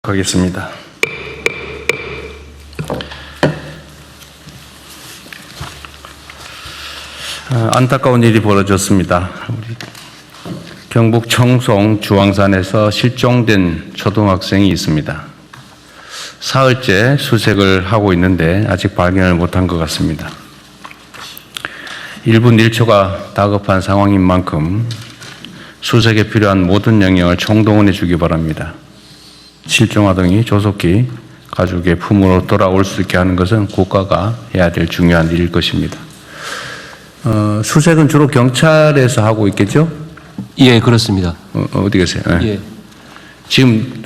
하겠습니다. 안타까운 일이 벌어졌습니다. 우리 경북 청송 주황산에서 실종된 초등학생이 있습니다. 사흘째 수색을 하고 있는데 아직 발견을 못한 것 같습니다. 1분 1초가 다급한 상황인 만큼 수색에 필요한 모든 영역을 총동원해 주기 바랍니다. 실종아동이 조속히 가족의 품으로 돌아올 수 있게 하는 것은 국가가 해야 될 중요한 일일 것입니다. 수색은 주로 경찰에서 하고 있겠죠? 예, 그렇습니다. 어디 계세요? 네. 예. 지금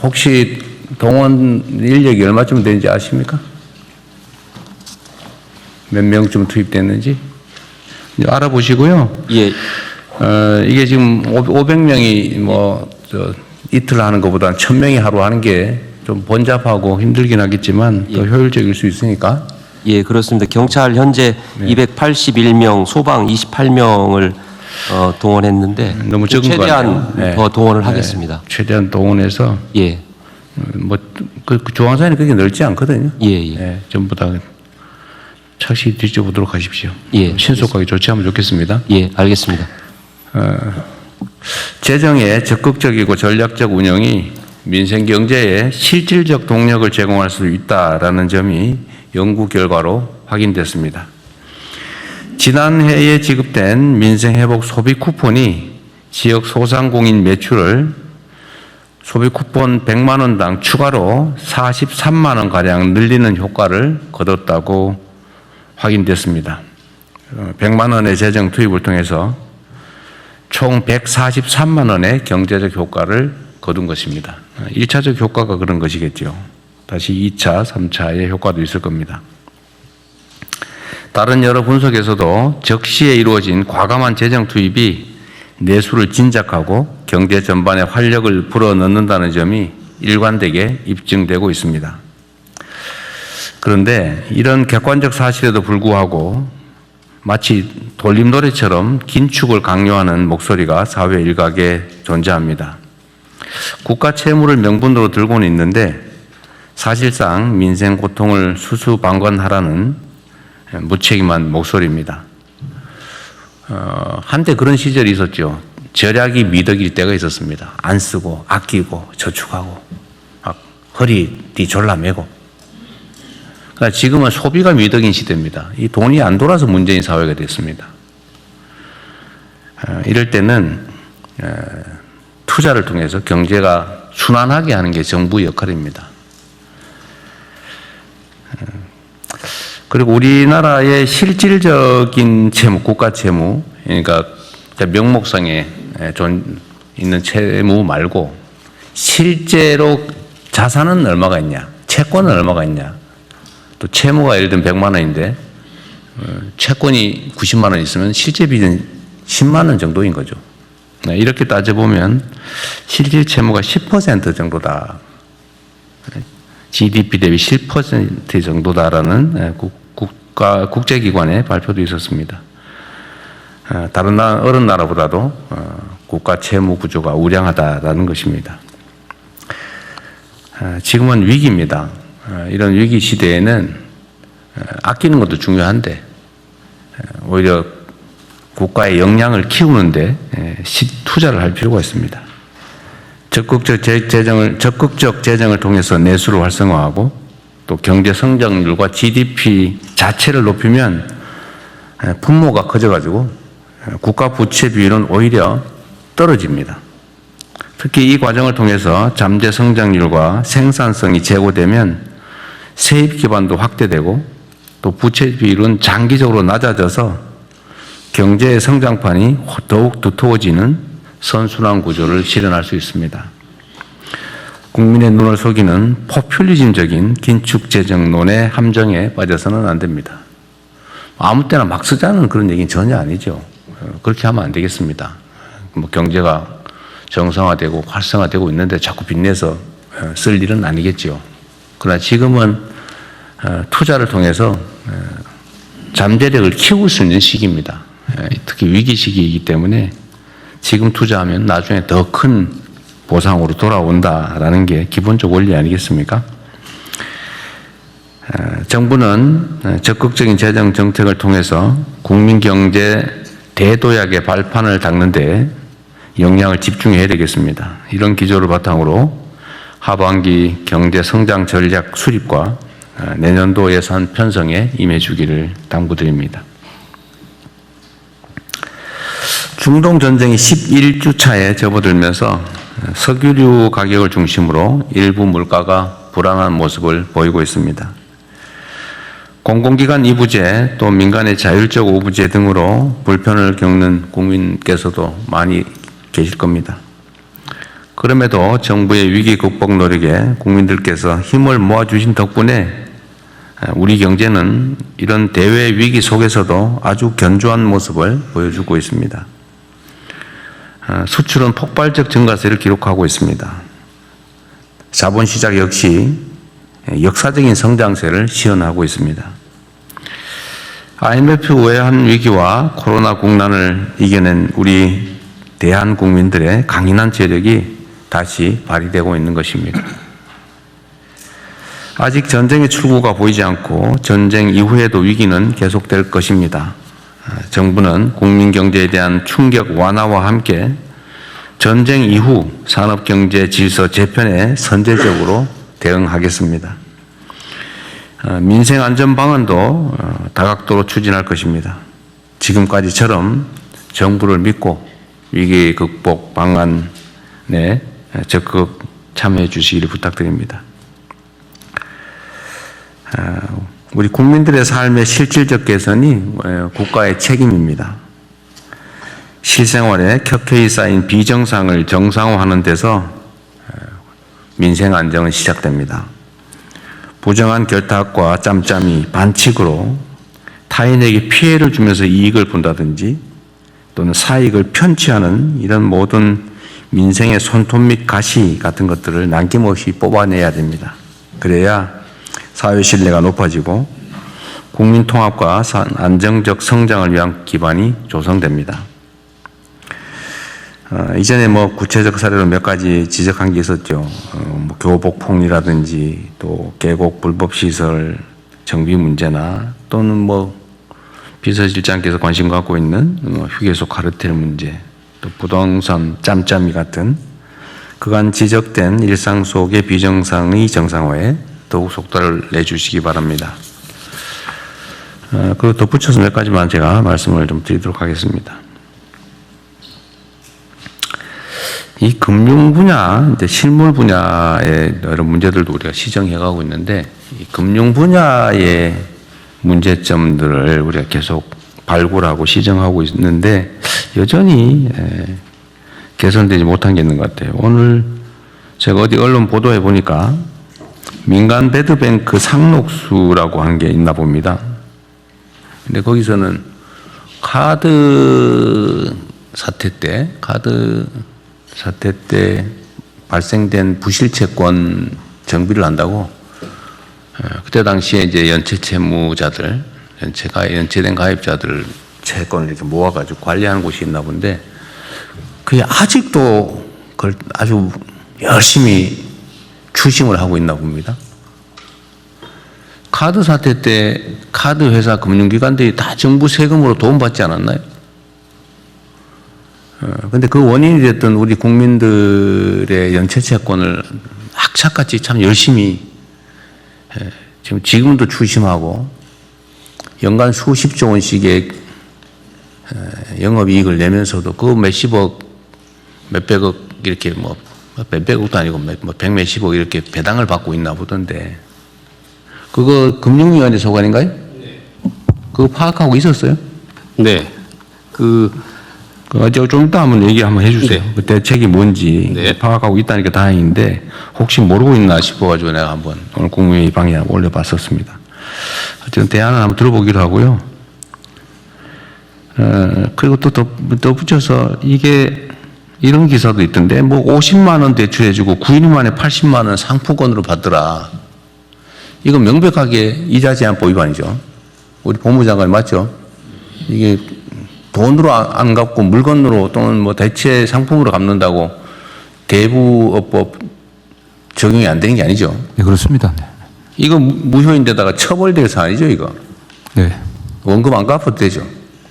혹시 동원 인력이 얼마쯤 되는지 아십니까? 몇 명쯤 투입됐는지 알아보시고요. 예. 이게 지금 500명이 이틀 하는 것보다 1000명이 하루 하는 게 좀 번잡하고 힘들긴 하겠지만 더 효율적일 수 있으니까. 예, 그렇습니다. 경찰 현재 281명, 소방 28명을 동원했는데 너무 적은 거 최대한 같아요. 더 동원을 하겠습니다. 최대한 동원해서 예. 그 주황산이 그렇게 넓지 않거든요. 예, 예. 전부 다 착실히 뒤져보도록 하십시오. 예, 신속하게 조치하면 좋겠습니다. 예, 알겠습니다. 재정의 적극적이고 전략적 운영이 민생 경제에 실질적 동력을 제공할 수 있다라는 점이 연구 결과로 확인됐습니다. 지난해에 지급된 민생회복 소비 쿠폰이 지역 소상공인 매출을 소비 쿠폰 100만 원당 추가로 43만 원가량 늘리는 효과를 거뒀다고 확인됐습니다. 100만 원의 재정 투입을 통해서 총 143만 원의 경제적 효과를 거둔 것입니다. 1차적 효과가 그런 것이겠죠. 다시 2차, 3차의 효과도 있을 겁니다. 다른 여러 분석에서도 적시에 이루어진 과감한 재정 투입이 내수를 진작하고 경제 전반에 활력을 불어넣는다는 점이 일관되게 입증되고 있습니다. 그런데 이런 객관적 사실에도 불구하고 마치 돌림노래처럼 긴축을 강요하는 목소리가 사회 일각에 존재합니다. 국가 채무를 명분으로 들고는 있는데 사실상 민생 고통을 수수방관하라는 무책임한 목소리입니다. 한때 그런 시절이 있었죠. 절약이 미덕일 때가 있었습니다. 안 쓰고 아끼고 저축하고 막 허리 뒤 졸라매고. 그러니까 지금은 소비가 미덕인 시대입니다. 이 돈이 안 돌아서 문제인 사회가 됐습니다. 이럴 때는 투자를 통해서 경제가 순환하게 하는 게 정부의 역할입니다. 그리고 우리나라의 실질적인 채무, 국가 채무, 그러니까 명목상에 있는 채무 말고 실제로 자산은 얼마가 있냐, 채권은 얼마가 있냐, 또 채무가 예를 들면 100만 원인데 채권이 90만 원 있으면 실제 빚은 10만 원 정도인 거죠. 이렇게 따져보면 실질 채무가 10% 정도다. GDP 대비 10% 정도다라는 국제기관의 발표도 있었습니다. 다른 어느 나라보다도 국가 채무 구조가 우량하다라는 것입니다. 지금은 위기입니다. 이런 위기 시대에는 아끼는 것도 중요한데 오히려 국가의 역량을 키우는데 투자를 할 필요가 있습니다. 적극적 재정을 통해서 내수를 활성화하고 또 경제 성장률과 GDP 자체를 높이면 분모가 커져가지고 국가 부채 비율은 오히려 떨어집니다. 특히 이 과정을 통해서 잠재 성장률과 생산성이 제고되면 세입 기반도 확대되고 또 부채 비율은 장기적으로 낮아져서 경제의 성장판이 더욱 두터워지는 선순환 구조를 실현할 수 있습니다. 국민의 눈을 속이는 포퓰리즘적인 긴축재정론의 함정에 빠져서는 안 됩니다. 아무 때나 막 쓰자는 그런 얘기는 전혀 아니죠. 그렇게 하면 안 되겠습니다. 경제가 정상화되고 활성화되고 있는데 자꾸 빚내서 쓸 일은 아니겠죠. 그러나 지금은 투자를 통해서 잠재력을 키울 수 있는 시기입니다. 특히 위기 시기이기 때문에 지금 투자하면 나중에 더 큰 보상으로 돌아온다라는 게 기본적 원리 아니겠습니까? 정부는 적극적인 재정 정책을 통해서 국민 경제 대도약의 발판을 닦는 데 역량을 집중해야 되겠습니다. 이런 기조를 바탕으로 하반기 경제 성장 전략 수립과 내년도 예산 편성에 임해 주기를 당부드립니다. 중동 전쟁이 11주 차에 접어들면서 석유류 가격을 중심으로 일부 물가가 불안한 모습을 보이고 있습니다. 공공기관 이부제 또 민간의 자율적 오부제 등으로 불편을 겪는 국민께서도 많이 계실 겁니다. 그럼에도 정부의 위기 극복 노력에 국민들께서 힘을 모아주신 덕분에 우리 경제는 이런 대외 위기 속에서도 아주 견조한 모습을 보여주고 있습니다. 수출은 폭발적 증가세를 기록하고 있습니다. 자본시장 역시 역사적인 성장세를 시현하고 있습니다. IMF 외환 위기와 코로나 국난을 이겨낸 우리 대한 국민들의 강인한 재력이 다시 발휘되고 있는 것입니다. 아직 전쟁의 출구가 보이지 않고 전쟁 이후에도 위기는 계속될 것입니다. 정부는 국민 경제에 대한 충격 완화와 함께 전쟁 이후 산업경제 질서 재편에 선제적으로 대응하겠습니다. 민생 안전 방안도 다각도로 추진할 것입니다. 지금까지처럼 정부를 믿고 위기 극복 방안에 적극 참여해 주시기를 부탁드립니다. 우리 국민들의 삶의 실질적 개선이 국가의 책임입니다. 실생활에 켜켜이 쌓인 비정상을 정상화하는 데서 민생 안정은 시작됩니다. 부정한 결탁과 짬짬이 반칙으로 타인에게 피해를 주면서 이익을 본다든지 또는 사익을 편취하는 이런 모든 민생의 손톱 및 가시 같은 것들을 남김없이 뽑아내야 됩니다. 그래야 사회 신뢰가 높아지고 국민 통합과 안정적 성장을 위한 기반이 조성됩니다. 이전에 구체적 사례로 몇 가지 지적한 게 있었죠. 교복폭리라든지 또 계곡 불법시설 정비 문제나 또는 비서실장께서 관심 갖고 있는 휴게소 카르텔 문제, 또 부동산 짬짬이 같은 그간 지적된 일상 속의 비정상의 정상화에 더욱 속도를 내주시기 바랍니다. 그리고 덧붙여서 몇 가지만 제가 말씀을 좀 드리도록 하겠습니다. 이 금융 분야, 이제 실물 분야의 여러 문제들도 우리가 시정해 가고 있는데, 이 금융 분야의 문제점들을 우리가 계속 발굴하고 시정하고 있는데, 여전히 개선되지 못한 게 있는 것 같아요. 오늘 제가 어디 언론 보도해 보니까 민간 배드뱅크 상록수라고 한 게 있나 봅니다. 근데 거기서는 카드 사태 때 발생된 부실채권 정비를 한다고 그때 당시에 이제 연체채무자들, 연체된 가입자들 채권을 이렇게 모아가지고 관리하는 곳이 있나 본데 그게 아직도 그걸 아주 열심히 추심을 하고 있나 봅니다. 카드 사태 때 카드 회사 금융기관들이 다 정부 세금으로 도움받지 않았나요? 근데 그 원인이 됐던 우리 국민들의 연체채권을 악착같이 참 열심히 지금도 추심하고 연간 수십조 원씩의 영업이익을 내면서도 그 몇십억, 몇백억 이렇게 몇백억도 아니고 백몇십억 이렇게 배당을 받고 있나 보던데 그거 금융위원회 소관인가요? 네. 그거 파악하고 있었어요? 네. 좀 이따 한번 얘기 한번 해주세요. 네. 그 대책이 뭔지 네. 파악하고 있다니까 다행인데 혹시 모르고 있나 싶어가지고 내가 한번 오늘 국무회의 방에 올려봤었습니다. 어쨌든 대안을 한번 들어보기로 하고요. 그리고 또 덧붙여서 이게 이런 기사도 있던데 50만 원 대출해주고 9일 만에 80만 원 상품권으로 받더라. 이거 명백하게 이자 제한법 위반이죠. 우리 법무장관 맞죠? 이게 돈으로 안 갚고 물건으로 또는 대체 상품으로 갚는다고 대부업법 적용이 안 되는 게 아니죠. 네, 그렇습니다. 네. 이거 무효인데다가 처벌될 사안이죠, 이거. 네. 원금 안 갚아도 되죠.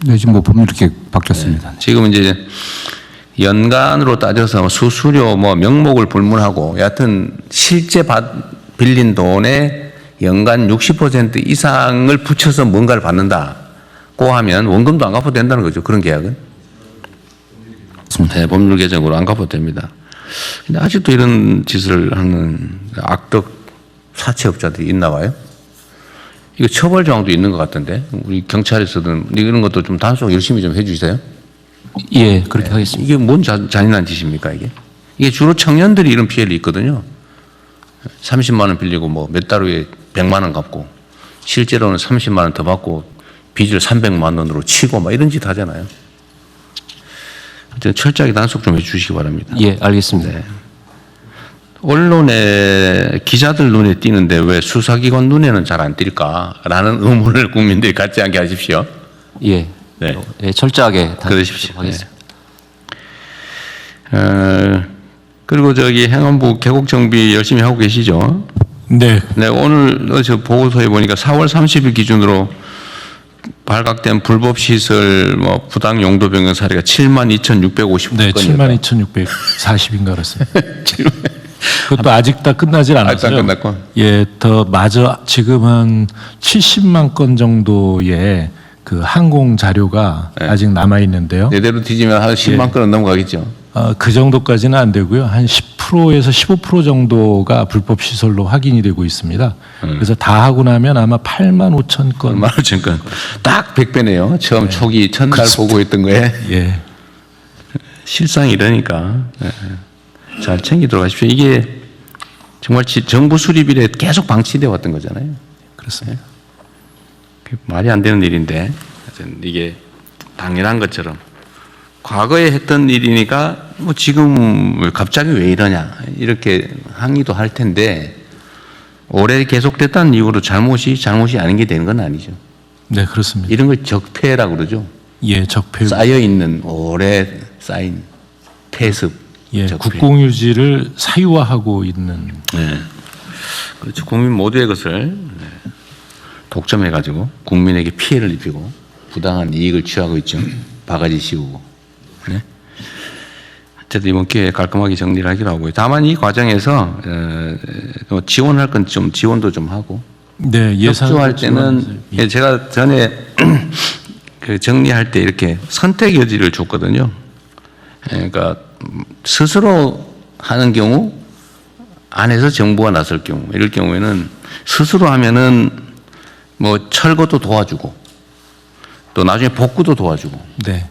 네, 지금 뭐 법률 이렇게 바뀌었습니다. 지금 이제 연간으로 따져서 수수료 뭐 명목을 불문하고 여하튼 실제 빌린 돈의 연간 60% 이상을 붙여서 뭔가를 받는다고 하면 원금도 안 갚아도 된다는 거죠. 그런 계약은. 네, 법률 개정으로 안 갚아도 됩니다. 근데 아직도 이런 짓을 하는 악덕 사채업자들이 있나 봐요. 이거 처벌 조항도 있는 것 같던데 우리 경찰에서는 이런 것도 좀 단속 열심히 좀 해주세요. 예, 그렇게 하겠습니다. 이게 뭔 잔인한 짓입니까 이게? 이게 주로 청년들이 이런 피해를 입거든요. 30만 원 빌리고 뭐 몇 달 후에 100만 원 갚고 실제로는 30만 원 더 받고 빚을 300만 원으로 치고 막 이런 짓 하잖아요. 하여튼 철저하게 단속 좀 해주시기 바랍니다. 예, 알겠습니다. 네. 언론에 기자들 눈에 띄는데 왜 수사기관 눈에는 잘 안 띌까라는 의문을 국민들이 갖지 않게 하십시오. 예, 네. 예, 철저하게 그러십시오. 하겠습니다. 그리고 저기 행안부 계곡정비 열심히 하고 계시죠? 네, 네, 오늘 저 보고서에 보니까 4월 30일 기준으로 발각된 불법 시설 뭐 부당 용도 변경 사례가 72,659건이었다. 네, 72,640인가 그렇습니다. 그것도 아직 다 끝나질 않았어요. 아직 안 끝났고. 예, 더 마저 지금 한 70만 건 정도의 그 항공 자료가 네. 아직 남아 있는데요. 내대로 뒤지면 한 10만 건은 넘어가겠죠. 그 정도까지는 안 되고요. 한 10%에서 15% 정도가 불법 시설로 확인이 되고 있습니다. 그래서 다 하고 나면 아마 8만 5천 건. 1만 5천 건. 딱 100배네요. 처음 초기 첫날 보고했던 거에. 예, 실상이 이러니까 잘 챙기도록 하십시오. 이게 정말 정부 수립 이래 계속 방치되어 왔던 거잖아요. 그렇습니다. 말이 안 되는 일인데 하여튼 이게 당연한 것처럼 과거에 했던 일이니까 뭐 지금 갑자기 왜 이러냐 이렇게 항의도 할 텐데 오래 계속됐다는 이유로 잘못이 아닌 게 되는 건 아니죠. 네, 그렇습니다. 이런 걸 적폐라고 그러죠. 예, 적폐. 쌓여 있는 오래 쌓인 폐습. 예, 적폐. 국공유지를 사유화하고 있는. 네. 그렇죠. 국민 모두의 것을 독점해가지고 국민에게 피해를 입히고 부당한 이익을 취하고 있죠. 바가지 씌우고. 네. 어쨌든 이번 기회에 깔끔하게 정리를 하기로 하고요. 다만 이 과정에서 지원할 건 좀 지원도 좀 하고 네, 예산 협조할 때는 예. 제가 전에 그 정리할 때 이렇게 선택 여지를 줬거든요. 그러니까 스스로 하는 경우 안에서 정부가 나설 경우 이럴 경우에는 스스로 하면은 뭐 철거도 도와주고 또 나중에 복구도 도와주고 네.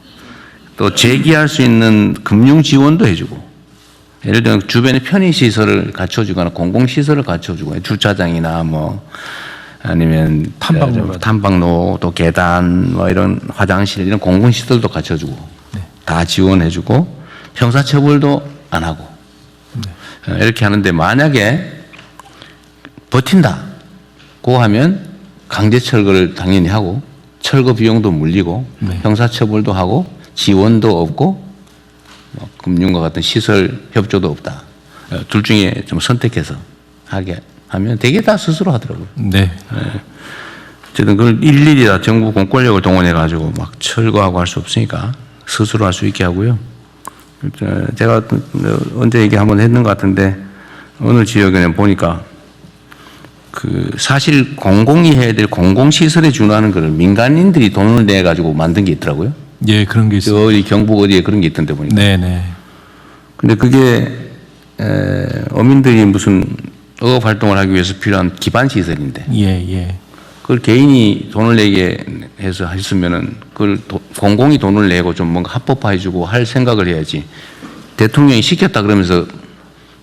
또 재기할 수 있는 금융 지원도 해주고 예를 들면 주변에 편의시설을 갖춰주거나 공공시설을 갖춰주고 주차장이나 뭐 아니면 탐방로 또 계단 뭐 이런 화장실 이런 공공시설도 갖춰주고 네. 다 지원해주고 형사처벌도 안 하고 이렇게 하는데 만약에 버틴다고 하면 강제 철거를 당연히 하고 철거 비용도 물리고 네. 형사처벌도 하고 지원도 없고 뭐 금융과 같은 시설 협조도 없다. 둘 중에 좀 선택해서 하게 하면 되게 다 스스로 하더라고요. 네. 어쨌든 그걸 일일이 다 정부 공권력을 동원해 가지고 막 철거하고 할 수 없으니까 스스로 할 수 있게 하고요. 제가 언제 얘기 한번 했는 것 같은데 어느 지역에는 보니까 그 사실 공공이 해야 될 공공시설에 준하는 거를 민간인들이 돈을 내 가지고 만든 게 있더라고요. 예, 그런 게 있어요. 어디 경북 어디에 그런 게 있던데 보니까. 네, 네. 근데 그게 어민들이 무슨 어업 활동을 하기 위해서 필요한 기반 시설인데 예, 예. 그걸 개인이 돈을 내게 해서 했으면은 그걸 공공이 돈을 내고 좀 뭔가 합법화해주고 할 생각을 해야지. 대통령이 시켰다 그러면서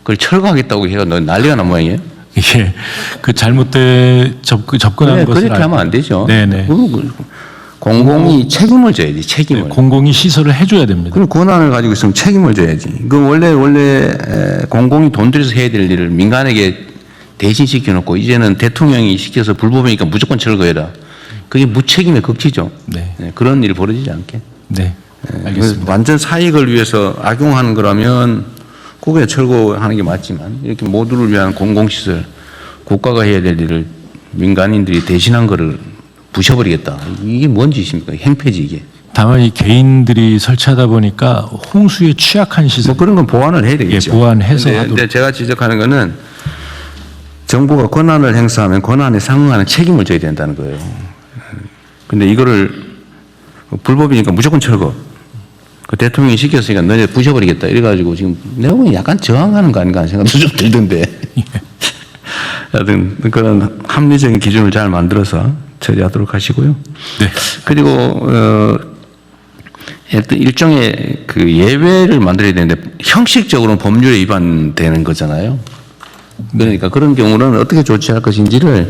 그걸 철거하겠다고 해가 난리가 난 모양이에요. 예. 그 잘못된 접근한 네, 것을 그렇게 하면 안 되죠. 네, 네. 공공이 책임을 져야지. 책임을. 공공이 시설을 해줘야 됩니다. 그럼 권한을 가지고 있으면 책임을 져야지. 그 원래 공공이 돈 들여서 해야 될 일을 민간에게 대신 시켜놓고 이제는 대통령이 시켜서 불법이니까 무조건 철거해라. 그게 무책임의 극치죠. 네. 그런 일이 벌어지지 않게. 네. 그래서 알겠습니다. 완전 사익을 위해서 악용하는 거라면 그게 철거하는 게 맞지만 이렇게 모두를 위한 공공시설, 국가가 해야 될 일을 민간인들이 대신한 거를 부셔버리겠다. 이게 뭔 짓입니까? 행패지 이게. 다만 이 개인들이 설치하다 보니까 홍수에 취약한 시설 뭐 그런 건 보완을 해야 되겠죠. 예, 보완해서 근데 하도록. 제가 지적하는 거는 정부가 권한을 행사하면 권한에 상응하는 책임을 져야 된다는 거예요. 근데 이거를 불법이니까 무조건 철거. 그 대통령이 시켰으니까 너네 부셔버리겠다. 이래가지고 지금 내가 보기엔 약간 저항하는 거 아닌가 하는 생각도 좀 들던데. 하여튼 그런 합리적인 기준을 잘 만들어서 처리하도록 하시고요. 네. 그리고 어떤 일종의 그 예외를 만들어야 되는데 형식적으로는 법률에 위반되는 거잖아요. 그러니까 그런 경우는 어떻게 조치할 것인지를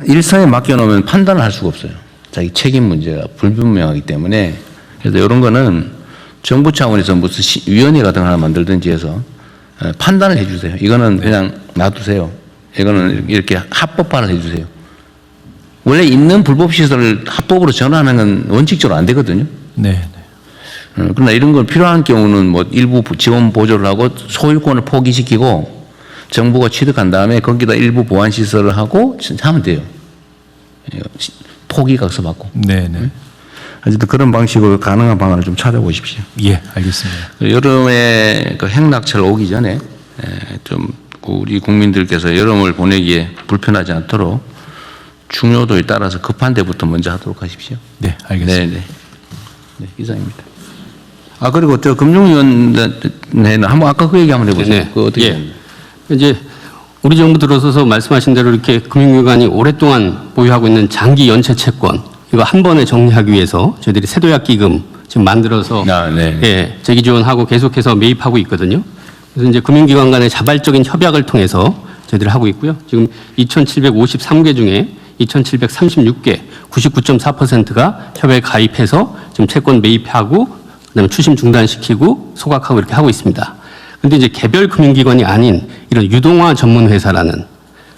일선에 맡겨놓으면 판단을 할 수가 없어요. 자기 책임 문제가 불분명하기 때문에. 그래서 이런 거는 정부 차원에서 무슨 위원회 같은 거 하나 만들든지 해서 판단을 해 주세요. 이거는 그냥 놔두세요. 이거는 이렇게 합법화를 해 주세요. 원래 있는 불법 시설을 합법으로 전환하는 건 원칙적으로 안 되거든요. 네. 그러나 이런 걸 필요한 경우는 뭐 일부 지원 보조를 하고 소유권을 포기시키고 정부가 취득한 다음에 거기다 일부 보완 시설을 하고 하면 돼요. 포기각서 받고. 네, 네. 어쨌든 그런 방식으로 가능한 방안을 좀 찾아보십시오. 예, 알겠습니다. 여름에 그 행락철 오기 전에 좀 우리 국민들께서 여름을 보내기에 불편하지 않도록 중요도에 따라서 급한 데부터 먼저 하도록 하십시오. 네, 알겠습니다. 네, 이상입니다. 아, 그리고 저 금융위원회는 한번 아까 그 얘기 한번 해보세요. 네. 그거 어떻게 예. 이제 우리 정부 들어서서 말씀하신 대로 이렇게 금융기관이 오랫동안 보유하고 있는 장기 연체 채권 이거 한 번에 정리하기 위해서 저희들이 세도약 기금 지금 만들어서 네. 예, 재기 지원하고 계속해서 매입하고 있거든요. 그래서 이제 금융기관 간의 자발적인 협약을 통해서 저희들이 하고 있고요. 지금 2,753개 중에 2,736개, 99.4%가 협약에 가입해서 지금 채권 매입하고 그다음에 추심 중단시키고 소각하고 이렇게 하고 있습니다. 근데 이제 개별 금융기관이 아닌 이런 유동화 전문 회사라는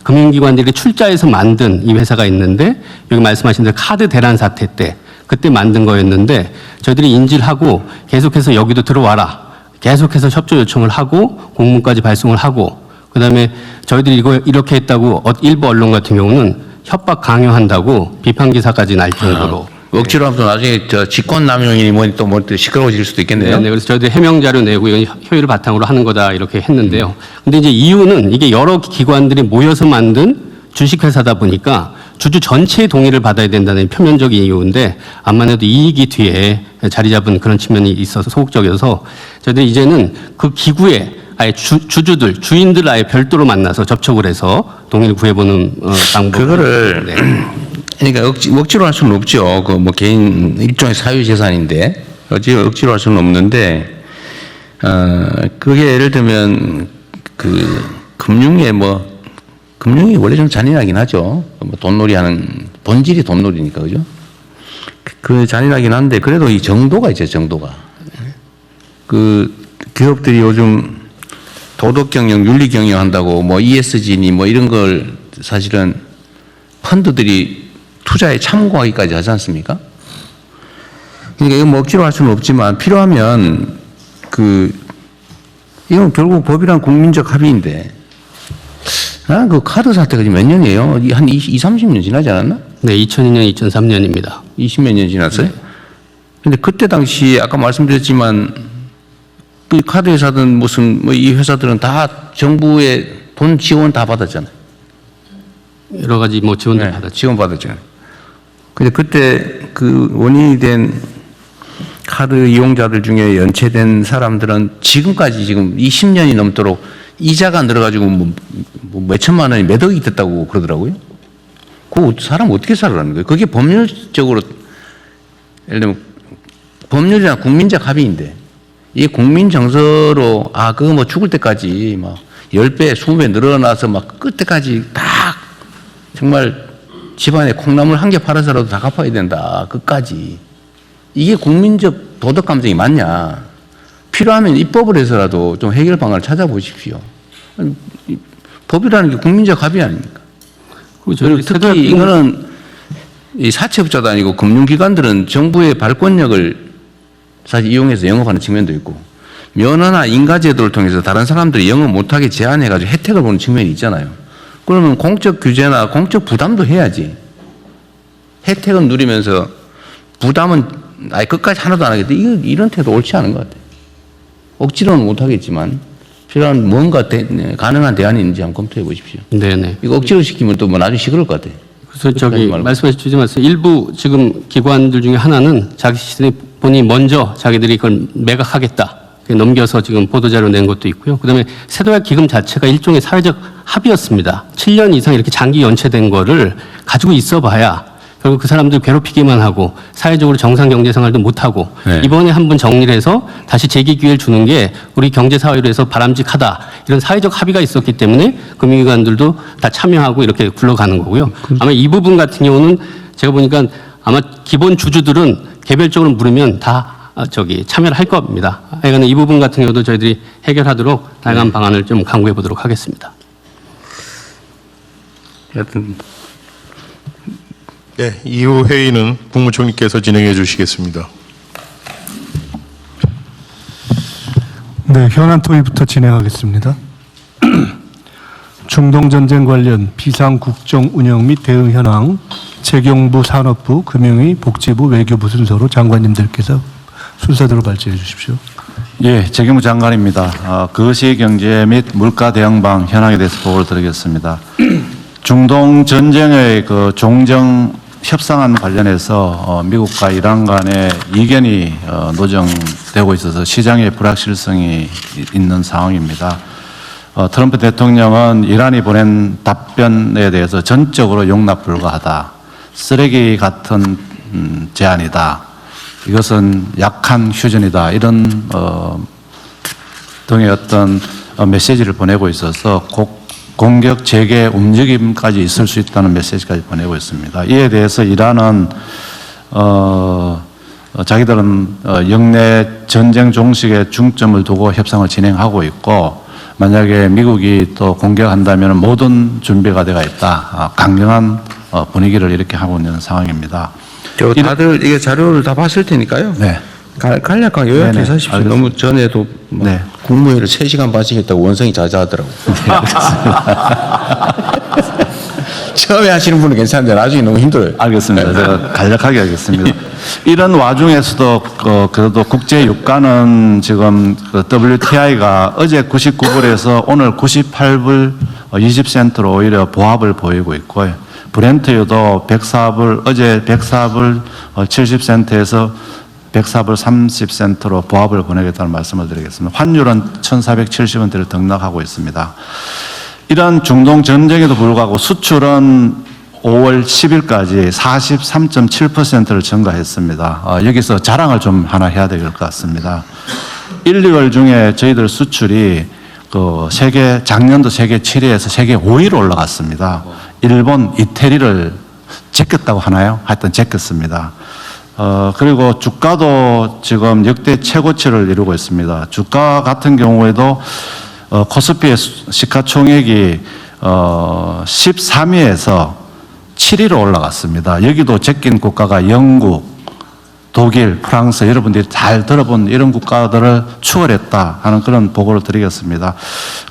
금융기관들이 출자해서 만든 이 회사가 있는데 여기 말씀하신 대로 카드 대란 사태 때 그때 만든 거였는데 저희들이 인지를 하고 계속해서 여기도 들어와라. 계속해서 협조 요청을 하고 공문까지 발송을 하고 그다음에 저희들이 이거 이렇게 했다고 일부 언론 같은 경우는 협박 강요한다고 비판 기사까지 날 정도로 억지로 하면 또 나중에 저 직권남용이니 뭐니 또 시끄러워질 수도 있겠네요. 네, 그래서 저희들이 해명 자료 내고 이건 효율을 바탕으로 하는 거다 이렇게 했는데요. 근데 이제 이유는 이게 여러 기관들이 모여서 만든 주식회사다 보니까 주주 전체의 동의를 받아야 된다는 표면적인 이유인데 암만 해도 이익이 뒤에 자리 잡은 그런 측면이 있어서 소극적이어서 저희들이 이제는 그 기구에 아예 주주들, 주인들 아예 별도로 만나서 접촉을 해서 동의를 구해보는 방법. 그거를 네. 그러니까 억지로 할 수는 없죠. 그 뭐 개인 일종의 사유재산인데 억지로 할 수는 없는데 그게 예를 들면 그 금융이 원래 좀 잔인하긴 하죠. 뭐 돈놀이하는 본질이 돈놀이니까 그죠. 그 잔인하긴 한데 그래도 이 정도가 있죠. 정도가 그 기업들이 요즘 도덕 경영, 윤리 경영 한다고 뭐 ESG니 뭐 이런 걸 사실은 펀드들이 투자에 참고하기까지 하지 않습니까? 그러니까 이거 뭐 억지로 할 수는 없지만 필요하면 이건 결국 법이란 국민적 합의인데 나는 그 카드 사태가 지금 몇 년이에요? 한 20, 30년 지나지 않았나? 네, 2002년, 2003년입니다. 20몇 년 지났어요? 근데 그때 당시 아까 말씀드렸지만 그 카드 회사든 무슨 뭐 이 회사들은 다 정부의 돈 지원 다 받았잖아요. 여러 가지 뭐 지원들 네, 받았죠. 지원 받았잖아요. 근데 그때 그 원인이 된 카드 이용자들 중에 연체된 사람들은 지금까지 지금 20년이 넘도록 이자가 늘어가지고 뭐 몇천만 원이 몇 억이 됐다고 그러더라고요. 그 사람 어떻게 살아라는 거예요? 그게 법률적으로 예를 들면 법률이나 국민적 합의인데 이게 국민 정서로 그거 뭐 죽을 때까지 막 10배, 20배 늘어나서 막 끝때까지 딱 정말 집안에 콩나물 한 개 팔아서라도 다 갚아야 된다. 끝까지. 이게 국민적 도덕 감정이 맞냐. 필요하면 입법을 해서라도 좀 해결 방안을 찾아보십시오. 아니, 법이라는 게 국민적 합의 아닙니까? 그리고 특히 이거는 이 사채업자도 아니고 금융기관들은 정부의 발권력을 사실 이용해서 영업하는 측면도 있고 면허나 인가제도를 통해서 다른 사람들이 영업 못하게 제한해가지고 혜택을 보는 측면이 있잖아요. 그러면 공적 규제나 공적 부담도 해야지. 혜택은 누리면서 부담은 아예 끝까지 하나도 안 하겠다. 이런 태도 옳지 않은 것 같아요. 억지로는 못하겠지만 필요한 뭔가 가능한 대안이 있는지 한번 검토해 보십시오. 네네. 이거 억지로 시키면 또 뭐 나중에 시끄러울 것 같아요. 그래서 저기 말씀하신 주지 마세요. 일부 지금 기관들 중에 하나는 자기들이 본인이 먼저 자기들이 그걸 매각하겠다. 넘겨서 지금 보도자료 낸 것도 있고요. 그다음에 세도약 기금 자체가 일종의 사회적 합의였습니다. 7년 이상 이렇게 장기 연체된 거를 가지고 있어봐야 결국 그 사람들 괴롭히기만 하고 사회적으로 정상 경제 생활도 못하고 네. 이번에 한번 정리를 해서 다시 재기 기회를 주는 게 우리 경제 사회로 해서 바람직하다. 이런 사회적 합의가 있었기 때문에 금융기관들도 다 참여하고 이렇게 굴러가는 거고요. 아마 이 부분 같은 경우는 제가 보니까 아마 기본 주주들은 개별적으로 물으면 다 참여를 할 겁니다. 하여간 이 부분 같은 경우도 저희들이 해결하도록 다양한 방안을 좀 강구해 보도록 하겠습니다. 하여튼 네, 이후 회의는 국무총리께서 진행해 주시겠습니다. 네, 현안 토의부터 진행하겠습니다. 중동전쟁 관련 비상국정 운영 및 대응 현황 재경부 산업부, 금융위, 복지부, 외교부 순서로 장관님들께서 순서대로 발제해 주십시오. 예, 재경부 장관입니다. 거시 경제 및 물가 대응방 현황에 대해서 보고를 드리겠습니다. 중동 전쟁의 그 종정 협상안 관련해서 미국과 이란 간의 이견이 노정되고 있어서 시장의 불확실성이 있는 상황입니다. 트럼프 대통령은 이란이 보낸 답변에 대해서 전적으로 용납 불가하다. 쓰레기 같은 제안이다. 이것은 약한 휴전이다. 이런 등의 어떤 메시지를 보내고 있어서 공격 재개 움직임까지 있을 수 있다는 메시지까지 보내고 있습니다. 이에 대해서 이란은 자기들은 영내 전쟁 종식에 중점을 두고 협상을 진행하고 있고 만약에 미국이 또 공격한다면 모든 준비가 되어 있다. 강경한 분위기를 이렇게 하고 있는 상황입니다. 다들 이게 자료를 다 봤을 테니까요. 네. 간략하게 네네, 요약해서 하십시오. 알겠습니다. 너무 전에도 네. 국무회의를 3시간 반씩 원성이 자자하더라고요. 처음에 하시는 분은 괜찮은데 나중에 너무 힘들어요. 알겠습니다. 제가 간략하게 하겠습니다. 이런 와중에서도 그래도 국제 유가는 지금 WTI가 어제 99불에서 오늘 98불 20센트로 오히려 보합을 보이고 있고요. 브렌트유도 104불 어제 104불 70센트에서 104불 30센트로 보합을 보내겠다는 말씀을 드리겠습니다. 환율은 1,470원대를 등락하고 있습니다. 이런 중동 전쟁에도 불구하고 수출은 5월 10일까지 43.7%를 증가했습니다. 여기서 자랑을 좀 하나 해야 될 것 같습니다. 1, 2월 중에 저희들 수출이 작년도 세계 7위에서 세계 5위로 올라갔습니다. 일본, 이태리를 제꼈다고 하나요? 하여튼 제꼈습니다. 그리고 주가도 지금 역대 최고치를 이루고 있습니다. 주가 같은 경우에도 코스피의 시가총액이 13위에서 7위로 올라갔습니다. 여기도 제낀 국가가 영국, 독일, 프랑스 여러분들이 잘 들어본 이런 국가들을 추월했다 하는 그런 보고를 드리겠습니다.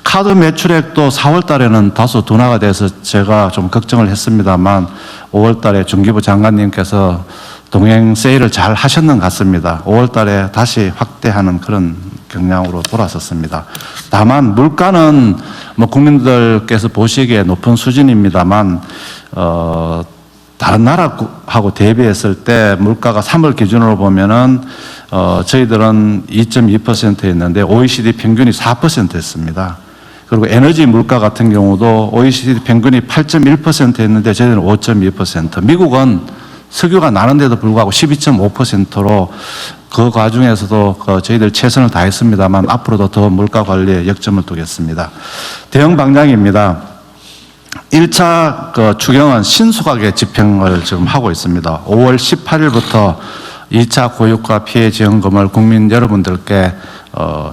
카드 매출액도 4월 달에는 다소 둔화가 돼서 제가 좀 걱정을 했습니다만 5월 달에 중기부 장관님께서 동행 세일을 잘 하셨는 것 같습니다. 5월 달에 다시 확대하는 그런 경향으로 돌아섰습니다. 다만 물가는 뭐 국민들께서 보시기에 높은 수준입니다만 다른 나라하고 대비했을 때 물가가 3월 기준으로 보면은 저희들은 2.2%였는데 OECD 평균이 4%였습니다. 그리고 에너지 물가 같은 경우도 OECD 평균이 8.1%였는데 저희들은 5.2%. 미국은 석유가 나는데도 불구하고 12.5%로 그 과정에서도 저희들 최선을 다했습니다만 앞으로도 더 물가 관리에 역점을 두겠습니다. 대응 방향입니다. 1차 추경은 신속하게 집행을 지금 하고 있습니다. 5월 18일부터 2차 고유가 피해 지원금을 국민 여러분들께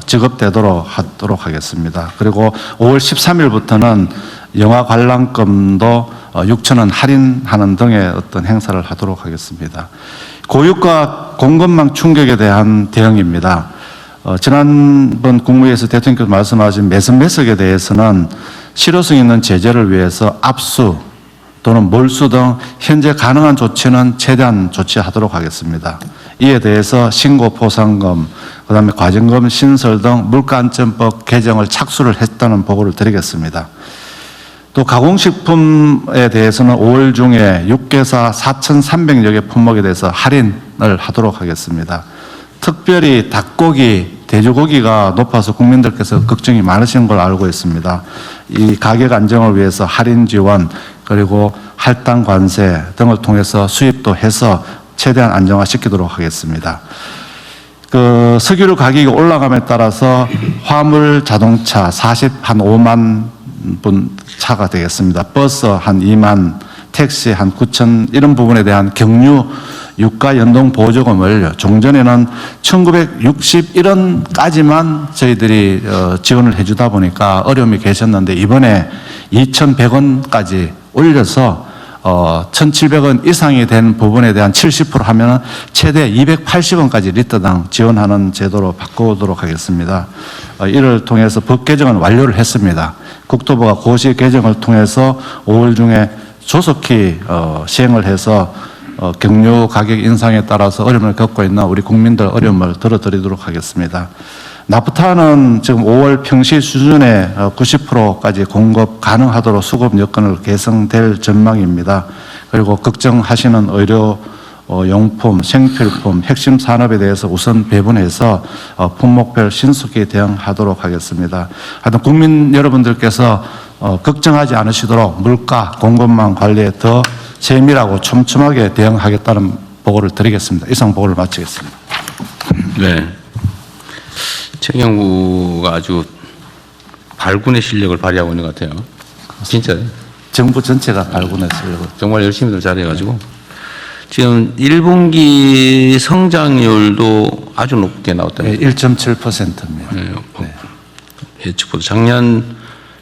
지급되도록 하도록 하겠습니다. 그리고 5월 13일부터는 영화 관람금도 6,000원 할인하는 등의 어떤 행사를 하도록 하겠습니다. 고유가 공급망 충격에 대한 대응입니다. 지난번 국무회의에서 대통령께서 말씀하신 매석매석에 대해서는 실효성 있는 제재를 위해서 압수 또는 몰수 등 현재 가능한 조치는 최대한 조치하도록 하겠습니다. 이에 대해서 신고 포상금, 그다음에 과징금 신설 등 물가안전법 개정을 착수를 했다는 보고를 드리겠습니다. 또 가공식품에 대해서는 5월 중에 육개사 4,300여 개 품목에 대해서 할인을 하도록 하겠습니다. 특별히 닭고기, 돼지고기가 높아서 국민들께서 걱정이 많으신 걸 알고 있습니다. 이 가격 안정을 위해서 할인 지원 그리고 할당 관세 등을 통해서 수입도 해서 최대한 안정화시키도록 하겠습니다. 그 석유류 가격이 올라감에 따라서 화물 자동차 5만 분 차가 되겠습니다. 버스 한 2만, 택시 한 9천 이런 부분에 대한 경유 유가 연동 보조금을 종전에는 1961원까지만 저희들이 지원을 해주다 보니까 어려움이 계셨는데 이번에 2,100원까지 올려서 1,700원 이상이 된 부분에 대한 70% 하면 최대 280원까지 리터당 지원하는 제도로 바꾸도록 하겠습니다. 이를 통해서 법 개정은 완료를 했습니다. 국토부가 고시 개정을 통해서 5월 중에 조속히 시행을 해서 경유 가격 인상에 따라서 어려움을 겪고 있는 우리 국민들 어려움을 덜어드리도록 하겠습니다. 나프타는 지금 5월 평시 수준의 90%까지 공급 가능하도록 수급 여건을 개선될 전망입니다. 그리고 걱정하시는 의료 용품, 생필품, 핵심 산업에 대해서 우선 배분해서 품목별 신속히 대응하도록 하겠습니다. 하여튼 국민 여러분들께서 걱정하지 않으시도록 물가 공급망 관리에 더 세밀하고 촘촘하게 대응하겠다는 보고를 드리겠습니다. 이상 보고를 마치겠습니다. 네. 최경구가 아주 발군의 실력을 발휘하고 있는 것 같아요. 진짜요. 정부 전체가 발군했어요. 정말 열심히들 잘해가지고 지금 1분기 성장률도 아주 높게 나왔다는 네, 1.7%입니다. 네. 예측보다 작년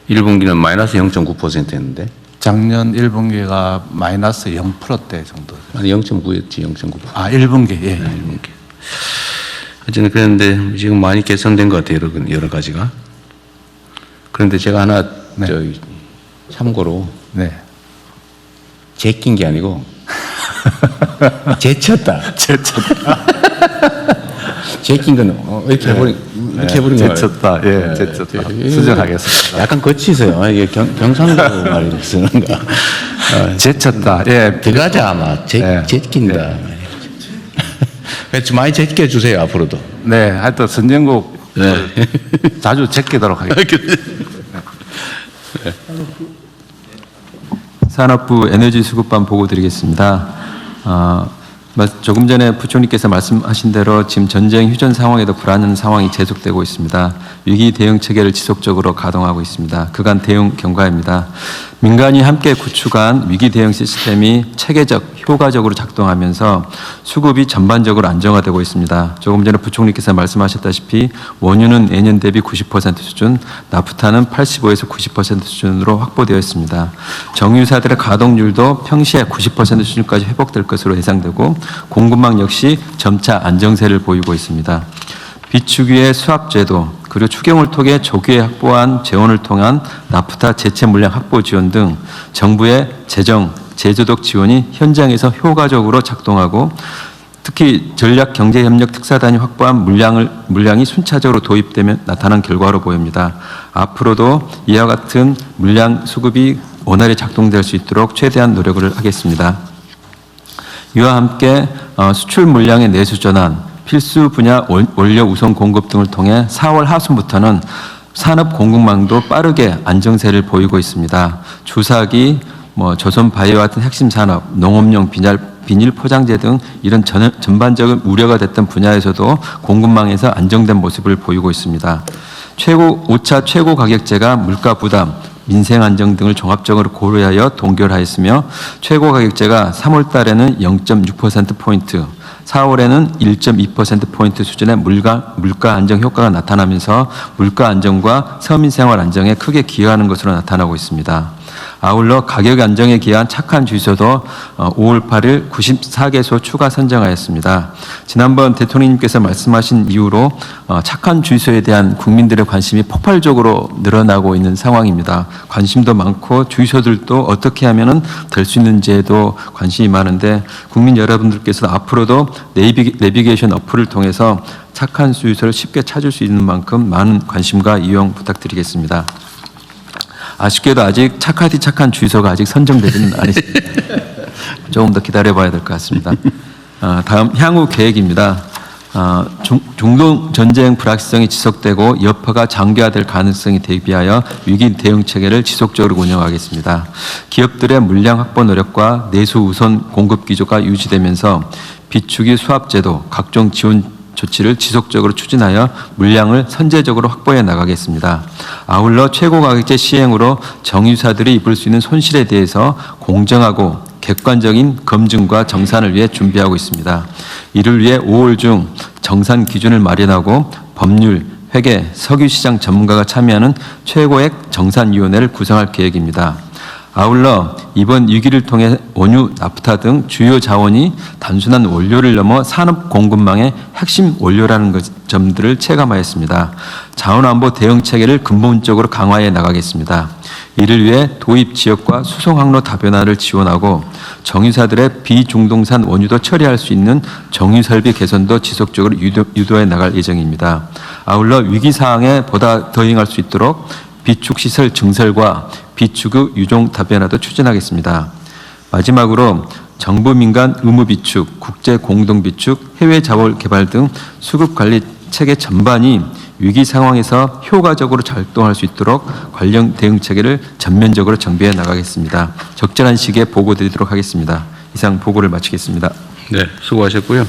1분기는 마이너스 0.9%였는데 작년 1분기가 마이너스 0%대 정도. 아니 0.9였지 0.9%. 아, 1분기. 예. 1분기. 어쨌든 그랬는데 지금 많이 개선된 것 같아요. 여러 가지가. 그런데 제가 하나 네. 저기 참고로 네. 제낀 게 아니고 제쳤다. 제낀 거는 이렇게 해버린 거예요. 제쳤다. 예, 제쳤다. 수정하겠습니다. 약간 거치세요. 이게 경상도 말이 쓰는 거. 제쳤다. 예. 들어가자 아마 제낀다. 그래서 많이 제껴 주세요 앞으로도. 네. 하여튼 선진국 자주 제끼도록 하겠습니다. 산업부 에너지수급반 보고 드리겠습니다. 조금 전에 부총리께서 말씀하신 대로 지금 전쟁 휴전 상황에도 불안한 상황이 계속되고 있습니다. 위기 대응 체계를 지속적으로 가동하고 있습니다. 그간 대응 경과입니다. 민간이 함께 구축한 위기 대응 시스템이 체계적, 효과적으로 작동하면서 수급이 전반적으로 안정화되고 있습니다. 조금 전에 부총리께서 말씀하셨다시피 원유는 내년 대비 90% 수준, 나프타는 85에서 90% 수준으로 확보되어 있습니다. 정유사들의 가동률도 평시에 90% 수준까지 회복될 것으로 예상되고 공급망 역시 점차 안정세를 보이고 있습니다. 비축유의 수합제도 그리고 추경을 통해 조기에 확보한 재원을 통한 나프타 재체 물량 확보 지원 등 정부의 재정, 제조적 지원이 현장에서 효과적으로 작동하고 특히 전략경제협력 특사단이 확보한 물량이 순차적으로 도입되면 나타난 결과로 보입니다. 앞으로도 이와 같은 물량 수급이 원활히 작동될 수 있도록 최대한 노력을 하겠습니다. 이와 함께 수출 물량의 내수 전환, 필수 분야 원료 우선 공급 등을 통해 4월 하순부터는 산업 공급망도 빠르게 안정세를 보이고 있습니다. 주사기, 조선 바이오 같은 핵심 산업, 농업용 비닐 포장재 등 이런 전반적인 우려가 됐던 분야에서도 공급망에서 안정된 모습을 보이고 있습니다. 5차 최고 가격제가 물가 부담, 민생 안정 등을 종합적으로 고려하여 동결하였으며 최고 가격제가 3월 달에는 0.6%포인트, 4월에는 1.2%포인트 수준의 물가 안정 효과가 나타나면서 물가 안정과 서민 생활 안정에 크게 기여하는 것으로 나타나고 있습니다. 아울러 가격 안정에 기여한 착한 주유소도 5월 8일 94개소 추가 선정하였습니다. 지난번 대통령님께서 말씀하신 이후로 착한 주유소에 대한 국민들의 관심이 폭발적으로 늘어나고 있는 상황입니다. 관심도 많고 주유소들도 어떻게 하면 될 수 있는지에도 관심이 많은데 국민 여러분들께서 앞으로도 내비게이션 어플을 통해서 착한 주유소를 쉽게 찾을 수 있는 만큼 많은 관심과 이용 부탁드리겠습니다. 아쉽게도 아직 착한 주유소가 아직 선정되지는 않았습니다. 조금 더 기다려봐야 될 것 같습니다. 다음 향후 계획입니다. 중동 전쟁 불확실성이 지속되고 여파가 장기화될 가능성에 대비하여 위기 대응 체계를 지속적으로 운영하겠습니다. 기업들의 물량 확보 노력과 내수 우선 공급 기조가 유지되면서 비축유 수합 제도, 각종 지원 조치를 지속적으로 추진하여 물량을 선제적으로 확보해 나가겠습니다. 아울러 최고가격제 시행으로 정유사들이 입을 수 있는 손실에 대해서 공정하고 객관적인 검증과 정산을 위해 준비하고 있습니다. 이를 위해 5월 중 정산 기준을 마련하고 법률, 회계, 석유시장 전문가가 참여하는 최고액 정산위원회를 구성할 계획입니다. 아울러 이번 위기를 통해 원유, 나프타 등 주요 자원이 단순한 원료를 넘어 산업 공급망의 핵심 원료라는 점들을 체감하였습니다. 자원안보 대응 체계를 근본적으로 강화해 나가겠습니다. 이를 위해 도입 지역과 수송 항로 다변화를 지원하고 정유사들의 비중동산 원유도 처리할 수 있는 정유 설비 개선도 지속적으로 유도해 나갈 예정입니다. 아울러 위기 상황에 보다 대응할 수 있도록 비축 시설 증설과 비축의 유종 다변화도 추진하겠습니다. 마지막으로 정부 민간 의무 비축, 국제 공동 비축, 해외 자원 개발 등 수급 관리 체계 전반이 위기 상황에서 효과적으로 작동할 수 있도록 관련 대응 체계를 전면적으로 정비해 나가겠습니다. 적절한 시기에 보고드리도록 하겠습니다. 이상 보고를 마치겠습니다. 네, 수고하셨고요.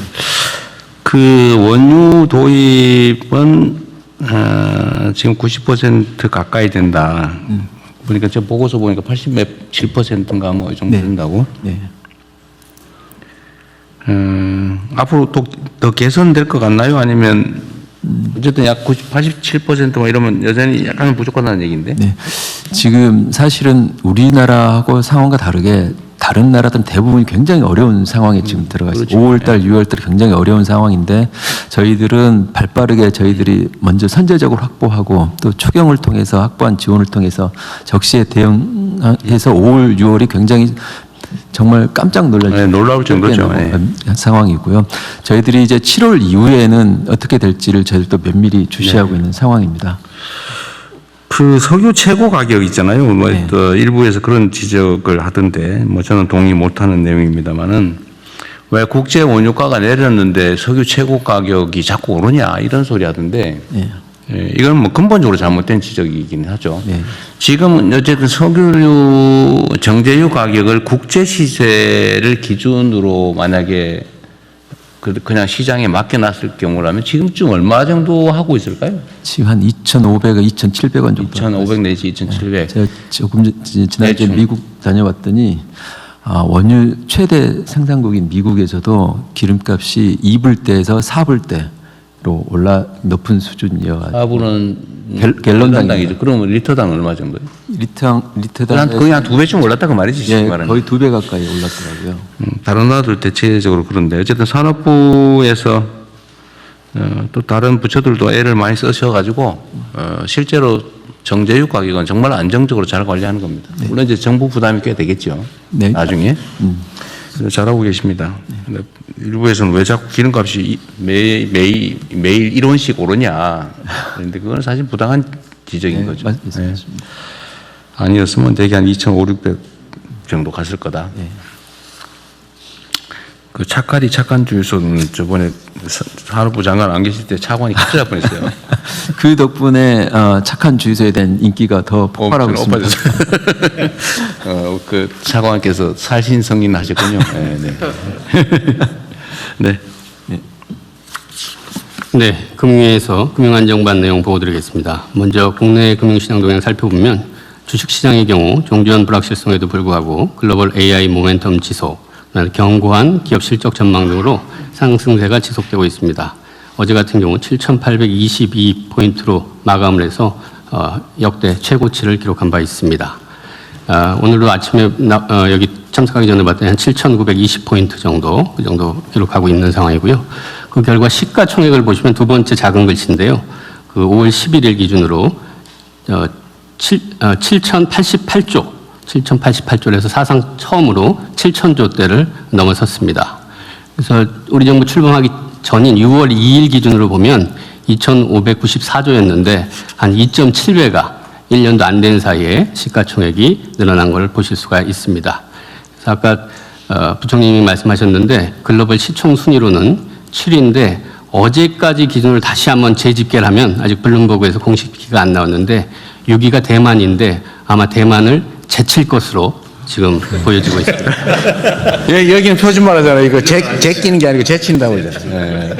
그 원유 도입은 지금 90% 가까이 된다. 보니까 저 보고서 보니까 87%인가 뭐 이 정도 된다고. 네. 앞으로 또 더 개선될 것 같나요? 아니면 어쨌든 약 87%뭐 이러면 여전히 약간 부족하다는 얘기인데. 네. 지금 사실은 우리나라하고 상황과 다르게 다른 나라들은 대부분 굉장히 어려운 상황에 지금 들어가 있습니다. 그렇죠. 5월달, 6월달 굉장히 어려운 상황인데 저희들은 발빠르게 저희들이 먼저 선제적으로 확보하고 또 추경을 통해서 확보한 지원을 통해서 적시에 대응해서 5월, 6월이 굉장히 정말 깜짝 놀랄 네, 놀라울 정도죠. 네. 상황이고요. 저희들이 이제 7월 이후에는 어떻게 될지를 저희들도 면밀히 주시하고 있는 상황입니다. 그 석유 최고 가격 있잖아요. 뭐 네. 또 일부에서 그런 지적을 하던데 뭐 저는 동의 못하는 내용입니다만은 왜 국제 원유가가 내렸는데 석유 최고 가격이 자꾸 오르냐 이런 소리 하던데 네. 예, 이건 뭐 근본적으로 잘못된 지적이긴 하죠. 네. 지금은 어쨌든 석유류 정제유 가격을 국제 시세를 기준으로 만약에 그냥 시장에 맡겨놨을 경우라면 지금쯤 얼마 정도 하고 있을까요? 지금 한 2,500원, 2,700원 정도. 2,500 내지 2,700. 제가 조금 지난주에 대충. 미국 다녀왔더니 원유 최대 생산국인 미국에서도 기름값이 2불대에서 4불대로 높은 수준이어가지고 하부는 갤런당이죠. 그러면 리터당 얼마 정도예요? 리터당 거의 한 2배쯤 올랐다 그 말이지. 예, 지금 말하는. 거의 2배 가까이 올랐더라고요. 다른 나라들 대체적으로 그런데 어쨌든 산업부에서 또 다른 부처들도 애를 많이 쓰셔가지고 실제로 정제유 가격은 정말 안정적으로 잘 관리하는 겁니다. 물론 이제 정부 부담이 꽤 되겠죠. 네. 나중에. 그래서 잘하고 계십니다. 근데 일부에서는 왜 자꾸 기름값이 매일 1원씩 오르냐. 그런데 그건 사실 부당한 지적인 거죠. 맞습니다. 네. 아니었으면 대개 한 2,500, 600 정도 갔을 거다. 네. 그 착한 주유소는 저번에 산업부 장관 안 계실 때 차관이 큰일 날 뻔했어요. 그 덕분에 착한 주유소에 대한 인기가 더 폭발하고 있습니다. 그 차관께서 살신성인 하셨군요. 네, 네. 네. 네, 금융위에서 금융안정반 내용 보고드리겠습니다. 먼저 국내 금융시장 동향 살펴보면 주식시장의 경우 종전 불확실성에도 불구하고 글로벌 AI 모멘텀 지속, 견고한 기업 실적 전망 등으로 상승세가 지속되고 있습니다. 어제 같은 경우 7,822포인트로 마감을 해서 역대 최고치를 기록한 바 있습니다. 오늘도 아침에 여기 참석하기 전에 봤더니 한 7,920포인트 정도, 그 정도 기록하고 있는 상황이고요. 그 결과 시가총액을 보시면 두 번째 작은 글씨인데요. 그 5월 11일 기준으로 7,088조에서 사상 처음으로 7,000조대를 넘어섰습니다. 그래서 우리 정부 출범하기 전인 6월 2일 기준으로 보면 2,594조였는데 한 2.7배가 1년도 안 된 사이에 시가총액이 늘어난 걸 보실 수가 있습니다. 그래서 아까 부총님이 말씀하셨는데 글로벌 시총 순위로는 7위인데 어제까지 기준으로 다시 한번 재집계를 하면 아직 블룸버그에서 공식 기가 안 나왔는데 6위가 대만인데 아마 대만을 제칠 것으로 지금 보여지고 있습니다. 여기는 표준말 하잖아요. 이거 제끼는 게 아니고 제친다고 그러잖아요.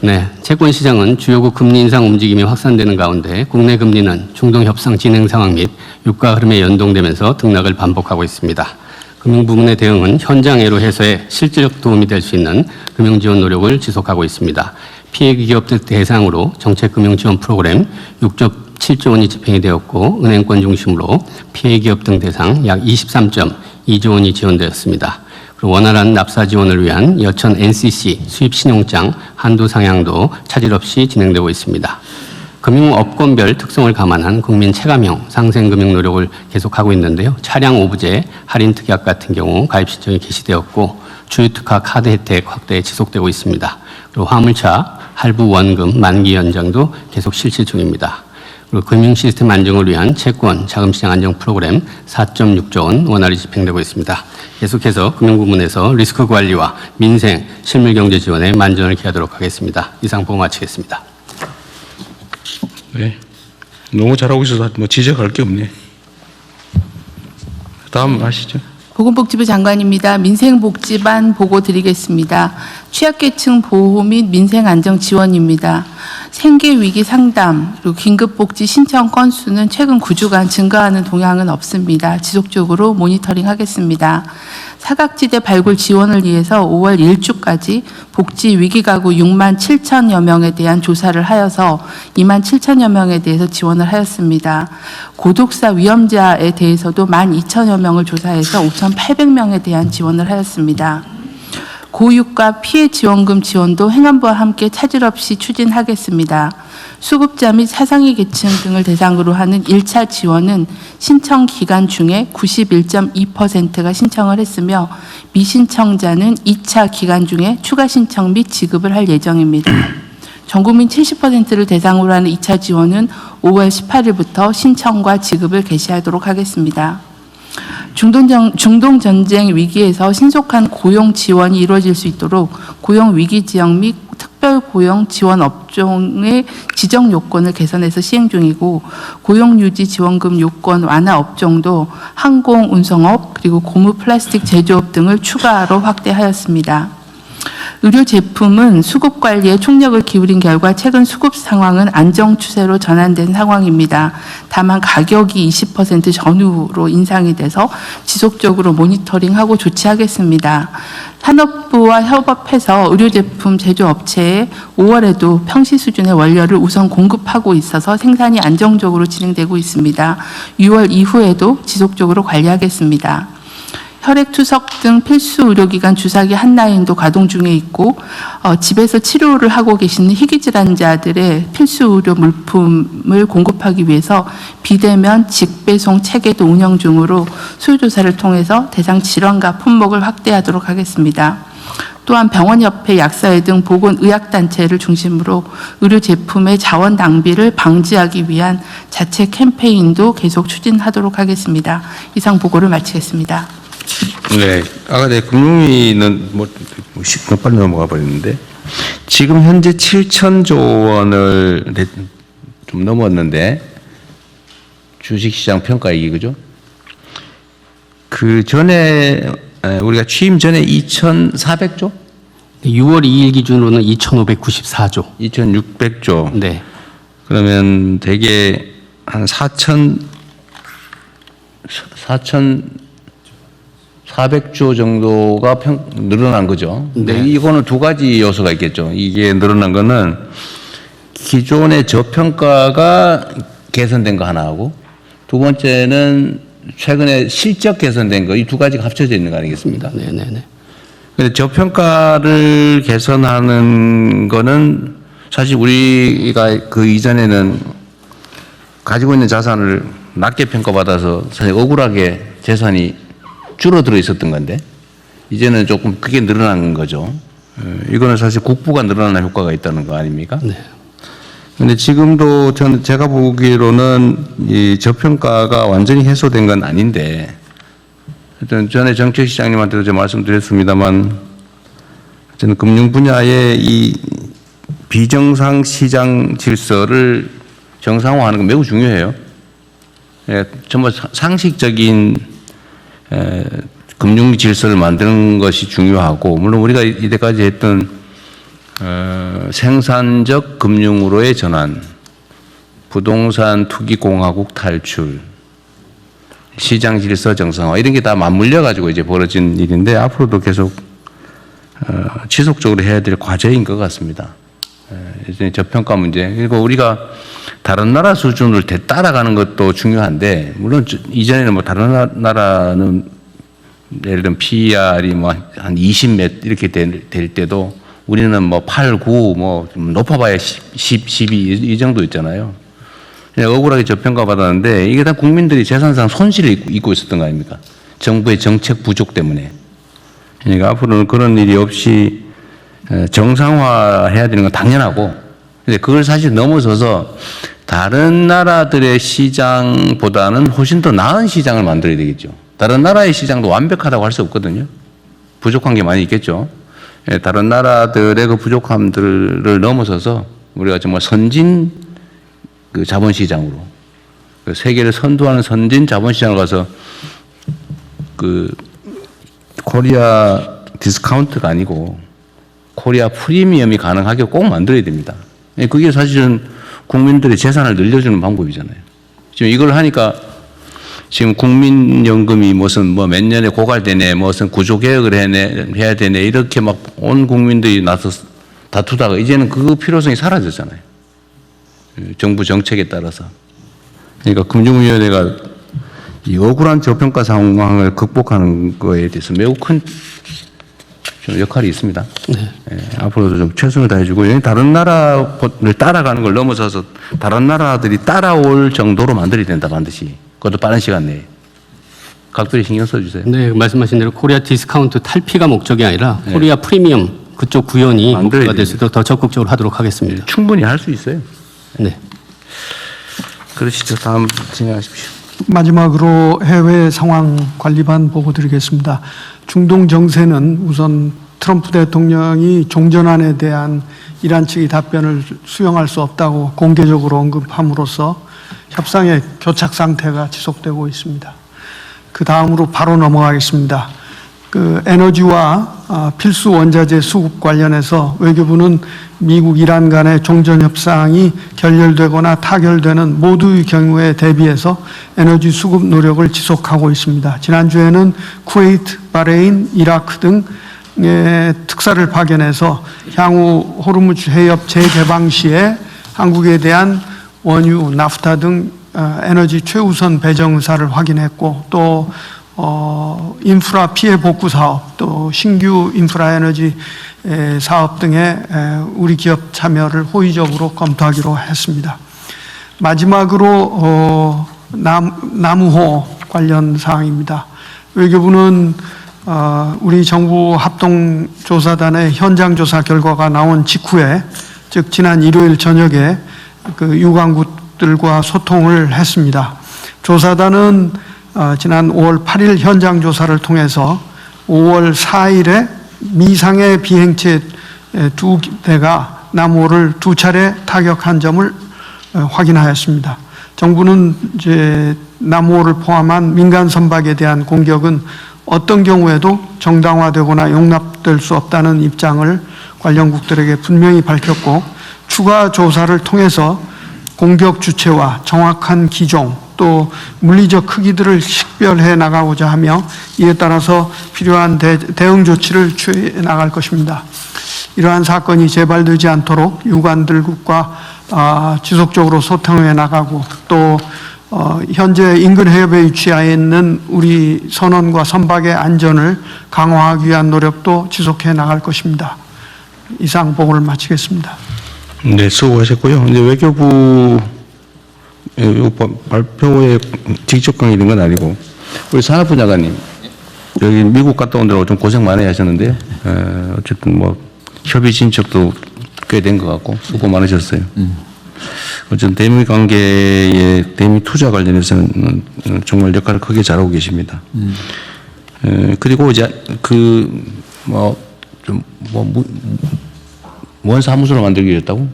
네, 채권 시장은 주요국 금리 인상 움직임이 확산되는 가운데 국내 금리는 중동 협상 진행 상황 및 유가 흐름에 연동되면서 등락을 반복하고 있습니다. 금융 부문의 대응은 현장 애로 해소에 실질적 도움이 될 수 있는 금융 지원 노력을 지속하고 있습니다. 피해 기업들 대상으로 정책 금융 지원 프로그램 6.7조 원이 집행이 되었고 은행권 중심으로 피해 기업 등 대상 약 23.2조 원이 지원되었습니다. 그리고 원활한 납사 지원을 위한 여천 NCC 수입 신용장 한도 상향도 차질 없이 진행되고 있습니다. 금융업권별 특성을 감안한 국민 체감형 상생금융 노력을 계속하고 있는데요. 차량 오부제, 할인 특약 같은 경우 가입 신청이 개시되었고 주유특화 카드 혜택 확대 지속되고 있습니다. 그리고 화물차, 할부 원금 만기 연장도 계속 실시 중입니다. 그리고 금융 시스템 안정을 위한 채권, 자금시장 안정 프로그램 4.6조 원 원활히 집행되고 있습니다. 계속해서 금융부문에서 리스크 관리와 민생, 실물경제 지원에 만전을 기하도록 하겠습니다. 이상 보고 마치겠습니다. 네. 너무 잘하고 있어서 뭐 지적할 게 없네. 다음 하시죠. 보건복지부 장관입니다. 민생복지반 보고 드리겠습니다. 취약계층 보호 및 민생안정 지원입니다. 생계위기 상담 그리고 긴급복지 신청 건수는 최근 9주간 증가하는 동향은 없습니다. 지속적으로 모니터링하겠습니다. 사각지대 발굴 지원을 위해서 5월 1주까지 복지 위기가구 6만 7천여 명에 대한 조사를 하여서 2만 7천여 명에 대해서 지원을 하였습니다. 고독사 위험자에 대해서도 1만 2천여 명을 조사해서 5,800명에 대한 지원을 하였습니다. 고육과 피해 지원금 지원도 행안부와 함께 차질 없이 추진하겠습니다. 수급자 및 사상위 계층 등을 대상으로 하는 1차 지원은 신청 기간 중에 91.2%가 신청을 했으며 미신청자는 2차 기간 중에 추가 신청 및 지급을 할 예정입니다. 전국민 70%를 대상으로 하는 2차 지원은 5월 18일부터 신청과 지급을 개시하도록 하겠습니다. 중동 전쟁 위기에서 신속한 고용 지원이 이루어질 수 있도록 고용 위기 지역 및 특별 고용 지원 업종의 지정 요건을 개선해서 시행 중이고 고용 유지 지원금 요건 완화 업종도 항공 운송업 그리고 고무 플라스틱 제조업 등을 추가로 확대하였습니다. 의료 제품은 수급 관리에 총력을 기울인 결과 최근 수급 상황은 안정 추세로 전환된 상황입니다. 다만 가격이 20% 전후로 인상이 돼서 지속적으로 모니터링하고 조치하겠습니다. 산업부와 협업해서 의료 제품 제조업체에 5월에도 평시 수준의 원료를 우선 공급하고 있어서 생산이 안정적으로 진행되고 있습니다. 6월 이후에도 지속적으로 관리하겠습니다. 혈액투석 등 필수 의료기관 주사기 한라인도 가동 중에 있고 집에서 치료를 하고 계시는 희귀질환자들의 필수 의료 물품을 공급하기 위해서 비대면 직배송 체계도 운영 중으로 수요조사를 통해서 대상 질환과 품목을 확대하도록 하겠습니다. 또한 병원협회, 약사회 등 보건의학단체를 중심으로 의료 제품의 자원 낭비를 방지하기 위한 자체 캠페인도 계속 추진하도록 하겠습니다. 이상 보고를 마치겠습니다. 네, 아까 내 금융위는 빨리 넘어가 버렸는데 지금 현재 7천조 원을 좀 넘었는데 주식시장 평가액이 그죠? 그 전에 우리가 취임 전에 2,400조? 6월 2일 기준으로는 2,594조. 2,600조. 네. 그러면 대개 한 4천 400조 정도가 늘어난 거죠. 근데 네. 이거는 두 가지 요소가 있겠죠. 이게 늘어난 거는 기존의 저평가가 개선된 거 하나하고 두 번째는 최근에 실적 개선된 거 이 두 가지가 합쳐져 있는 거 아니겠습니까? 네네네. 근데 저평가를 개선하는 거는 사실 우리가 그 이전에는 가지고 있는 자산을 낮게 평가받아서 사실 억울하게 재산이 줄어들어 있었던 건데 이제는 조금 그게 늘어난 거죠. 이거는 사실 국부가 늘어나는 효과가 있다는 거 아닙니까? 네. 근데 지금도 제가 보기로는 이 저평가가 완전히 해소된 건 아닌데 하여튼 전에 정책시장님한테도 제가 말씀드렸습니다만 저는 금융 분야의 이 비정상 시장 질서를 정상화하는 건 매우 중요해요. 예, 정말 상식적인 금융 질서를 만드는 것이 중요하고 물론 우리가 이때까지 했던 생산적 금융으로의 전환, 부동산 투기 공화국 탈출, 시장 질서 정상화 이런 게 다 맞물려 가지고 이제 벌어진 일인데 앞으로도 계속 지속적으로 해야 될 과제인 것 같습니다. 이제 저평가 문제 그리고 우리가 다른 나라 수준을 따라가는 것도 중요한데 물론 이전에는 뭐 다른 나라는 예를 들면 PER이 뭐 한 20몇 이렇게 될 때도 우리는 뭐 8, 9, 뭐 높아봐야 10, 12 이 정도 있잖아요. 그냥 억울하게 저평가 받았는데 이게 다 국민들이 재산상 손실을 입고 있었던 거 아닙니까? 정부의 정책 부족 때문에. 그러니까 앞으로는 그런 일이 없이 정상화해야 되는 건 당연하고 근데 그걸 사실 넘어서서 다른 나라들의 시장보다는 훨씬 더 나은 시장을 만들어야 되겠죠. 다른 나라의 시장도 완벽하다고 할 수 없거든요. 부족한 게 많이 있겠죠. 다른 나라들의 그 부족함들을 넘어서서 우리가 정말 선진 그 자본시장으로 세계를 선도하는 선진 자본시장으로 가서 그 코리아 디스카운트가 아니고 코리아 프리미엄이 가능하게 꼭 만들어야 됩니다. 그게 사실은 국민들의 재산을 늘려주는 방법이잖아요. 지금 이걸 하니까 지금 국민연금이 무슨 뭐 몇 년에 고갈되네, 무슨 구조개혁을 해야 되네, 이렇게 막 온 국민들이 나서 다투다가 이제는 그 필요성이 사라졌잖아요. 정부 정책에 따라서. 그러니까 금융위원회가 이 억울한 저평가 상황을 극복하는 거에 대해서 매우 큰 역할이 있습니다. 네. 앞으로도 좀 최선을 다해주고 다른 나라를 따라가는 걸 넘어서서 다른 나라들이 따라올 정도로 만들어야 된다 반드시. 그것도 빠른 시간 내에. 각별히 신경 써주세요. 네, 말씀하신 대로 코리아 디스카운트 탈피가 목적이 아니라 코리아 프리미엄 그쪽 구현이 목표가 돼서 더 적극적으로 하도록 하겠습니다. 충분히 할 수 있어요. 네. 그러시죠. 다음 진행하십시오. 마지막으로 해외 상황 관리반 보고 드리겠습니다. 중동 정세는 우선 트럼프 대통령이 종전안에 대한 이란 측의 답변을 수용할 수 없다고 공개적으로 언급함으로써 협상의 교착 상태가 지속되고 있습니다. 그 다음으로 바로 넘어가겠습니다. 그 에너지와 필수 원자재 수급 관련해서 외교부는 미국, 이란 간의 종전 협상이 결렬되거나 타결되는 모두의 경우에 대비해서 에너지 수급 노력을 지속하고 있습니다. 지난주에는 쿠웨이트, 바레인, 이라크 등의 특사를 파견해서 향후 호르무즈 해협 재개방 시에 한국에 대한 원유, 나프타 등 에너지 최우선 배정 의사를 확인했고 또 인프라 피해 복구 사업, 또 신규 인프라 에너지 사업 등에 우리 기업 참여를 호의적으로 검토하기로 했습니다. 마지막으로 나무호 관련 사항입니다. 외교부는 우리 정부 합동조사단의 현장 조사 결과가 나온 직후에 즉 지난 일요일 저녁에 그 유관국들과 소통을 했습니다. 조사단은 지난 5월 8일 현장 조사를 통해서 5월 4일에 미상의 비행체 2대가 남호를 2차례 타격한 점을 확인하였습니다. 정부는 이제 남호를 포함한 민간 선박에 대한 공격은 어떤 경우에도 정당화되거나 용납될 수 없다는 입장을 관련국들에게 분명히 밝혔고 추가 조사를 통해서 공격 주체와 정확한 기종 또 물리적 크기들을 식별해 나가고자 하며 이에 따라서 필요한 대응 조치를 취해 나갈 것입니다. 이러한 사건이 재발되지 않도록 유관들국과 지속적으로 소통해 나가고 또 현재 인근 해협에 위치해 있는 우리 선원과 선박의 안전을 강화하기 위한 노력도 지속해 나갈 것입니다. 이상 보고를 마치겠습니다. 네, 수고하셨고요. 이제 외교부 발표에 직접 관계된 건 아니고 우리 산업부 장관님 여기 미국 갔다 온다고 좀 고생 많이 하셨는데 어쨌든 뭐 협의 진척도 꽤 된 것 같고 수고 많으셨어요. 어쨌든 대미 관계의 대미 투자 관련해서는 정말 역할을 크게 잘하고 계십니다. 그리고 이제 뭔 사무소를 만들기로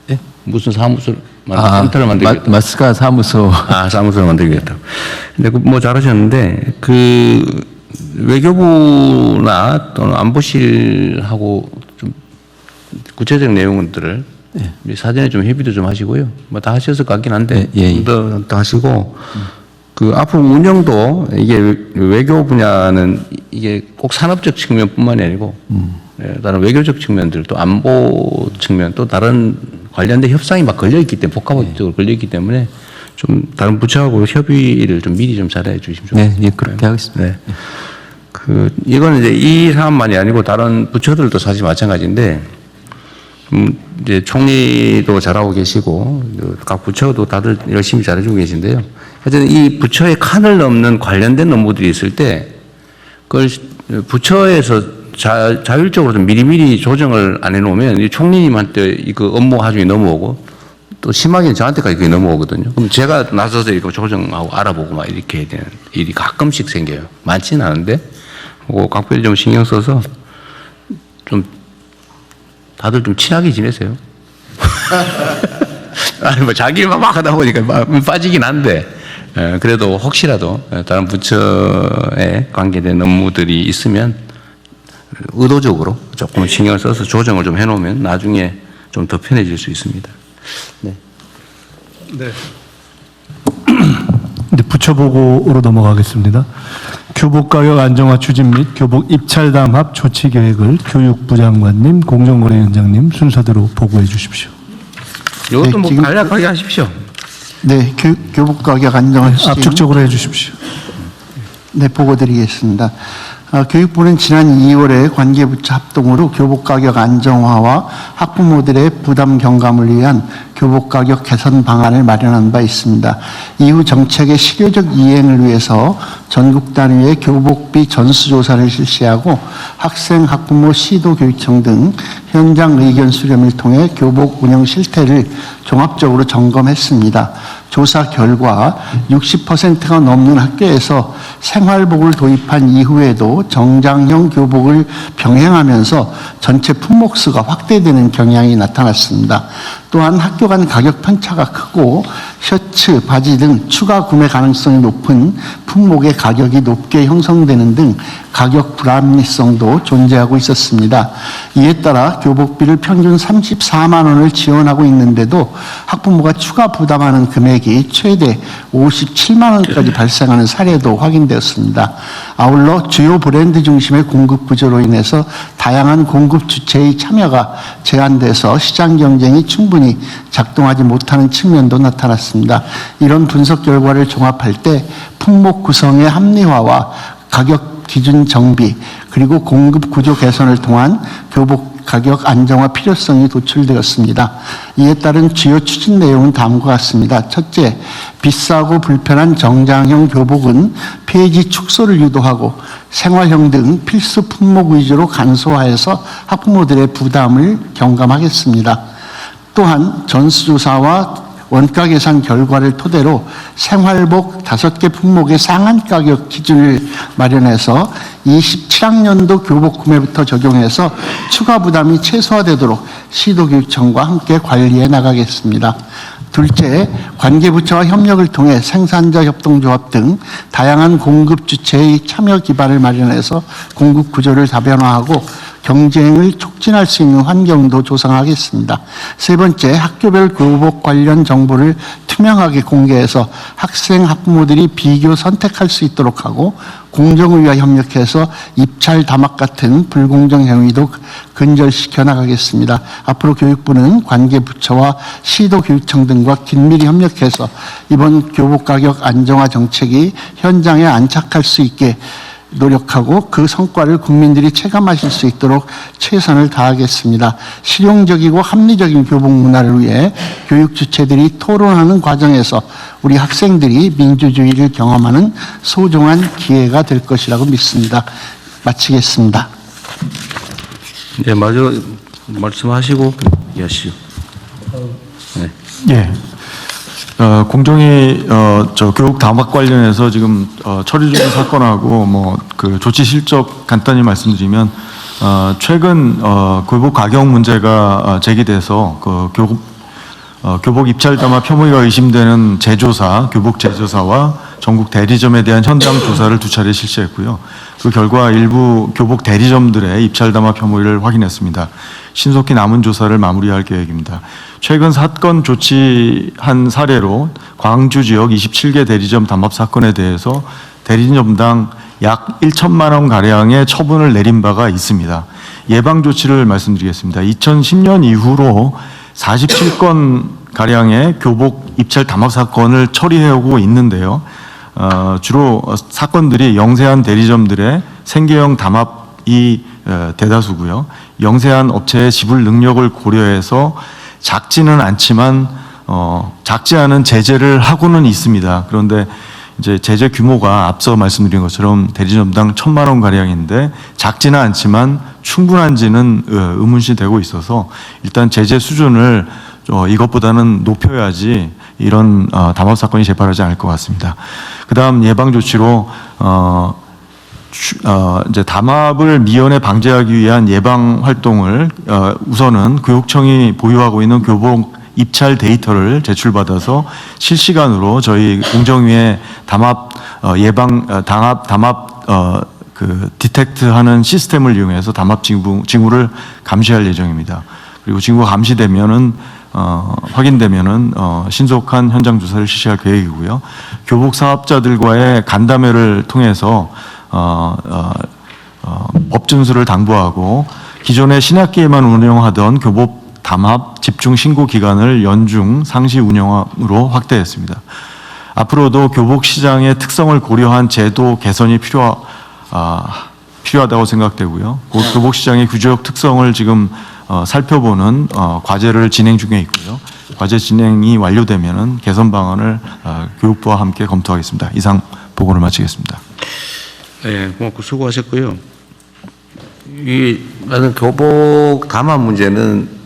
예? 무슨 사무소를 센터를 만들기로 마스카 사무소. 사무소를 만들기로 근데 뭐 잘하셨는데 외교부나 또는 안보실하고 좀 구체적 내용들을 사전에 좀 협의도 좀 하시고요. 뭐 다 하셨을 것 같긴 한데 더 하시고 앞으로 운영도 이게 외교 분야는 이게 꼭 산업적 측면뿐만이 아니고 다른 외교적 측면들 또 안보 측면 또 다른 관련된 협상이 막 걸려있기 때문에 복합적으로 걸려있기 때문에 좀 다른 부처하고 협의를 좀 미리 좀 잘해 주시면 좋겠습니다. 네, 그렇게 하겠습니다. 네. 이거는 이제 이 사안만이 아니고 다른 부처들도 사실 마찬가지인데 이제 총리도 잘하고 계시고 각 부처도 다들 열심히 잘해주고 계신데요. 하여튼 이 부처의 칸을 넘는 관련된 업무들이 있을 때 그걸 부처에서 자율적으로 좀 미리미리 조정을 안 해놓으면 이 총리님한테 이거 업무 하중이 넘어오고 또 심하게는 저한테까지 그게 넘어오거든요. 그럼 제가 나서서 이거 조정하고 알아보고 막 이렇게 해야 되는 일이 가끔씩 생겨요. 많지는 않은데 그거 각별히 좀 신경 써서 좀 다들 좀 친하게 지내세요. 아니 뭐 자기 막 하다 보니까 빠지긴 한데 그래도 혹시라도 다른 부처에 관계된 업무들이 있으면 의도적으로 조금 신경을 써서 조정을 좀 해놓으면 나중에 좀 더 편해질 수 있습니다. 네. 네, 부처 보고로 넘어가겠습니다. 교복 가격 안정화 추진 및 교복 입찰 담합 조치 계획을 교육부 장관님, 공정거래위원장님 순서대로 보고해 주십시오. 이것도 뭐 간략하게 하십시오. 네, 교복 가격 안정화 추진. 압축적으로 해 주십시오. 네, 보고 드리겠습니다. 교육부는 지난 2월에 관계부처 합동으로 교복 가격 안정화와 학부모들의 부담 경감을 위한 교복 가격 개선 방안을 마련한 바 있습니다. 이후 정책의 실효적 이행을 위해서 전국 단위의 교복비 전수조사를 실시하고 학생, 학부모, 시도교육청 등 현장 의견 수렴을 통해 교복 운영 실태를 종합적으로 점검했습니다. 조사 결과 60%가 넘는 학교에서 생활복을 도입한 이후에도 정장형 교복을 병행하면서 전체 품목수가 확대되는 경향이 나타났습니다. 또한 학교 간 가격 편차가 크고 셔츠, 바지 등 추가 구매 가능성이 높은 품목의 가격이 높게 형성되는 등 가격 불합리성도 존재하고 있었습니다. 이에 따라 교복비를 평균 34만 원을 지원하고 있는데도 학부모가 추가 부담하는 금액이 최대 57만 원까지 발생하는 사례도 확인되었습니다. 아울러 주요 브랜드 중심의 공급 구조로 인해서 다양한 공급 주체의 참여가 제한돼서 시장 경쟁이 충분히 작동하지 못하는 측면도 나타났습니다. 이런 분석 결과를 종합할 때 품목 구성의 합리화와 가격 기준 정비 그리고 공급 구조 개선을 통한 교복 가격 안정화 필요성이 도출되었습니다. 이에 따른 주요 추진 내용은 다음과 같습니다. 첫째, 비싸고 불편한 정장형 교복은 폐지 축소를 유도하고 생활형 등 필수 품목 위주로 간소화해서 학부모들의 부담을 경감하겠습니다. 또한 전수조사와 원가 계산 결과를 토대로 생활복 5개 품목의 상한 가격 기준을 마련해서 27학년도 교복 구매부터 적용해서 추가 부담이 최소화되도록 시도교육청과 함께 관리해 나가겠습니다. 둘째, 관계부처와 협력을 통해 생산자 협동조합 등 다양한 공급 주체의 참여 기반을 마련해서 공급 구조를 다변화하고 경쟁을 촉진할 수 있는 환경도 조성하겠습니다. 세 번째, 학교별 교복 관련 정보를 투명하게 공개해서 학생, 학부모들이 비교 선택할 수 있도록 하고 공정의와 협력해서 입찰 담합 같은 불공정 행위도 근절시켜 나가겠습니다. 앞으로 교육부는 관계부처와 시도교육청 등과 긴밀히 협력해서 이번 교복가격 안정화 정책이 현장에 안착할 수 있게 노력하고 그 성과를 국민들이 체감하실 수 있도록 최선을 다하겠습니다. 실용적이고 합리적인 교복 문화를 위해 교육 주체들이 토론하는 과정에서 우리 학생들이 민주주의를 경험하는 소중한 기회가 될 것이라고 믿습니다. 마치겠습니다. 네, 마저 말씀하시고 이해하시죠. 네. 예. 공정위 저 교육 담합 관련해서 지금 처리 중인 사건하고 뭐 그 조치 실적 간단히 말씀드리면 최근 교복 가격 문제가 제기돼서 그 교복 입찰 담합 혐의가 의심되는 제조사, 교복 제조사와 전국 대리점에 대한 현장 조사를 2차례 실시했고요. 그 결과 일부 교복 대리점들의 입찰 담합 혐의를 확인했습니다. 신속히 남은 조사를 마무리할 계획입니다. 최근 사건 조치한 사례로 광주 지역 27개 대리점 담합 사건에 대해서 대리점당 약 1천만 원 가량의 처분을 내린 바가 있습니다. 예방 조치를 말씀드리겠습니다. 2010년 이후로 47건 가량의 교복 입찰 담합 사건을 처리해오고 있는데요. 주로 사건들이 영세한 대리점들의 생계형 담합이 대다수고요. 영세한 업체의 지불 능력을 고려해서 작지는 않지만 작지 않은 제재를 하고는 있습니다. 그런데 이제 제재 규모가 앞서 말씀드린 것처럼 대리점당 1,000만 원 가량인데 작지는 않지만 충분한지는 의문시 되고 있어서 일단 제재 수준을 이것보다는 높여야지 이런 담합 사건이 재발하지 않을 것 같습니다. 그다음 예방 조치로 이제 담합을 미연에 방지하기 위한 예방 활동을 우선은 교육청이 보유하고 있는 교복 입찰 데이터를 제출받아서 실시간으로 저희 공정위에 담합 그 디텍트하는 시스템을 이용해서 담합 징후를 감시할 예정입니다. 그리고 징후가 감시되면은 확인되면은 신속한 현장 조사를 실시할 계획이고요. 교복 사업자들과의 간담회를 통해서 법 준수를 당부하고 기존의 신학기에만 운영하던 교복 담합 집중 신고 기간을 연중 상시 운영으로 확대했습니다. 앞으로도 교복 시장의 특성을 고려한 제도 개선이 필요하다고 생각되고요. 교복 시장의 규제적 특성을 지금 살펴보는 과제를 진행 중에 있고요. 과제 진행이 완료되면은 개선 방안을 교육부와 함께 검토하겠습니다. 이상 보고를 마치겠습니다. 네, 고맙고 수고하셨고요. 이 교복 담합 문제는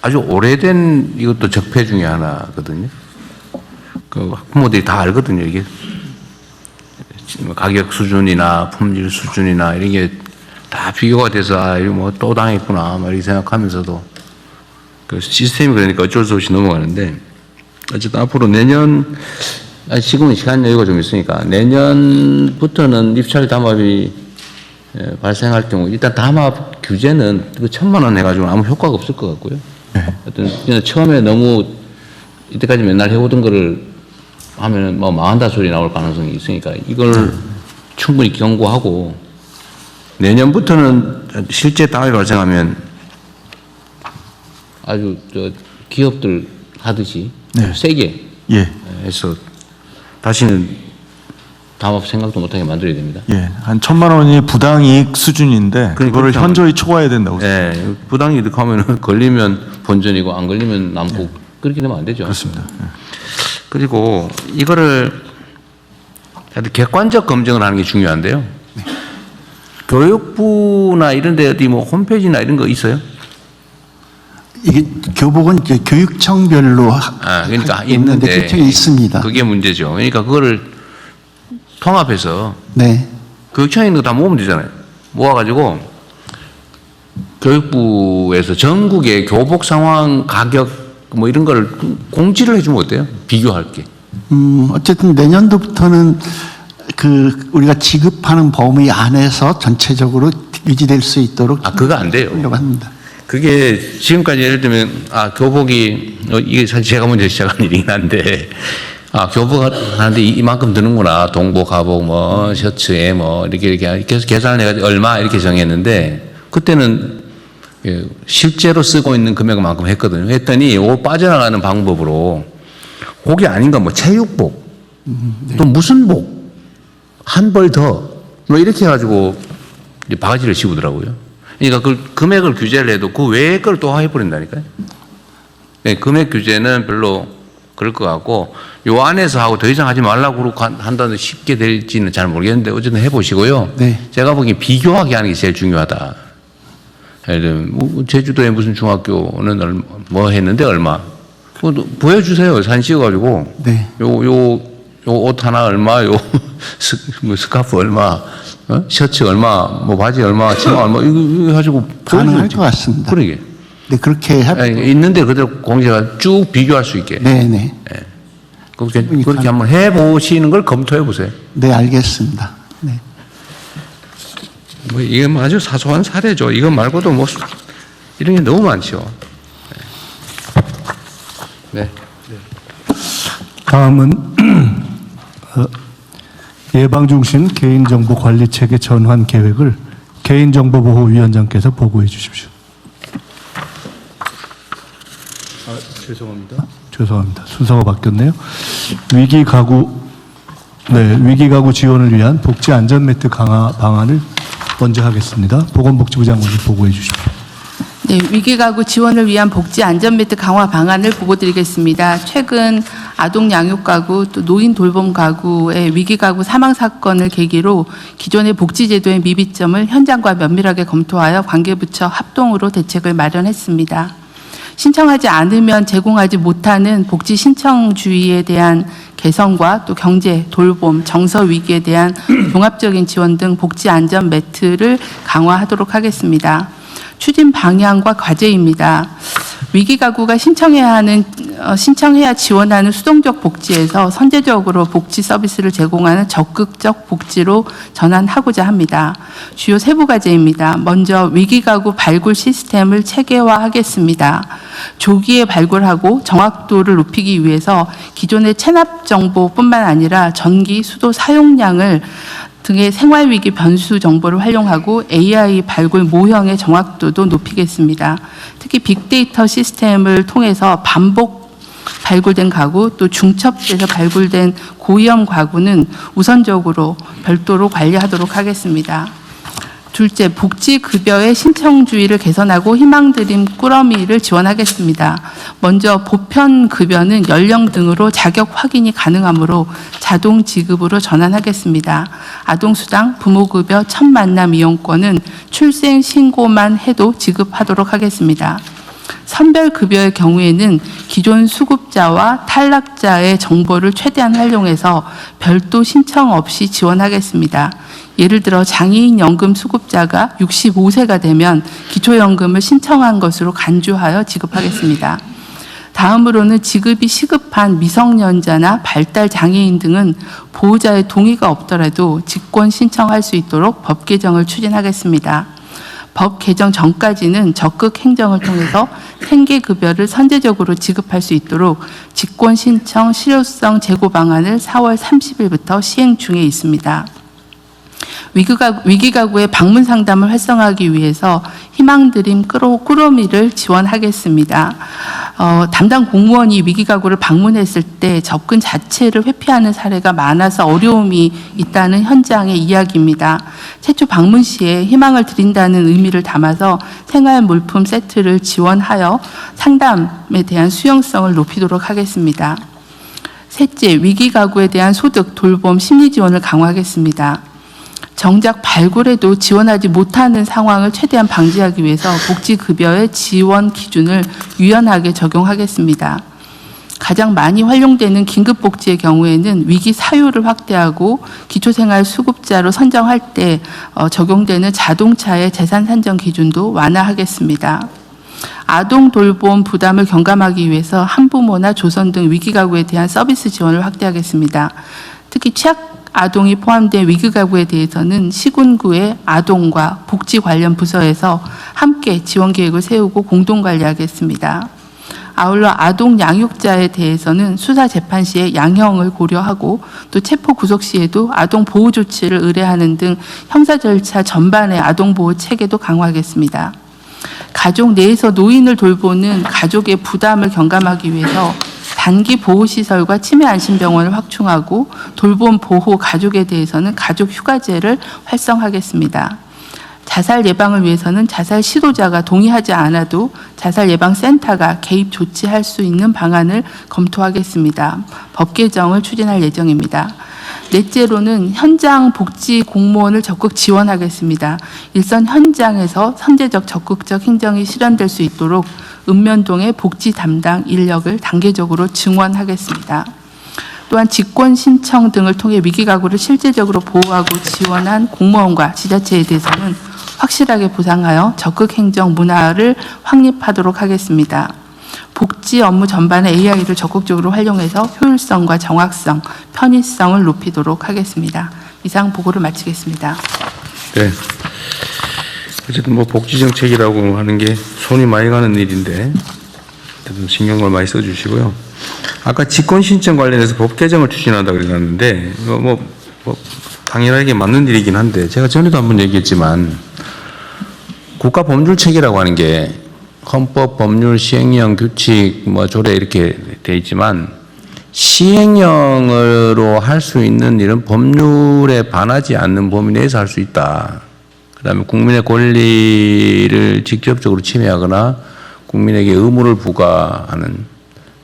아주 오래된 이것도 적폐 중에 하나거든요. 그 학부모들이 다 알거든요. 이게 가격 수준이나 품질 수준이나 이런 게 다 비교가 돼서 이거 뭐 또 당했구나 막 이렇게 생각하면서도 그 시스템이 그러니까 어쩔 수 없이 넘어가는데 어쨌든 앞으로 내년 지금은 시간 여유가 좀 있으니까 내년부터는 입찰 담합이 발생할 경우 일단 담합 규제는 그 1,000만 원 해가지고 아무 효과가 없을 것 같고요. 어떤 그냥 처음에 너무 이때까지 맨날 해오던 거를 하면 뭐 망한다 소리 나올 가능성이 있으니까 이걸 충분히 경고하고 내년부터는 실제 담합이 발생하면 아주 기업들 하듯이 세게 해서 다시는 담합 생각도 못하게 만들어야 됩니다. 예, 한 1,000만 원이 부당이익 수준인데 그거를 현저히 초과해야 된다고 생각합니다. 예, 부당이익 하면 걸리면 본전이고 안 걸리면 남고 그렇게 되면 안 되죠. 그렇습니다. 그리고 이거를 객관적 검증을 하는 게 중요한데요. 교육부나 이런 데 어디 뭐 홈페이지나 이런 거 있어요? 이게 교복은 이제 교육청별로 그러니까 있는데 교육청에 있습니다. 그게 문제죠. 그러니까 그거를 통합해서 네. 교육청에 있는 거 다 모으면 되잖아요. 모아가지고 교육부에서 전국의 교복 상황 가격 뭐 이런 걸 공지를 해주면 어때요? 비교할 게. 어쨌든 내년도부터는 그 우리가 지급하는 범위 안에서 전체적으로 유지될 수 있도록 그거 안 돼요. 하려고 합니다. 그게 지금까지 예를 들면 교복이 이게 사실 제가 먼저 시작한 일이긴 한데 교복 하는데 이만큼 드는구나. 동복, 하복, 뭐 셔츠에 뭐 이렇게 계속 계산을 해가지고 얼마 이렇게 정했는데 그때는 실제로 쓰고 있는 금액만큼 했거든요. 했더니 이거 빠져나가는 방법으로 그게 아닌가 뭐 체육복 또 무슨 복 한 벌 더 뭐 이렇게 해가지고 이제 바가지를 씌우더라고요. 그러니까 그 금액을 규제를 해도 그 외의 걸 또 해버린다니까요. 네, 금액 규제는 별로 그럴 것 같고 요 안에서 하고 더 이상 하지 말라고 한다는 쉽게 될지는 잘 모르겠는데 어쨌든 해보시고요. 네. 제가 보기엔 비교하게 하는 게 제일 중요하다. 예를 들면 뭐 제주도에 무슨 중학교는 뭐 했는데 얼마 그거 보여주세요. 사진 찍어가지고 네. 요 옷 하나 얼마, 스카프 얼마, 셔츠 얼마, 뭐 바지 얼마, 치마 얼마 이거 가지고 가능할 것 같습니다. 그러게. 네, 그렇게 있는데 그대로 공제가 쭉 비교할 수 있게. 네네. 그렇게 한번 해보시는 걸 검토해 보세요. 네, 알겠습니다. 네. 뭐 이게 뭐 아주 사소한 사례죠. 이거 말고도 뭐 이런 게 너무 많죠. 네. 다음은 예방중심 개인정보관리체계 전환 계획을 개인정보보호위원장께서 보고해 주십시오. 죄송합니다. 순서가 바뀌었네요. 위기가구 지원을 위한 복지 안전매트 강화 방안을 먼저 하겠습니다. 보건복지부 장관님 보고해 주십시오. 네, 위기가구 지원을 위한 복지 안전매트 강화 방안을 보고드리겠습니다. 최근 아동 양육가구 또 노인 돌봄 가구의 위기가구 사망 사건을 계기로 기존의 복지제도의 미비점을 현장과 면밀하게 검토하여 관계부처 합동으로 대책을 마련했습니다. 신청하지 않으면 제공하지 못하는 복지 신청주의에 대한 개선과 또 경제, 돌봄, 정서 위기에 대한 종합적인 지원 등 복지 안전 매트를 강화하도록 하겠습니다. 추진 방향과 과제입니다. 위기가구가 신청해야 지원하는 수동적 복지에서 선제적으로 복지 서비스를 제공하는 적극적 복지로 전환하고자 합니다. 주요 세부 과제입니다. 먼저 위기가구 발굴 시스템을 체계화하겠습니다. 조기에 발굴하고 정확도를 높이기 위해서 기존의 체납 정보뿐만 아니라 전기, 수도 사용량을 등의 생활위기 변수 정보를 활용하고 AI 발굴 모형의 정확도도 높이겠습니다. 특히 빅데이터 시스템을 통해서 반복 발굴된 가구 또 중첩돼서 발굴된 고위험 가구는 우선적으로 별도로 관리하도록 하겠습니다. 둘째, 복지급여의 신청주의를 개선하고 희망드림 꾸러미를 지원하겠습니다. 먼저 보편급여는 연령 등으로 자격 확인이 가능하므로 자동 지급으로 전환하겠습니다. 아동수당, 부모급여, 첫 만남 이용권은 출생 신고만 해도 지급하도록 하겠습니다. 선별급여의 경우에는 기존 수급자와 탈락자의 정보를 최대한 활용해서 별도 신청 없이 지원하겠습니다. 예를 들어 장애인 연금 수급자가 65세가 되면 기초연금을 신청한 것으로 간주하여 지급하겠습니다. 다음으로는 지급이 시급한 미성년자나 발달 장애인 등은 보호자의 동의가 없더라도 직권 신청할 수 있도록 법 개정을 추진하겠습니다. 법 개정 전까지는 적극 행정을 통해서 생계급여를 선제적으로 지급할 수 있도록 직권 신청 실효성 제고 방안을 4월 30일부터 시행 중에 있습니다. 위기가구의 방문 상담을 활성화하기 위해서 희망드림 꾸러미를 지원하겠습니다. 담당 공무원이 위기가구를 방문했을 때 접근 자체를 회피하는 사례가 많아서 어려움이 있다는 현장의 이야기입니다. 최초 방문 시에 희망을 드린다는 의미를 담아서 생활물품 세트를 지원하여 상담에 대한 수용성을 높이도록 하겠습니다. 셋째, 위기가구에 대한 소득, 돌봄, 심리 지원을 강화하겠습니다. 정작 발굴해도 지원하지 못하는 상황을 최대한 방지하기 위해서 복지급여의 지원 기준을 유연하게 적용하겠습니다. 가장 많이 활용되는 긴급복지의 경우에는 위기 사유를 확대하고 기초생활 수급자로 선정할 때 적용되는 자동차의 재산 산정 기준도 완화하겠습니다. 아동 돌봄 부담을 경감하기 위해서 한부모나 조선 등 위기가구에 대한 서비스 지원을 확대하겠습니다. 특히 아동이 포함된 위기가구에 대해서는 시군구의 아동과 복지 관련 부서에서 함께 지원 계획을 세우고 공동 관리하겠습니다. 아울러 아동 양육자에 대해서는 수사 재판 시에 양형을 고려하고 또 체포 구속 시에도 아동 보호 조치를 의뢰하는 등 형사 절차 전반의 아동 보호 체계도 강화하겠습니다. 가족 내에서 노인을 돌보는 가족의 부담을 경감하기 위해서 단기 보호시설과 치매안심병원을 확충하고 돌봄 보호 가족에 대해서는 가족 휴가제를 활성화하겠습니다. 자살 예방을 위해서는 자살 시도자가 동의하지 않아도 자살 예방 센터가 개입 조치할 수 있는 방안을 검토하겠습니다. 법 개정을 추진할 예정입니다. 넷째로는 현장 복지 공무원을 적극 지원하겠습니다. 일선 현장에서 선제적 적극적 행정이 실현될 수 있도록 읍면동의 복지 담당 인력을 단계적으로 증원하겠습니다. 또한 직권 신청 등을 통해 위기가구를 실질적으로 보호하고 지원한 공무원과 지자체에 대해서는 확실하게 보상하여 적극 행정 문화를 확립하도록 하겠습니다. 복지 업무 전반에 AI를 적극적으로 활용해서 효율성과 정확성, 편의성을 높이도록 하겠습니다. 이상 보고를 마치겠습니다. 네. 어쨌든 뭐 복지 정책이라고 하는 게 손이 많이 가는 일인데 신경을 많이 써주시고요. 아까 직권 신청 관련해서 법 개정을 추진한다고 그랬는데 뭐 당연하게 맞는 일이긴 한데 제가 전에도 한번 얘기했지만 국가 법률 체계라고 하는 게 헌법, 법률, 시행령, 규칙, 뭐 조례 이렇게 돼 있지만 시행령으로 할 수 있는 일은 법률에 반하지 않는 범위 내에서 할 수 있다. 그다음에 국민의 권리를 직접적으로 침해하거나 국민에게 의무를 부과하는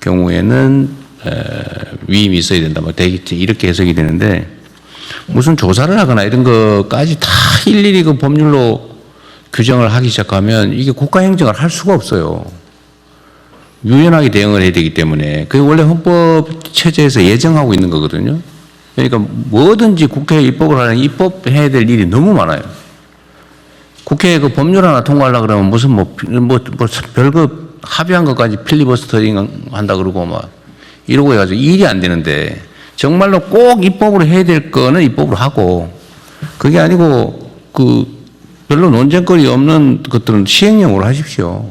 경우에는 위임이 있어야 된다. 뭐 이렇게 해석이 되는데 무슨 조사를 하거나 이런 것까지 다 일일이 그 법률로 규정을 하기 시작하면 이게 국가 행정을 할 수가 없어요. 유연하게 대응을 해야 되기 때문에 그게 원래 헌법 체제에서 예정하고 있는 거거든요. 그러니까 뭐든지 국회에 입법을 하려면 입법해야 될 일이 너무 많아요. 국회에 그 법률 하나 통과하려고 그러면 무슨 별거 합의한 것까지 필리버스터링 한다 그러고 막 이러고 해가지고 일이 안 되는데 정말로 꼭 입법으로 해야 될 거는 입법으로 하고 그게 아니고 별로 논쟁거리 없는 것들은 시행령으로 하십시오.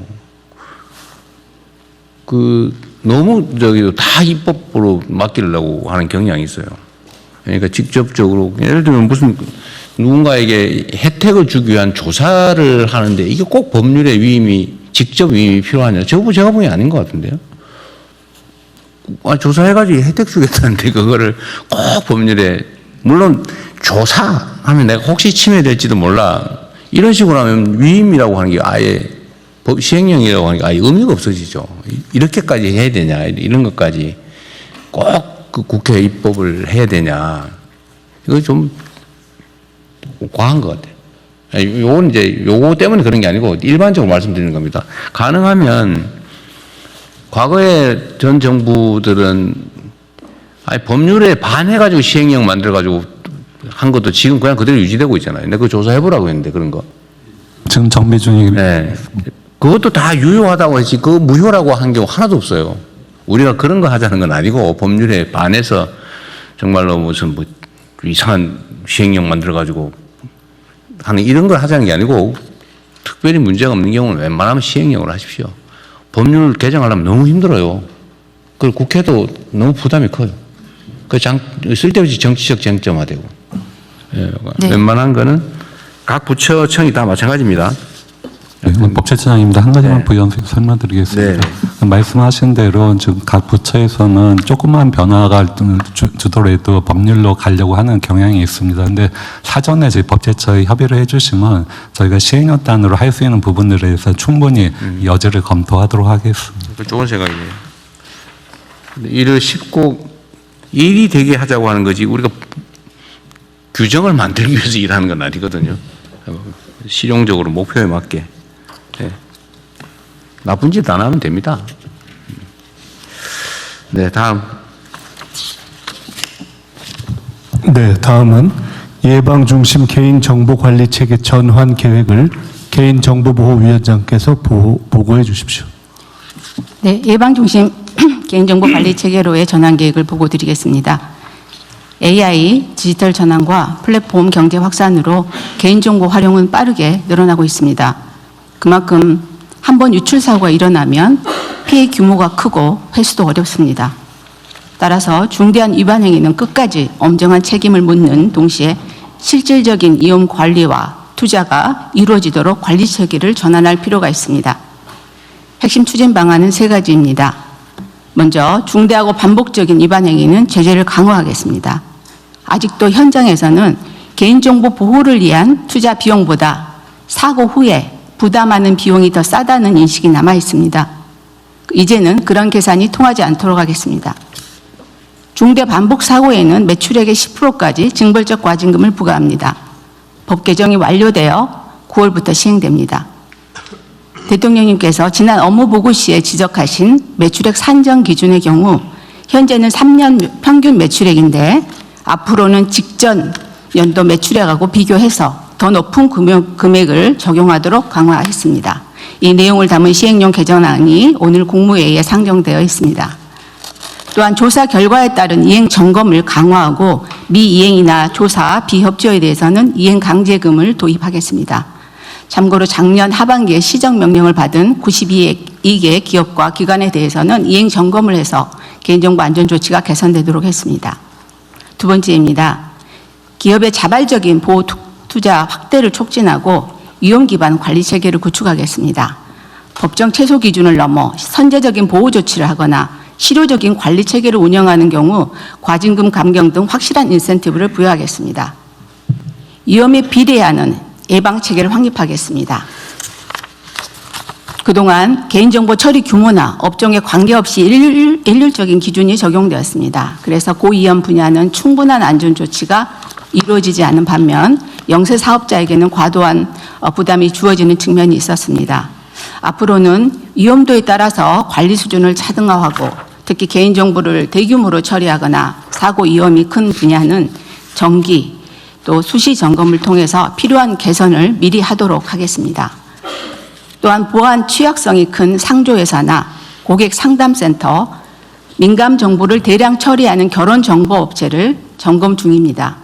너무 다 입법으로 맡기려고 하는 경향이 있어요. 그러니까 직접적으로 예를 들면 무슨 누군가에게 혜택을 주기 위한 조사를 하는데 이게 꼭 법률의 직접 위임이 필요하냐? 제가 보기엔 아닌 것 같은데요. 조사해가지고 혜택 주겠다는데 그거를 꼭 법률에 물론 조사하면 내가 혹시 침해될지도 몰라. 이런 식으로 하면 위임이라고 하는 게 아예 시행령이라고 하는 게 아예 의미가 없어지죠. 이렇게까지 해야 되냐 이런 것까지 꼭 그 국회 입법을 해야 되냐 이거 좀 과한 것 같아요. 요건 요거 때문에 그런 게 아니고 일반적으로 말씀드리는 겁니다. 가능하면 과거에 전 정부들은 아예 법률에 반해가지고 시행령 만들어가지고 한 것도 지금 그냥 그대로 유지되고 있잖아요. 근데 그거 조사해보라고 했는데 그런 거. 지금 정비 중입니다. 네. 그것도 다 유효하다고 했지 그 무효라고 한 경우 하나도 없어요. 우리가 그런 거 하자는 건 아니고 법률에 반해서 정말로 무슨 이상한 시행령 만들어가지고 하는 이런 걸 하자는 게 아니고 특별히 문제가 없는 경우는 웬만하면 시행령으로 하십시오. 법률 개정하려면 너무 힘들어요. 그리고 국회도 너무 부담이 커요. 쓸데없이 정치적 쟁점화되고. 네. 웬만한 거는 각 부처청이 다 마찬가지입니다. 네, 법제처장입니다. 한 가지만 부연해서 설명드리겠습니다. 말씀하신 대로 지금 각 부처에서는 조그만 변화가 주더라도 법률로 가려고 하는 경향이 있습니다. 근데 사전에 저희 법제처에 협의를 해주시면 저희가 시행령단으로 할 수 있는 부분들에 대해서 충분히 여지를 검토하도록 하겠습니다. 좋은 생각이네요. 일을 쉽고 일이 되게 하자고 하는 거지 우리가 규정을 만들기 위해서 일하는 건 아니거든요. 실용적으로 목표에 맞게. 네. 나쁜 짓 안 하면 됩니다. 네, 다음. 네, 다음은 예방중심 개인정보관리체계 전환 계획을 개인정보보호위원장께서 보고해 주십시오. 네, 예방중심 개인정보관리체계로의 전환 계획을 보고 드리겠습니다. AI, 디지털 전환과 플랫폼 경제 확산으로 개인정보 활용은 빠르게 늘어나고 있습니다. 그만큼 한번 유출 사고가 일어나면 피해 규모가 크고 회수도 어렵습니다. 따라서 중대한 위반 행위는 끝까지 엄정한 책임을 묻는 동시에 실질적인 위험 관리와 투자가 이루어지도록 관리 체계를 전환할 필요가 있습니다. 핵심 추진 방안은 3가지입니다. 먼저 중대하고 반복적인 위반 행위는 제재를 강화하겠습니다. 아직도 현장에서는 개인정보 보호를 위한 투자 비용보다 사고 후에 부담하는 비용이 더 싸다는 인식이 남아 있습니다. 이제는 그런 계산이 통하지 않도록 하겠습니다. 중대 반복 사고에는 매출액의 10%까지 징벌적 과징금을 부과합니다. 법 개정이 완료되어 9월부터 시행됩니다. 대통령님께서 지난 업무보고 시에 지적하신 매출액 산정 기준의 경우 현재는 3년 평균 매출액인데 앞으로는 직전 연도 매출액하고 비교해서 더 높은 금액을 적용하도록 강화했습니다. 이 내용을 담은 시행령 개정안이 오늘 국무회의에 상정되어 있습니다. 또한 조사 결과에 따른 이행 점검을 강화하고 미이행이나 조사 비협조에 대해서는 이행 강제금을 도입하겠습니다. 참고로 작년 하반기에 시정명령을 받은 92개 기업과 기관에 대해서는 이행 점검을 해서 개인정보 안전 조치가 개선되도록 했습니다. 두 번째입니다. 기업의 자발적인 보호 투자 확대를 촉진하고 위험 기반 관리 체계를 구축하겠습니다. 법정 최소 기준을 넘어 선제적인 보호 조치를 하거나 실효적인 관리 체계를 운영하는 경우 과징금 감경 등 확실한 인센티브를 부여하겠습니다. 위험에 비례하는 예방 체계를 확립하겠습니다. 그동안 개인정보 처리 규모나 업종에 관계없이 일률적인 기준이 적용되었습니다. 그래서 고위험 분야는 충분한 안전 조치가 이루어지지 않은 반면 영세 사업자에게는 과도한 부담이 주어지는 측면이 있었습니다. 앞으로는 위험도에 따라서 관리 수준을 차등화하고 특히 개인정보를 대규모로 처리하거나 사고 위험이 큰 분야는 정기 또 수시 점검을 통해서 필요한 개선을 미리 하도록 하겠습니다. 또한 보안 취약성이 큰 상조회사나 고객 상담센터, 민감 정보를 대량 처리하는 결혼정보업체를 점검 중입니다.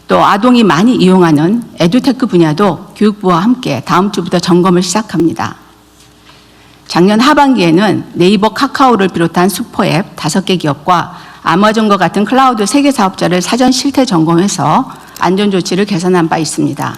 또 아동이 많이 이용하는 에듀테크 분야도 교육부와 함께 다음 주부터 점검을 시작합니다. 작년 하반기에는 네이버, 카카오를 비롯한 슈퍼앱 5개 기업과 아마존과 같은 클라우드 3개 사업자를 사전 실태 점검해서 안전조치를 개선한 바 있습니다.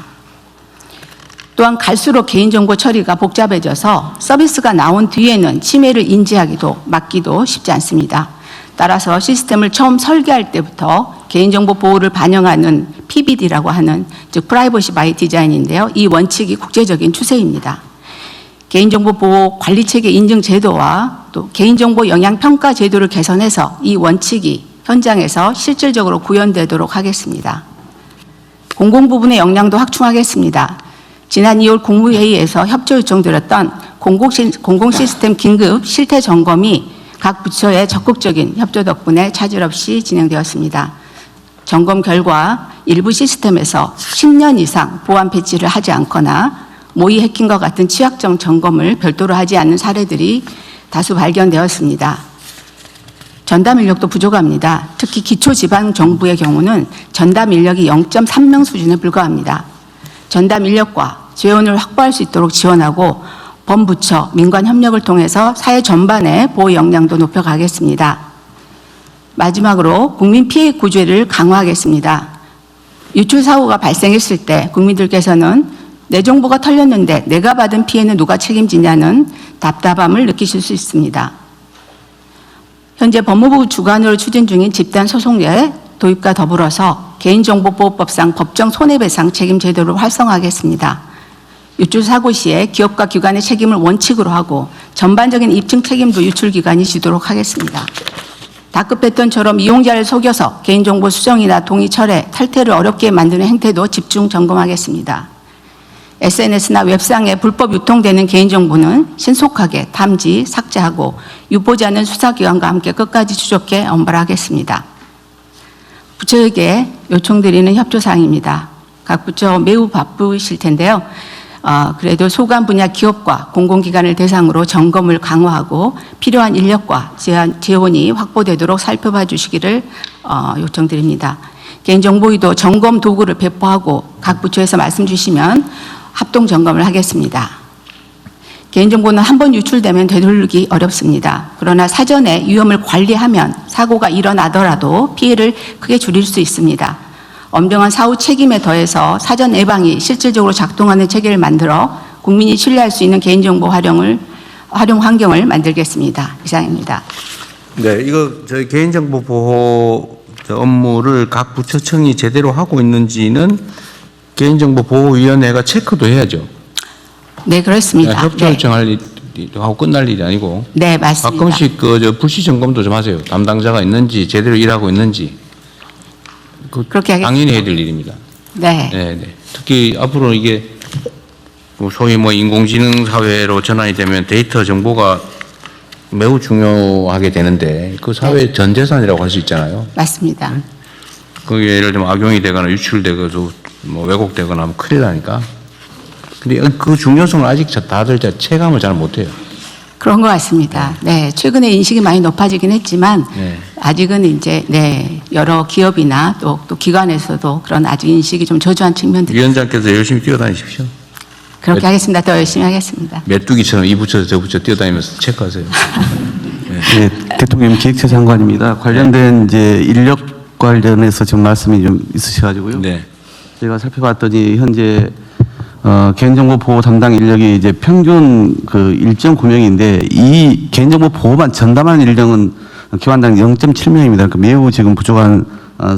또한 갈수록 개인정보 처리가 복잡해져서 서비스가 나온 뒤에는 침해를 인지하기도 막기도 쉽지 않습니다. 따라서 시스템을 처음 설계할 때부터 개인정보 보호를 반영하는 PBD라고 하는 즉 프라이버시 바이 디자인인데요. 이 원칙이 국제적인 추세입니다. 개인정보 보호 관리체계 인증 제도와 또 개인정보 영향 평가 제도를 개선해서 이 원칙이 현장에서 실질적으로 구현되도록 하겠습니다. 공공부문의 역량도 확충하겠습니다. 지난 2월 국무회의에서 협조 요청드렸던 공공시스템 긴급 실태 점검이 각 부처의 적극적인 협조 덕분에 차질 없이 진행되었습니다. 점검 결과 일부 시스템에서 10년 이상 보안 패치를 하지 않거나 모의 해킹과 같은 취약점 점검을 별도로 하지 않는 사례들이 다수 발견되었습니다. 전담 인력도 부족합니다. 특히 기초지방정부의 경우는 전담 인력이 0.3명 수준에 불과합니다. 전담 인력과 재원을 확보할 수 있도록 지원하고 범부처, 민관 협력을 통해서 사회 전반의 보호 역량도 높여가겠습니다. 마지막으로 국민 피해 구제를 강화하겠습니다. 유출 사고가 발생했을 때 국민들께서는 내 정보가 털렸는데 내가 받은 피해는 누가 책임지냐는 답답함을 느끼실 수 있습니다. 현재 법무부 주관으로 추진 중인 집단소송제 도입과 더불어서 개인정보보호법상 법정 손해배상 책임 제도를 활성화하겠습니다. 유출 사고 시에 기업과 기관의 책임을 원칙으로 하고 전반적인 입증 책임도 유출기관이 지도록 하겠습니다. 다크패턴처럼 이용자를 속여서 개인정보 수정이나 동의 철회, 탈퇴를 어렵게 만드는 행태도 집중 점검하겠습니다. SNS나 웹상에 불법 유통되는 개인정보는 신속하게 탐지, 삭제하고 유포자는 수사기관과 함께 끝까지 추적해 엄벌하겠습니다. 부처에게 요청드리는 협조사항입니다. 각 부처 매우 바쁘실 텐데요. 그래도 소관 분야 기업과 공공기관을 대상으로 점검을 강화하고 필요한 인력과 재원이 확보되도록 살펴봐 주시기를 요청드립니다. 개인정보위도 점검 도구를 배포하고 각 부처에서 말씀 주시면 합동 점검을 하겠습니다. 개인정보는 한 번 유출되면 되돌리기 어렵습니다. 그러나 사전에 위험을 관리하면 사고가 일어나더라도 피해를 크게 줄일 수 있습니다. 엄정한 사후 책임에 더해서 사전 예방이 실질적으로 작동하는 체계를 만들어 국민이 신뢰할 수 있는 개인정보 활용 환경을 만들겠습니다. 이상입니다. 네, 이거 저희 개인정보 보호 업무를 각 부처청이 제대로 하고 있는지는 개인정보보호위원회가 체크도 해야죠. 네, 그렇습니다. 협조 요청할 하고 끝날 일이 아니고. 네, 맞습니다. 가끔씩 저 불시 점검도 좀 하세요. 담당자가 있는지 제대로 일하고 있는지. 그렇게 하겠습니다. 당연히 해야 될 일입니다. 네. 네, 네. 특히 앞으로 이게 소위 인공지능 사회로 전환이 되면 데이터 정보가 매우 중요하게 되는데 그 사회 전 재산이라고 할 수 있잖아요. 맞습니다. 그게 예를 들면 악용이 되거나 유출되거나 왜곡되거나 하면 큰일 나니까. 근데 그 중요성을 아직 다들 체감을 잘 못해요. 그런 것 같습니다. 네, 최근에 인식이 많이 높아지긴 했지만 아직은 이제 여러 기업이나 또 기관에서도 그런 아직 인식이 좀 저조한 측면들이 위원장께서 열심히 뛰어다니십시오. 그렇게 하겠습니다. 더 열심히 하겠습니다. 메뚜기처럼 이 부처 저 부처 뛰어다니면서 체크하세요. 네, 대통령 기획처 장관입니다. 관련된 이제 인력 관련해서 지금 말씀이 좀 있으셔가지고요. 네. 제가 살펴봤더니 현재 개인정보 보호 담당 인력이 이제 평균 그 1.9명인데 이 개인정보 보호만 전담하는 인력은 기관당 0.7명입니다. 그러니까 매우 지금 부족한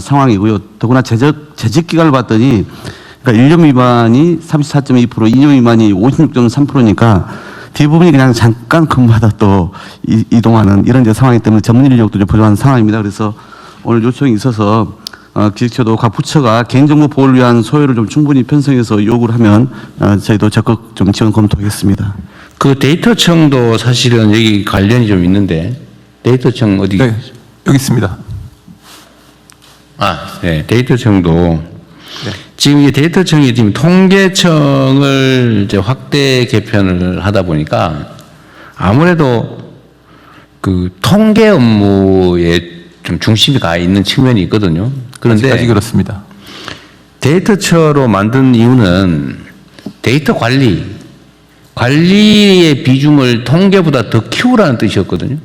상황이고요. 더구나 재직 기간을 봤더니 그러니까 1년 미만이 34.2%, 2년 미만이 56.3%니까 대부분이 그냥 잠깐 근무하다 또 이동하는 이런 이제 상황이기 때문에 전문 인력도 좀 부족한 상황입니다. 그래서 오늘 요청이 있어서 기획처도 각 부처가 개인정보 보호를 위한 소요를 좀 충분히 편성해서 요구를 하면 저희도 적극 좀 지원 검토하겠습니다. 그 데이터청도 사실은 여기 관련이 좀 있는데 데이터청 어디? 네, 여기 있습니다. 네, 데이터청도 지금 이 데이터청이 지금 통계청을 이제 확대 개편을 하다 보니까 아무래도 그 통계 업무에 좀 중심이 가 있는 측면이 있거든요. 그런데 아직까지 그렇습니다. 데이터처로 만든 이유는 데이터 관리의 비중을 통계보다 더 키우라는 뜻이었거든요.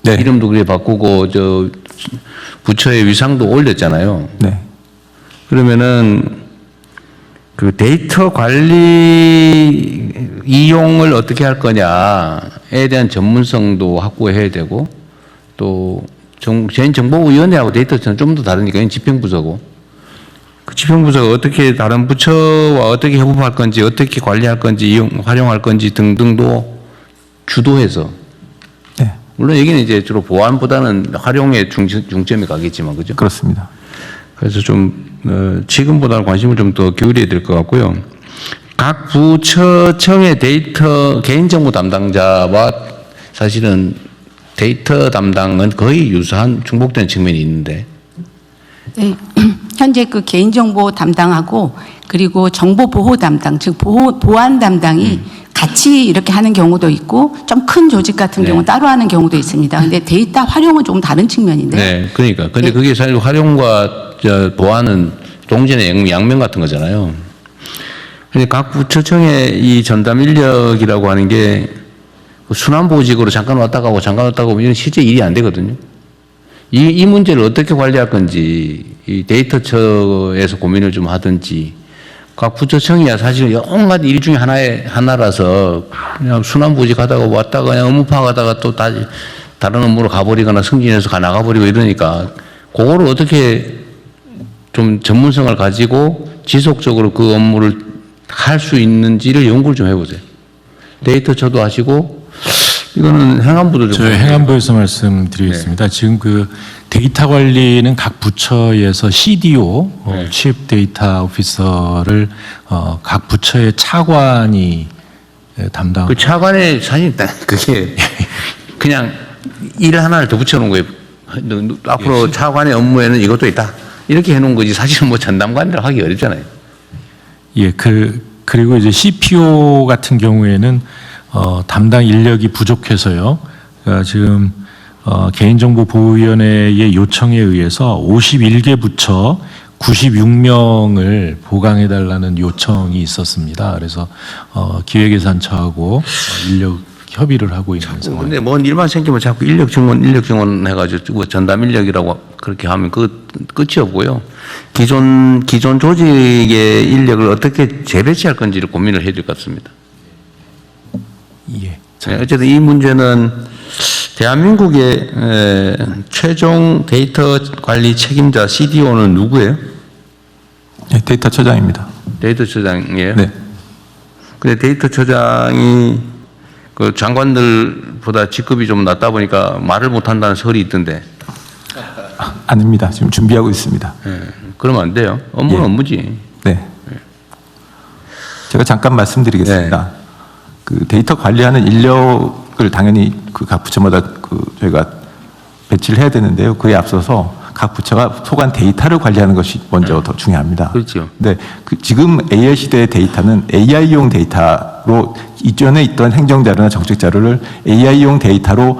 네. 이름도 그래 바꾸고 저 부처의 위상도 올렸잖아요. 네. 그러면은 그 데이터 관리 이용을 어떻게 할 거냐에 대한 전문성도 확보해야 되고 또 개인정보위원회하고 데이터처는 좀 더 다르니까 이건 집행부서고 그 집행부서가 어떻게 다른 부처와 어떻게 협업할 건지 어떻게 관리할 건지 활용할 건지 등등도 주도해서 물론 여기는 이제 주로 보안보다는 활용에 중점이 가겠지만 그죠? 그렇습니다. 그래서 좀 지금보다는 관심을 좀 더 기울여야 될 것 같고요. 각 부처청의 데이터 개인정보 담당자와 사실은 데이터 담당은 거의 유사한 중복되는 측면이 있는데. 네, 현재 그 개인정보 담당하고 그리고 정보보호 담당, 즉 보안 담당이 같이 이렇게 하는 경우도 있고 좀 큰 조직 같은 경우 따로 하는 경우도 있습니다. 근데 데이터 활용은 조금 다른 측면인데. 네, 그러니까. 근데 그게 사실 활용과 보안은 동전의 양면 같은 거잖아요. 근데 각 부처청의 이 전담 인력이라고 하는 게 순환보직으로 잠깐 왔다 가고 잠깐 왔다 가고 이런 실제 일이 안 되거든요. 이 문제를 어떻게 관리할 건지 이 데이터처에서 고민을 좀 하든지 각 부처청이야 사실 온갖 일 중에 하나라서 그냥 순환보직 하다가 왔다가 그냥 업무 파악하다가 또 다른 업무로 가버리거나 승진해서 나가버리고 이러니까 그거를 어떻게 좀 전문성을 가지고 지속적으로 그 업무를 할 수 있는지를 연구를 좀 해보세요. 데이터처도 하시고 이거는 행안부도 좀. 저희 행안부에서 말씀드리겠습니다. 지금 그 데이터 관리는 각 부처에서 CDO, Chief Data Officer를 각 부처의 차관이 담당. 그 차관의 사실 그게 그냥 일 하나를 더 붙여놓은 거예요. 앞으로 차관의 업무에는 이것도 있다. 이렇게 해놓은 거지 사실은 뭐 전담관이라고 하기 어렵잖아요. 예, 그 그리고 이제 CPO 같은 경우에는 담당 인력이 부족해서요. 그러니까 지금 개인정보보호위원회의 요청에 의해서 51개 부처 96명을 보강해달라는 요청이 있었습니다. 그래서 기획예산처하고 인력 협의를 하고 있는 상황입니다. 근데 뭔 일만 생기면 자꾸 인력 증원 해가지고 전담 인력이라고 그렇게 하면 그 끝이 없고요. 기존 조직의 인력을 어떻게 재배치할 건지를 고민을 해야 될 것 같습니다. 예. 어쨌든 이 문제는 대한민국의 최종 데이터 관리 책임자 CDO는 누구예요? 네, 데이터 처장입니다. 데이터 처장이에요? 네. 근데 데이터 처장이 그 장관들보다 직급이 좀 낮다 보니까 말을 못한다는 설이 있던데. 아닙니다. 지금 준비하고 있습니다. 그러면 안 돼요. 업무는 예. 업무지. 네. 제가 잠깐 말씀드리겠습니다. 그 데이터 관리하는 인력을 당연히 그 각 부처마다 저희가 배치를 해야 되는데요. 그에 앞서서 각 부처가 소관 데이터를 관리하는 것이 먼저 더 중요합니다. 그렇죠. 네, 지금 AI 시대의 데이터는 AI용 데이터로 이전에 있던 행정자료나 정책 자료를 AI용 데이터로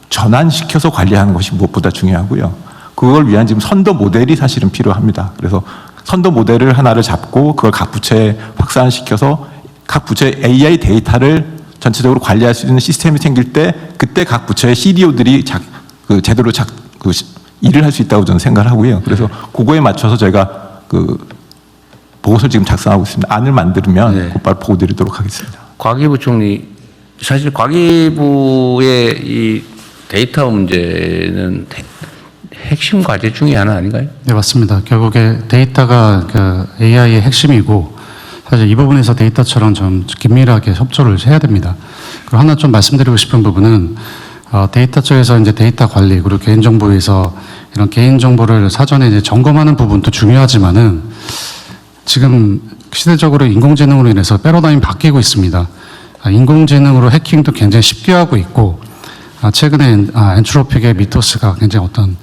전환시켜서 관리하는 것이 무엇보다 중요하고요. 그걸 위한 지금 선도 모델이 사실은 필요합니다. 그래서 선도 모델을 하나를 잡고 그걸 각 부처에 확산시켜서 각 부처의 AI 데이터를 전체적으로 관리할 수 있는 시스템이 생길 때 그때 각 부처의 CDO들이 제대로 일을 할 수 있다고 저는 생각을 하고요. 그래서 그거에 맞춰서 저희가 보고서를 지금 작성하고 있습니다. 안을 만들면 곧바로 보고 드리도록 하겠습니다. 과기부 총리, 사실 과기부의 이 데이터 문제는 핵심 과제 중에 하나 아닌가요? 네, 맞습니다. 결국에 데이터가 그 AI의 핵심이고 사실 이 부분에서 데이터처럼 좀 긴밀하게 협조를 해야 됩니다. 그리고 하나 좀 말씀드리고 싶은 부분은 데이터 쪽에서 이제 데이터 관리 그리고 개인정보에서 이런 개인정보를 사전에 이제 점검하는 부분도 중요하지만은 지금 시대적으로 인공지능으로 인해서 패러다임이 바뀌고 있습니다. 인공지능으로 해킹도 굉장히 쉽게 하고 있고 최근에 엔트로픽의 미토스가 굉장히 어떤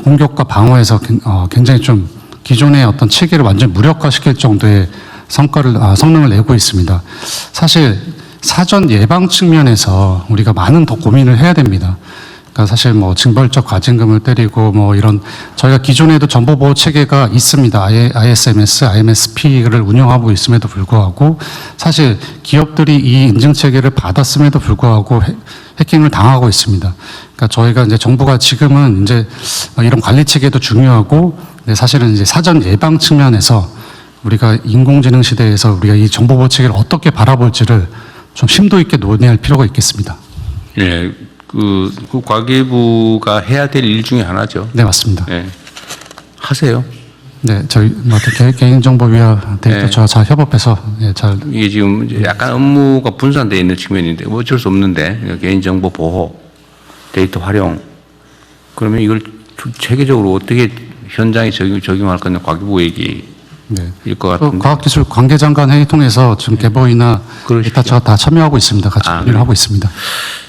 공격과 방어에서 굉장히 좀 기존의 어떤 체계를 완전히 무력화시킬 정도의 성능을 내고 있습니다. 사실 사전 예방 측면에서 우리가 많은 더 고민을 해야 됩니다. 그러니까 사실 뭐 징벌적 과징금을 때리고 뭐 이런 저희가 기존에도 정보보호 체계가 있습니다. ISMS, IMSP를 운영하고 있음에도 불구하고 사실 기업들이 이 인증 체계를 받았음에도 불구하고 해킹을 당하고 있습니다. 그러니까 저희가 이제 정부가 지금은 이제 이런 관리 체계도 중요하고 사실은 이제 사전 예방 측면에서 우리가 인공지능 시대에서 우리가 이 정보보호 체계를 어떻게 바라볼지를 좀 심도 있게 논의할 필요가 있겠습니다. 예, 그 과기부가 해야 될 일 중에 하나죠. 네, 맞습니다. 예. 하세요. 네, 저희 개인정보위와 데이터처와 잘 협업해서 잘. 이게 지금 이제 약간 업무가 분산되어 있는 측면인데 뭐 어쩔 수 없는데 개인정보 보호, 데이터 활용 그러면 이걸 체계적으로 어떻게 현장에 적용할 건지 과기부 얘기일 것 같은데. 과학기술 관계장관 회의 통해서 지금 개보이나 데이터처가 다 참여하고 있습니다. 같이 논의를 하고 있습니다.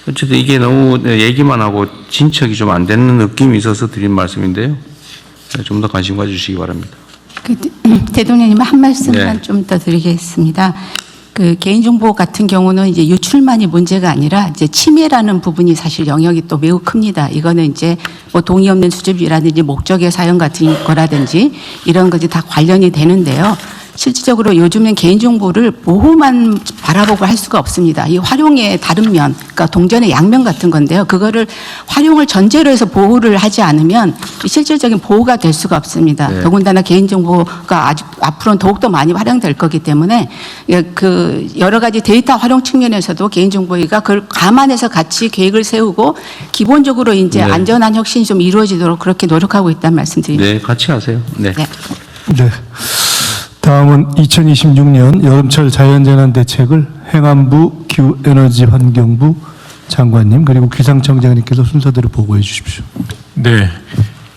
어쨌든 이게 너무 얘기만 하고 진척이 좀 안 되는 느낌이 있어서 드린 말씀인데요. 좀 더 관심 가주시기 바랍니다. 대통령님 한 말씀만 좀 더 드리겠습니다. 그 개인정보 같은 경우는 이제 유출만이 문제가 아니라 이제 침해라는 부분이 사실 영역이 또 매우 큽니다. 이거는 이제 뭐 동의 없는 수집이라든지 목적의 사용 같은 거라든지 이런 것이 다 관련이 되는데요. 실질적으로 요즘엔 개인정보를 보호만 바라보고 할 수가 없습니다. 이 활용의 다른 면, 그러니까 동전의 양면 같은 건데요. 그거를 활용을 전제로 해서 보호를 하지 않으면 실질적인 보호가 될 수가 없습니다. 더군다나 개인정보가 아직 앞으로는 더욱더 많이 활용될 거기 때문에 그 여러 가지 데이터 활용 측면에서도 개인정보위가 그걸 감안해서 같이 계획을 세우고 기본적으로 이제 안전한 혁신이 좀 이루어지도록 그렇게 노력하고 있다는 말씀드립니다. 네, 같이 하세요. 네. 네. 다음은 2026년 여름철 자연재난 대책을 행안부, 기후에너지 환경부 장관님 그리고 기상청장님께서 순서대로 보고해 주십시오. 네,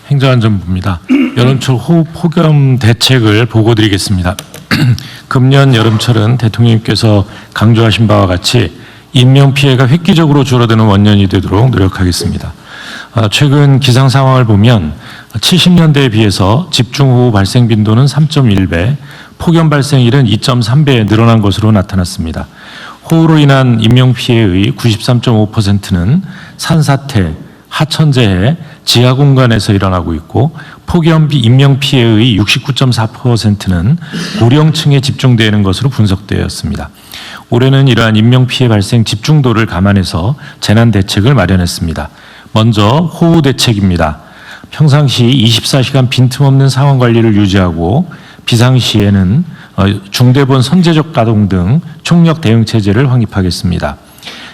행정안전부입니다. 여름철 호흡 폭염 대책을 보고드리겠습니다. 금년 여름철은 대통령님께서 강조하신 바와 같이 인명 피해가 획기적으로 줄어드는 원년이 되도록 노력하겠습니다. 최근 기상 상황을 보면 70년대에 비해서 집중호우 발생 빈도는 3.1배, 폭염 발생일은 2.3배 늘어난 것으로 나타났습니다. 호우로 인한 인명피해의 93.5%는 산사태, 하천재해, 지하공간에서 일어나고 있고 폭염 인명피해의 69.4%는 고령층에 집중되는 것으로 분석되었습니다. 올해는 이러한 인명피해 발생 집중도를 감안해서 재난대책을 마련했습니다. 먼저 호우 대책입니다. 평상시 24시간 빈틈없는 상황관리를 유지하고 비상시에는 중대본 선제적 가동 등 총력 대응체제를 확립하겠습니다.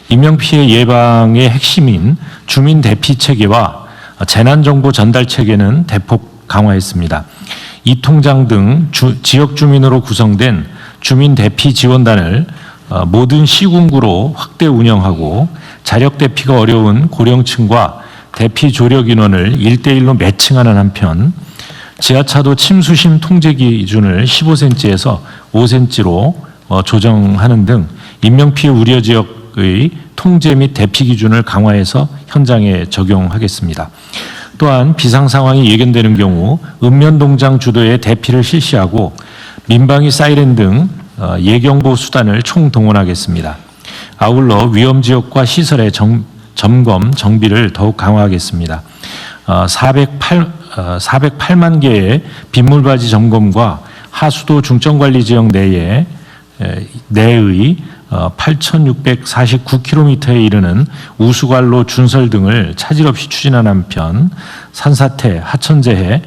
인명피해 예방의 핵심인 주민대피체계와 재난정보 전달체계는 대폭 강화했습니다. 이통장 등 지역 주민으로 구성된 주민대피지원단을 모든 시군구로 확대 운영하고 자력 대피가 어려운 고령층과 대피 조력 인원을 1대1로 매칭하는 한편 지하차도 침수심 통제 기준을 15cm에서 5cm로 조정하는 등 인명피해 우려 지역의 통제 및 대피 기준을 강화해서 현장에 적용하겠습니다. 또한 비상 상황이 예견되는 경우 읍면동장 주도의 대피를 실시하고 민방위 사이렌 등 예경보 수단을 총동원하겠습니다. 아울러 위험 지역과 시설의 점검, 정비를 더욱 강화하겠습니다. 408만 개의 빗물바지 점검과 하수도 중점관리 지역 내의 8,649km에 이르는 우수관로 준설 등을 차질 없이 추진하는 한편 산사태, 하천재해,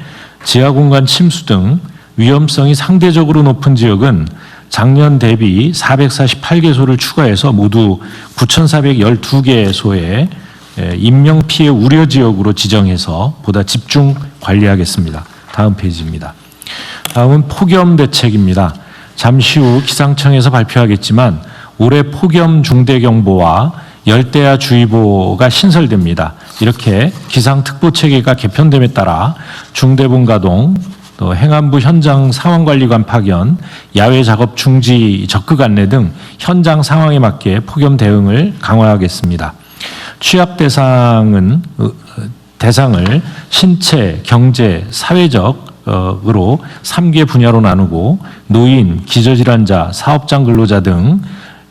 지하공간 침수 등 위험성이 상대적으로 높은 지역은 작년 대비 448개소를 추가해서 모두 9,412개소의 인명피해 우려 지역으로 지정해서 보다 집중 관리하겠습니다. 다음 페이지입니다. 다음은 폭염 대책입니다. 잠시 후 기상청에서 발표하겠지만 올해 폭염 중대경보와 열대야 주의보가 신설됩니다. 이렇게 기상특보 체계가 개편됨에 따라 중대본 가동, 또 행안부 현장 상황관리관 파견, 야외 작업 중지 적극 안내 등 현장 상황에 맞게 폭염 대응을 강화하겠습니다. 취약 대상을 신체, 경제, 사회적으로 3개 분야로 나누고 노인, 기저질환자, 사업장 근로자 등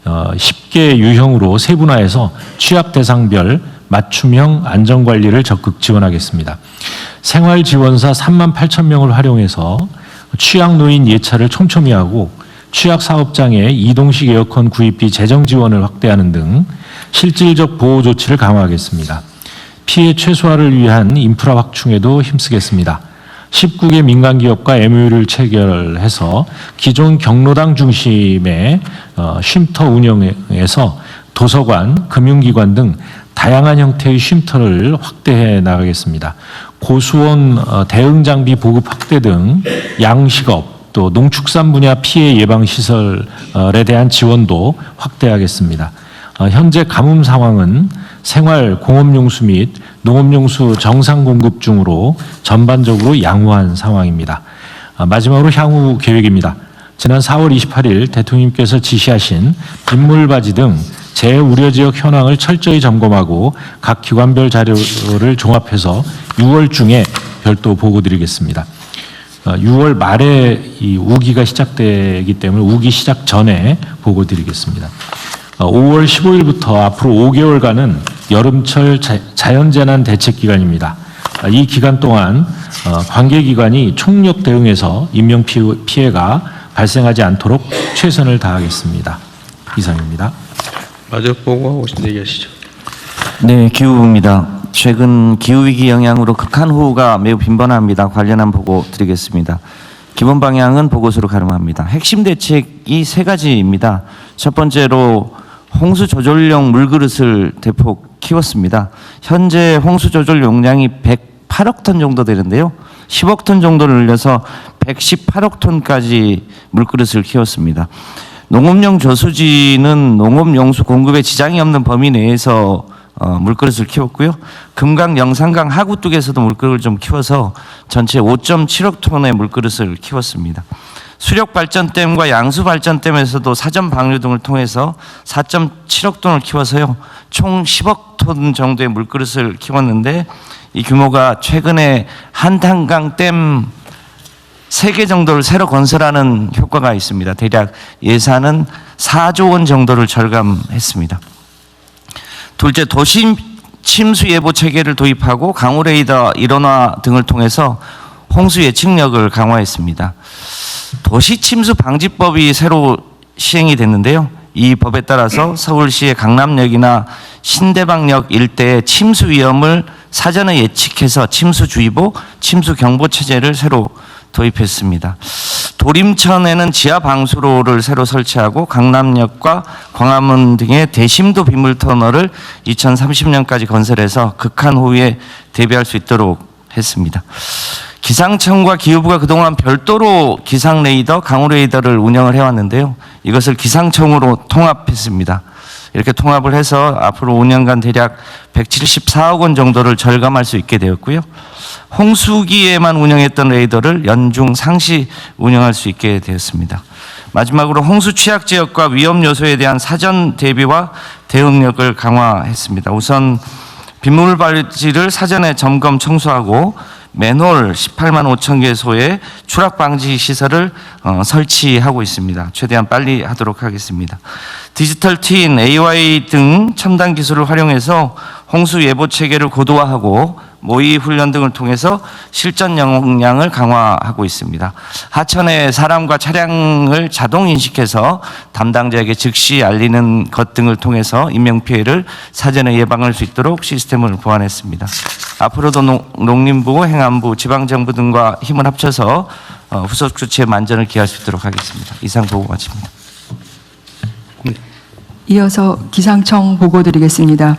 10개 유형으로 세분화해서 취약 대상별 맞춤형 안전관리를 적극 지원하겠습니다. 생활지원사 3만 8천 명을 활용해서 취약노인 예차를 촘촘히 하고 취약사업장에 이동식 에어컨 구입비 재정 지원을 확대하는 등 실질적 보호 조치를 강화하겠습니다. 피해 최소화를 위한 인프라 확충에도 힘쓰겠습니다. 19개 민간기업과 MOU를 체결해서 기존 경로당 중심의 쉼터 운영에서 도서관, 금융기관 등 다양한 형태의 쉼터를 확대해 나가겠습니다. 고수원 대응 장비 보급 확대 등 양식업 또 농축산 분야 피해 예방 시설에 대한 지원도 확대하겠습니다. 현재 가뭄 상황은 생활 공업용수 및 농업용수 정상 공급 중으로 전반적으로 양호한 상황입니다. 마지막으로 향후 계획입니다. 지난 4월 28일 대통령님께서 지시하신 빗물바지 등 재우려지역 현황을 철저히 점검하고 각 기관별 자료를 종합해서 6월 중에 별도 보고드리겠습니다. 6월 말에 이 우기가 시작되기 때문에 우기 시작 전에 보고드리겠습니다. 5월 15일부터 앞으로 5개월간은 여름철 자연재난 대책 기간입니다. 이 기간 동안 관계기관이 총력 대응해서 인명피해가 발생하지 않도록 최선을 다하겠습니다. 이상입니다. 마저 보고하고 얘기하시죠. 네, 기후부입니다. 최근 기후위기 영향으로 극한호우가 매우 빈번합니다. 관련한 보고 드리겠습니다. 기본 방향은 보고서로 가름합니다. 핵심 대책이 세 가지입니다. 첫 번째로 홍수 조절용 물그릇을 대폭 키웠습니다. 현재 홍수 조절 용량이 108억 톤 정도 되는데요. 10억 톤 정도를 늘려서 118억 톤까지 물그릇을 키웠습니다. 농업용 저수지는 농업용수 공급에 지장이 없는 범위 내에서 물그릇을 키웠고요. 금강, 영산강 하구 쪽에서도 물그릇을 좀 키워서 전체 5.7억 톤의 물그릇을 키웠습니다. 수력발전댐과 양수발전댐에서도 사전 방류 등을 통해서 4.7억 톤을 키워서요. 총 10억 톤 정도의 물그릇을 키웠는데 이 규모가 최근에 한탄강 댐 3개 정도를 새로 건설하는 효과가 있습니다. 대략 예산은 4조 원 정도를 절감했습니다. 둘째, 도시 침수 예보 체계를 도입하고 강우 레이더 일원화 등을 통해서 홍수 예측력을 강화했습니다. 도시 침수 방지법이 새로 시행이 됐는데요. 이 법에 따라서 서울시의 강남역이나 신대방역 일대의 침수 위험을 사전에 예측해서 침수주의보, 침수경보 체제를 새로 도입했습니다. 도림천에는 지하 방수로를 새로 설치하고 강남역과 광화문 등의 대심도 비물 터널을 2030년까지 건설해서 극한호우에 대비할 수 있도록 했습니다. 기상청과 기후부가 그동안 별도로 기상 레이더, 강우 레이더를 운영을 해왔는데요. 이것을 기상청으로 통합했습니다. 이렇게 통합을 해서 앞으로 5년간 대략 174억 원 정도를 절감할 수 있게 되었고요. 홍수기에만 운영했던 레이더를 연중 상시 운영할 수 있게 되었습니다. 마지막으로 홍수 취약 지역과 위험 요소에 대한 사전 대비와 대응력을 강화했습니다. 우선 빗물 발지를 사전에 점검 청소하고 맨홀 18만 5천 개소의 추락 방지 시설을 설치하고 있습니다. 최대한 빨리 하도록 하겠습니다. 디지털 트윈, AI 등 첨단 기술을 활용해서 홍수 예보 체계를 고도화하고 모의 훈련 등을 통해서 실전 역량을 강화하고 있습니다. 하천의 사람과 차량을 자동 인식해서 담당자에게 즉시 알리는 것 등을 통해서 인명피해를 사전에 예방할 수 있도록 시스템을 보완했습니다. 앞으로도 농림부, 행안부, 지방정부 등과 힘을 합쳐서 후속 조치에 만전을 기할 수 있도록 하겠습니다. 이상 보고 마칩니다. 이어서 기상청 보고 드리겠습니다.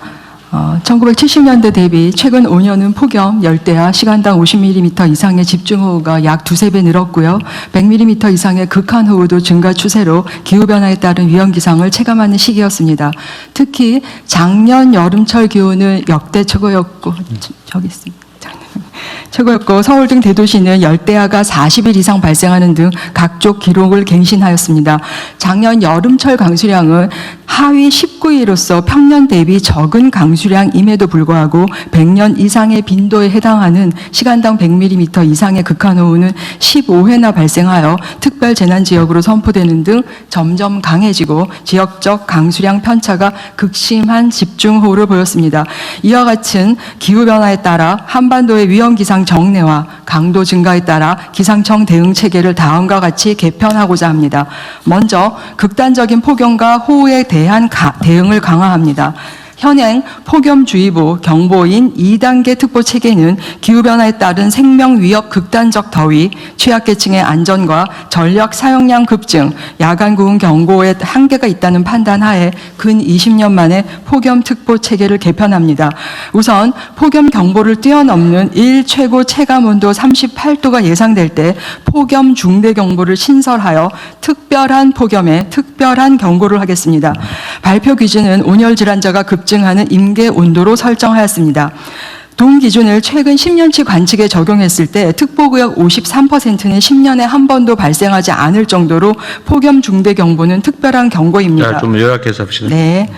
1970년대 대비 최근 5년은 폭염, 열대야, 시간당 50mm 이상의 집중호우가 약 2~3배 늘었고요. 100mm 이상의 극한호우도 증가 추세로 기후변화에 따른 위험기상을 체감하는 시기였습니다. 특히 작년 여름철 기온은 역대 최고였고, 저기 있습니다. 최고였고 서울 등 대도시는 열대야가 40일 이상 발생하는 등 각종 기록을 갱신하였습니다. 작년 여름철 강수량은 하위 19위로서 평년 대비 적은 강수량임에도 불구하고 100년 이상의 빈도에 해당하는 시간당 100mm 이상의 극한호우는 15회나 발생하여 특별재난지역으로 선포되는 등 점점 강해지고 지역적 강수량 편차가 극심한 집중호우를 보였습니다. 이와 같은 기후변화에 따라 한반도의 위험기상 정례와 강도 증가에 따라 기상청 대응 체계를 다음과 같이 개편하고자 합니다. 먼저 극단적인 폭염과 호우에 대한 대응을 강화합니다. 현행 폭염주의보 경보인 2단계 특보 체계는 기후변화에 따른 생명 위협 극단적 더위, 취약계층의 안전과 전력 사용량 급증, 야간 구흥 경보에 한계가 있다는 판단하에 근 20년 만에 폭염 특보 체계를 개편합니다. 우선 폭염 경보를 뛰어넘는 일 최고 체감 온도 38도가 예상될 때 폭염 중대 경보를 신설하여 특별한 폭염에 특별한 경고를 하겠습니다. 발표 기준은 온열 질환자가 급증하는 임계 온도로 설정하였습니다. 동 기준을 최근 10년치 관측에 적용했을 때 특보구역 53%는 10년에 한 번도 발생하지 않을 정도로 폭염 중대 경보는 특별한 경고입니다. 자, 좀 요약해서 합시다. 네.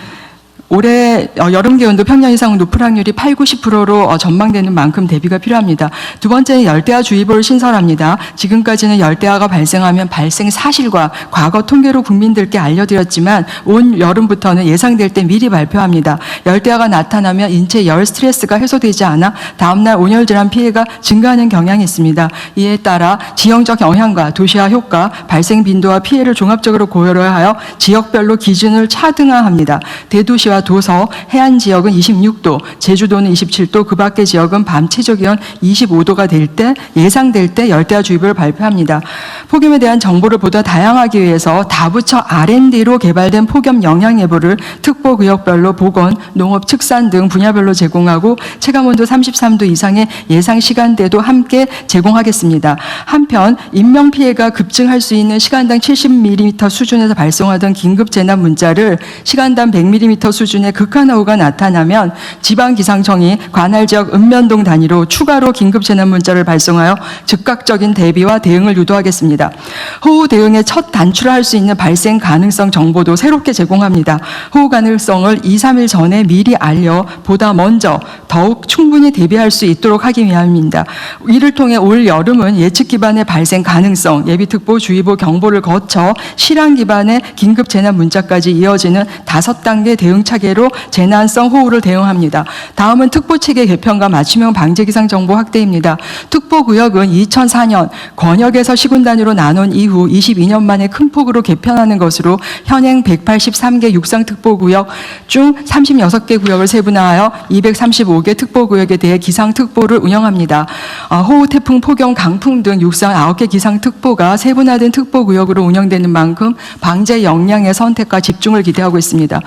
올해 여름 기온도 평년 이상 높을 확률이 80~90%로 전망되는 만큼 대비가 필요합니다. 두 번째는 열대야주의보를 신설합니다. 지금까지는 열대야가 발생하면 발생 사실과 과거 통계로 국민들께 알려드렸지만 온 여름부터는 예상될 때 미리 발표합니다. 열대야가 나타나면 인체 열 스트레스가 해소되지 않아 다음날 온열 질환 피해가 증가하는 경향이 있습니다. 이에 따라 지형적 영향과 도시화 효과, 발생 빈도와 피해를 종합적으로 고려하여 지역별로 기준을 차등화합니다. 대도시와 도서, 해안 지역은 26도, 제주도는 27도, 그 밖의 지역은 밤 최저기온 25도가 될 때 예상될 때 열대야주의보를 발표합니다. 폭염에 대한 정보를 보다 다양하기 위해서 다부처 R&D로 개발된 폭염 영향예보를 특보구역별로 보건, 농업, 축산 등 분야별로 제공하고 체감온도 33도 이상의 예상 시간대도 함께 제공하겠습니다. 한편 인명피해가 급증할 수 있는 시간당 70mm 수준에서 발송하던 긴급재난 문자를 시간당 100mm 수준 수준의 극한호우가 나타나면 지방기상청이 관할 지역 읍면동 단위로 추가로 긴급 재난 문자를 발송하여 즉각적인 대비와 대응을 유도하겠습니다. 호우 대응의 첫 단추를 할 수 있는 발생 가능성 정보도 새롭게 제공합니다. 호우 가능성을 2, 3일 전에 미리 알려 보다 먼저 더욱 충분히 대비할 수 있도록 하기 위함입니다. 이를 통해 올 여름은 예측 기반의 발생 가능성, 예비특보, 주의보, 경보를 거쳐 실황 기반의 긴급 재난 문자까지 이어지는 5단계 대응 차계로 재난성 호우를 대응합니다. 다음은 특보체계 개편과 맞춤형 방재기상 정보 확대입니다. 특보구역은 2004년 권역에서 시군 단위로 나눈 이후 22년 만에 큰 폭으로 개편하는 것으로 현행 183개 육상특보구역 중 36개 구역을 세분화하여 235개 특보구역에 대해 기상특보를 운영합니다. 호우, 태풍, 폭염, 강풍 등 육상 9개 기상특보가 세분화된 특보구역으로 운영되는 만큼 방재 역량의 선택과 집중을 기대하고 있습니다.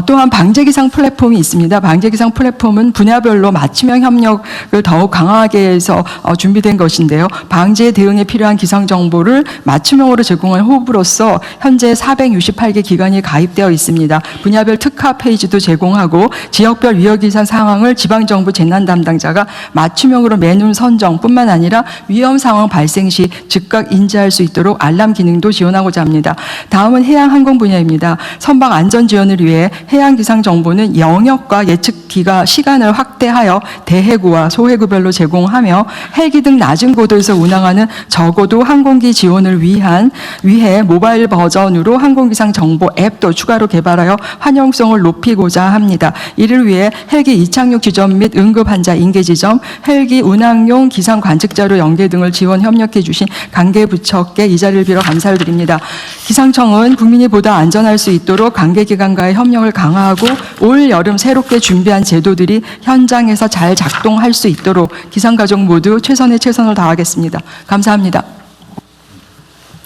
또한 방재기상 플랫폼이 있습니다. 방재기상 플랫폼은 분야별로 맞춤형 협력을 더욱 강화하게 해서 준비된 것인데요. 방재 대응에 필요한 기상 정보를 맞춤형으로 제공한 호흡으로서 현재 468개 기관이 가입되어 있습니다. 분야별 특화 페이지도 제공하고 지역별 위험기상 상황을 지방정부 재난 담당자가 맞춤형으로 매눈 선정뿐만 아니라 위험 상황 발생 시 즉각 인지할 수 있도록 알람 기능도 지원하고자 합니다. 다음은 해양 항공 분야입니다. 선박 안전 지원을 위해 해양 기상 정보는 영역과 예측 기가 시간을 확대하여 대해구와 소해구별로 제공하며 헬기 등 낮은 고도에서 운항하는 저고도 항공기 지원을 위해 모바일 버전으로 항공기상 정보 앱도 추가로 개발하여 환영성을 높이고자 합니다. 이를 위해 헬기 이착륙 지점 및 응급 환자 인계 지점, 헬기 운항용 기상 관측자료 연계 등을 지원 협력해 주신 관계 부처께 이 자리를 빌어 감사를 드립니다. 기상청은 국민이 보다 안전할 수 있도록 관계 기관과의 협력을 강화하고 올 여름 새롭게 준비한 제도들이 현장에서 잘 작동할 수 있도록 기상가족 모두 최선의 최선을 다하겠습니다. 감사합니다.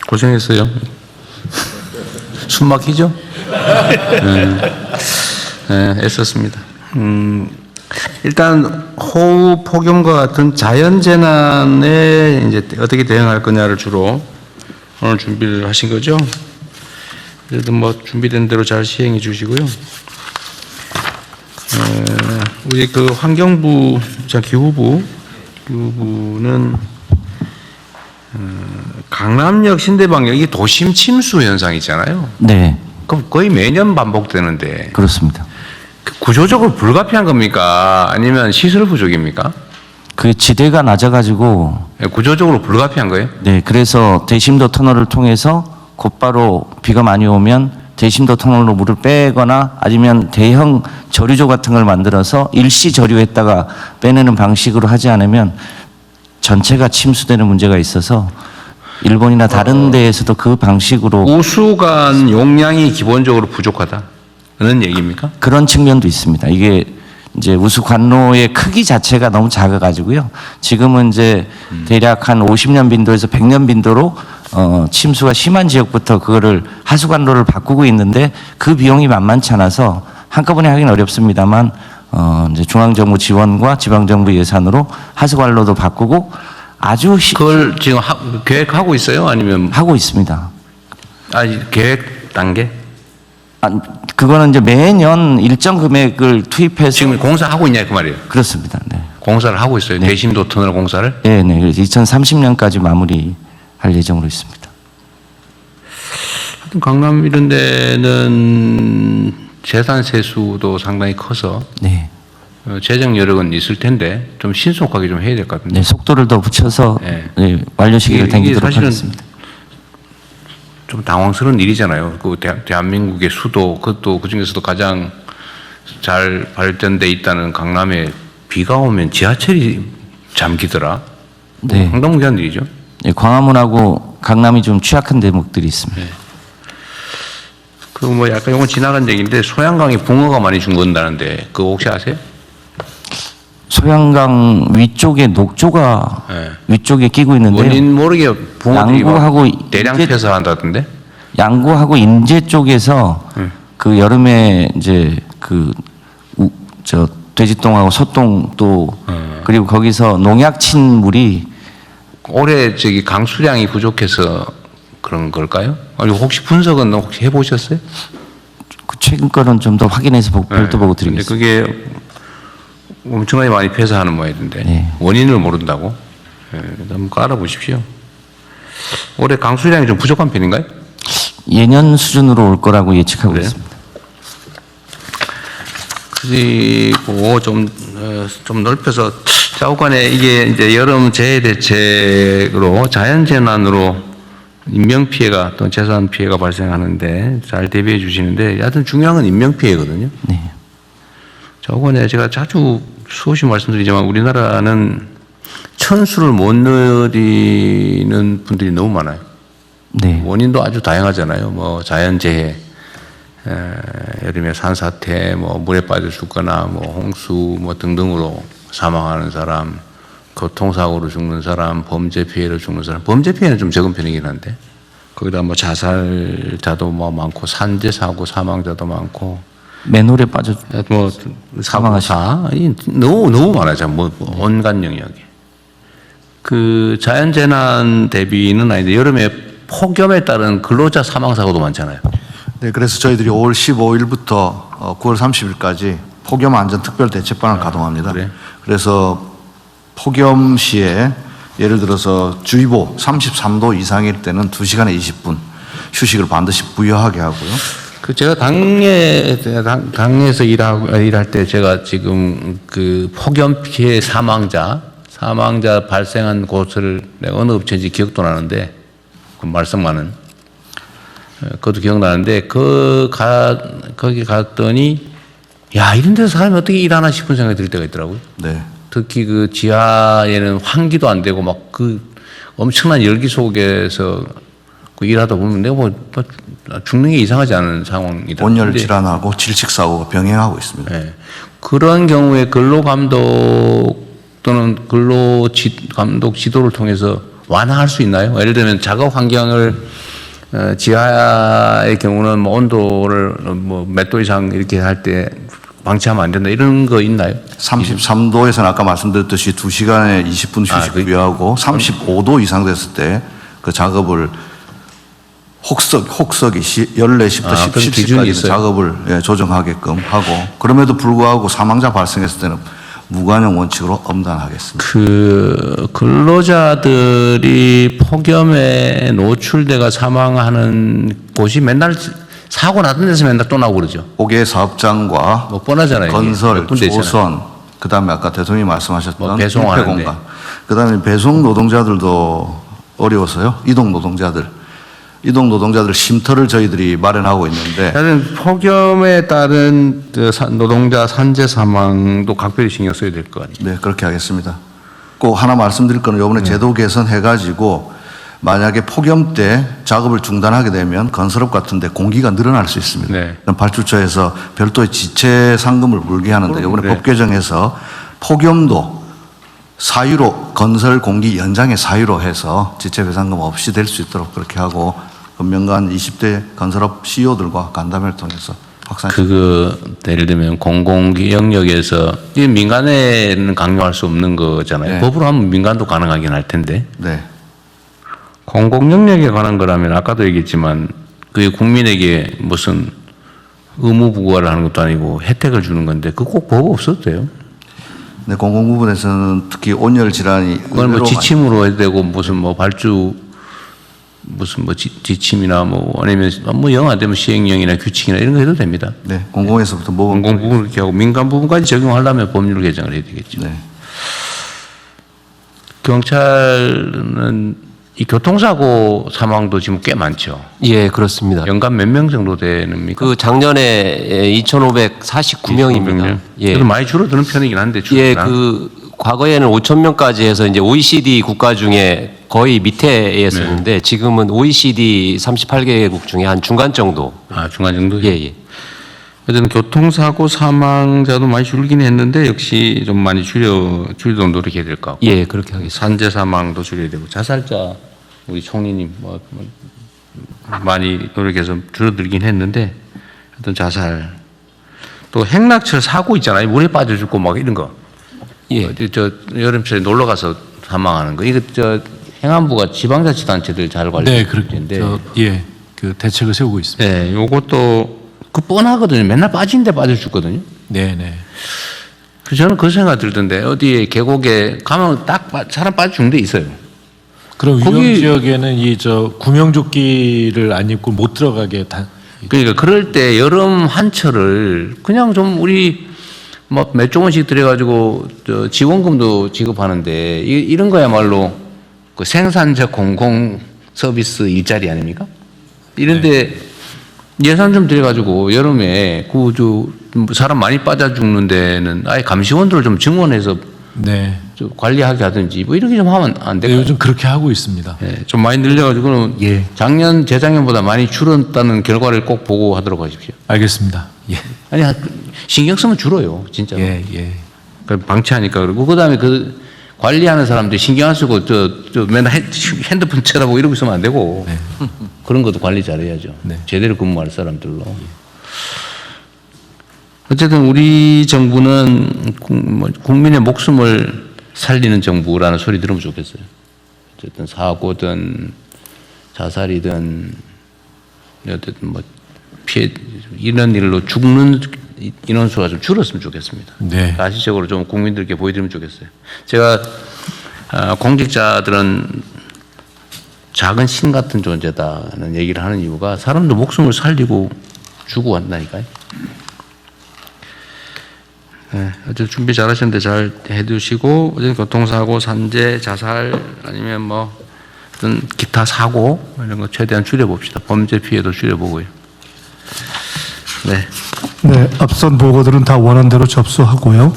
고생했어요. 숨 막히죠? 애썼습니다. 일단 호우, 폭염과 같은 자연 재난에 이제 어떻게 대응할 거냐를 주로 오늘 준비를 하신 거죠. 그래도 뭐 준비된 대로 잘 시행해 주시고요. 우리 그 환경부, 기후부는 강남역, 신대방역 이 도심 침수 현상이잖아요. 네. 그럼 거의 매년 반복되는데. 그렇습니다. 구조적으로 불가피한 겁니까? 아니면 시설 부족입니까? 그 지대가 낮아가지고 구조적으로 불가피한 거예요? 네, 그래서 대심도 터널을 통해서 곧바로 비가 많이 오면 대심도 터널로 물을 빼거나 아니면 대형 저류조 같은 걸 만들어서 일시 저류했다가 빼내는 방식으로 하지 않으면 전체가 침수되는 문제가 있어서 일본이나 다른 데에서도 그 방식으로 우수관 용량이 기본적으로 부족하다는 얘기입니까? 그런 측면도 있습니다. 이게 이제 우수 관로의 크기 자체가 너무 작아가지고요. 지금은 이제 대략 한 50년 빈도에서 100년 빈도로 침수가 심한 지역부터 그거를 하수 관로를 바꾸고 있는데 그 비용이 만만치 않아서 한꺼번에 하기는 어렵습니다만 이제 중앙정부 지원과 지방정부 예산으로 하수 관로도 바꾸고 아주 그걸 지금 계획하고 있어요? 아니면 하고 있습니다. 계획 단계? 그거는 이제 매년 일정 금액을 투입해서 지금 공사하고 있냐 그 말이에요? 그렇습니다. 네. 공사를 하고 있어요. 네. 대심도 터널 공사를? 네, 네. 그래서 2030년까지 마무리할 예정으로 있습니다. 하여튼 강남 이런 데는 재산 세수도 상당히 커서 네. 재정 여력은 있을 텐데 좀 신속하게 좀 해야 될 것 같은데. 네, 속도를 더 붙여서 네, 완료 시기를 당기도록 사실은 하겠습니다. 좀 당황스러운 일이잖아요. 그 대한민국의 수도, 그것도 그 중에서도 가장 잘 발전돼 있다는 강남에 비가 오면 지하철이 잠기더라. 네. 황당무계한 일이죠. 네, 광화문하고 강남이 좀 취약한 대목들이 있습니다. 네. 그 뭐 약간 이건 지나간 얘기인데 소양강에 붕어가 많이 죽는다는데 그거 혹시 아세요? 소양강 위쪽에 녹조가 위쪽에 끼고 있는데 원인 모르게 붕어들이 양구하고 대량 폐사한다던데? 양구하고 인제 쪽에서 그 여름에 이제 저 돼지똥하고 소똥 또 그리고 거기서 농약 친 물이 올해 저기 강수량이 부족해서 그런 걸까요? 아니 혹시 분석은 혹시 해보셨어요? 그 최근 거는 좀 더 확인해서 별도 보고 드리겠습니다. 근데 그게 엄청나게 많이 폐사하는 모양인데 원인을 모른다고? 한번 알아보십시오. 올해 강수량이 좀 부족한 편인가요? 예년 수준으로 올 거라고 예측하고 있습니다. 그리고 좀 넓혀서 좌우간에 이게 이제 여름 재해 대책으로 자연재난으로 인명피해가 또 재산 피해가 발생하는데 잘 대비해 주시는데 하여튼 중요한 건 인명피해거든요. 네. 좌우간에 제가 자주 수없이 말씀드리지만 우리나라는 천수를 못 누리는 분들이 너무 많아요. 네. 원인도 아주 다양하잖아요. 뭐 자연재해, 여름에 산사태, 뭐 물에 빠져 죽거나 뭐 홍수 뭐 등등으로 사망하는 사람, 교통사고로 죽는 사람, 범죄 피해로 죽는 사람. 범죄 피해는 좀 적은 편이긴 한데 거기다 뭐 자살자도 뭐 많고 산재 사고 사망자도 많고 맨홀에 빠져 뭐 사망하신 너무 많아요. 뭐 온갖 영역에. 그 자연재난 대비는 아닌데 여름에 폭염에 따른 근로자 사망 사고도 많잖아요. 네, 그래서 저희들이 5월 15일부터 9월 30일까지 폭염 안전 특별 대책반을 가동합니다. 그래서 폭염 시에 예를 들어서 주의보 33도 이상일 때는 2시간에 20분 휴식을 반드시 부여하게 하고요. 그 제가 당에서 일할 때 제가 지금 그 폭염 피해 사망자 발생한 곳을 내가 어느 업체인지 기억도 나는데 그 말썽 많은 그것도 기억나는데 거기 갔더니 야 이런 데서 사람이 어떻게 일하나 싶은 생각이 들 때가 있더라고요. 네. 특히 그 지하에는 환기도 안 되고 막 그 엄청난 열기 속에서 그 일하다 보면 내가 뭐 죽는 게 이상하지 않은 상황이다. 온열 질환하고 질식 사고가 병행하고 있습니다. 네. 그런 경우에 근로감독 또는 근로감독 지도를 통해서 완화할 수 있나요? 예를 들면 작업 환경을 지하의 경우는 뭐 온도를 뭐 몇 도 이상 이렇게 할 때 방치하면 안 된다 이런 거 있나요? 33도에서는 아까 말씀드렸듯이 2시간에 20분 휴식 부여하고 35도 이상 됐을 때 그 작업을 혹석이 14시부터 17시까지 작업을 조정하게끔 하고 그럼에도 불구하고 사망자 발생했을 때는 무관용 원칙으로 엄단하겠습니다. 그 근로자들이 폭염에 노출돼가 사망하는 곳이 맨날 사고 나던 데서 맨날 또 나오고 그러죠. 고개 사업장과 뭐 뻔하잖아요. 건설, 조선, 그다음에 아까 대통령이 말씀하셨던 뭐 배송하는데. 공간, 그다음에 배송 노동자들도 어려워서요. 이동 노동자들 쉼터를 저희들이 마련하고 있는데 폭염에 따른 노동자 산재 사망도 각별히 신경 써야 될 거 아니에요. 네, 그렇게 하겠습니다. 꼭 하나 말씀드릴 거는 이번에 제도 개선해가지고 만약에 폭염 때 작업을 중단하게 되면 건설업 같은 데 공기가 늘어날 수 있습니다. 그럼 발주처에서 별도의 지체 상금을 물게 하는데 이번에 법 개정해서 폭염도 사유로 건설 공기 연장의 사유로 해서 지체 배상금 없이 될 수 있도록 그렇게 하고 금명간 20대 건설업 CEO들과 간담회를 통해서 예를 들면 공공기 영역에서 이 민간에는 강요할 수 없는 거잖아요. 법으로 하면 민간도 가능하긴 할 텐데. 공공 영역에 관한 거라면 아까도 얘기했지만 그게 국민에게 무슨 의무 부과를 하는 것도 아니고 혜택을 주는 건데 그 꼭 법 없어도 돼요. 네, 공공 부분에서는 특히 온열 질환이 그걸 뭐 지침으로 해야 되고 무슨 뭐 발주 무슨 뭐 지침이나 뭐 아니면 뭐 영 안 되면 시행령이나 규칙이나 이런 거 해도 됩니다. 네, 공공에서부터 뭐 공공 부분 그렇게 하고 민간 부분까지 적용하려면 법률 개정을 해야 되겠죠. 경찰은 이 교통사고 사망도 지금 꽤 많죠. 예, 그렇습니다. 연간 몇 명 정도 되는입니까? 그 작년에 2,549명입니다. 예. 그래도 많이 줄어드는 편이긴 한데. 예, 그 과거에는 5,000명까지 해서 이제 OECD 국가 중에 거의 밑에였었는데 지금은 OECD 38개국 중에 한 중간 정도. 아, 중간 정도? 예, 예. 어쨌든 교통사고 사망자도 많이 줄긴 했는데 역시 좀 많이 줄이도록 노력해야 될 것 같고. 예, 그렇게 하겠습니다. 산재 사망도 줄여야 되고 자살자 우리 총리님 뭐 많이 노력해서 줄어들긴 했는데 어떤 자살 또 행락철 사고 있잖아요. 물에 빠져 죽고 막 이런 거. 예. 저 여름철에 놀러 가서 사망하는 거. 이거 저 행안부가 지방자치단체들 잘 관리하는 네, 그렇게 예, 그 대책을 세우고 있습니다. 네, 요것도 그 뻔하거든요. 맨날 빠지는데 빠져죽거든요. 네네. 저는 그 생각 들던데 어디에 계곡에 가면 딱 사람 빠져 죽는 데 있어요. 그럼 위험 거기- 지역에는 이 구명조끼를 안 입고 못 들어가게 다. 그러니까 그럴 때 여름 한철을 그냥 좀 우리 뭐 몇 원씩 들여가지고 지원금도 지급하는데 이런 거야말로 그 생산적 공공 서비스 일자리 아닙니까? 이런데 예산 좀 들여가지고 여름에 사람 많이 빠져 죽는 데는 아예 감시원들을 좀 증원해서 네. 좀 관리하게 하든지 뭐 이렇게 좀 하면 안 될까요? 요즘 그렇게 하고 있습니다. 네, 좀 많이 늘려가지고는 작년 재작년보다 많이 줄었다는 결과를 꼭 보고 하도록 하십시오. 알겠습니다. 예. 아니 신경 쓰면 줄어요, 진짜. 예. 방치하니까 그러고 그다음에 그 관리하는 사람들이 신경 안 쓰고 저 맨날 핸드폰 쳐다보고 이러고 있으면 안 되고 그런 것도 관리 잘해야죠. 제대로 근무할 사람들로. 어쨌든 우리 정부는 국민의 목숨을 살리는 정부라는 소리 들으면 좋겠어요. 어쨌든 사고든 자살이든 어쨌든 뭐 피해 이런 일로 죽는 인원수가 좀 줄었으면 좋겠습니다. 네. 가시적으로 좀 국민들께 보여드리면 좋겠어요. 제가 공직자들은 작은 신 같은 존재다는 얘기를 하는 이유가 사람들 목숨을 살리고 주고 한다니까요. 네, 어쨌든 준비 잘하셨는데 잘 해두시고 어쨌든 교통사고, 산재, 자살 아니면 뭐 어떤 기타 사고 이런 거 최대한 줄여봅시다. 범죄 피해도 줄여보고요. 네. 네, 앞선 보고들은 다 원안대로 접수하고요.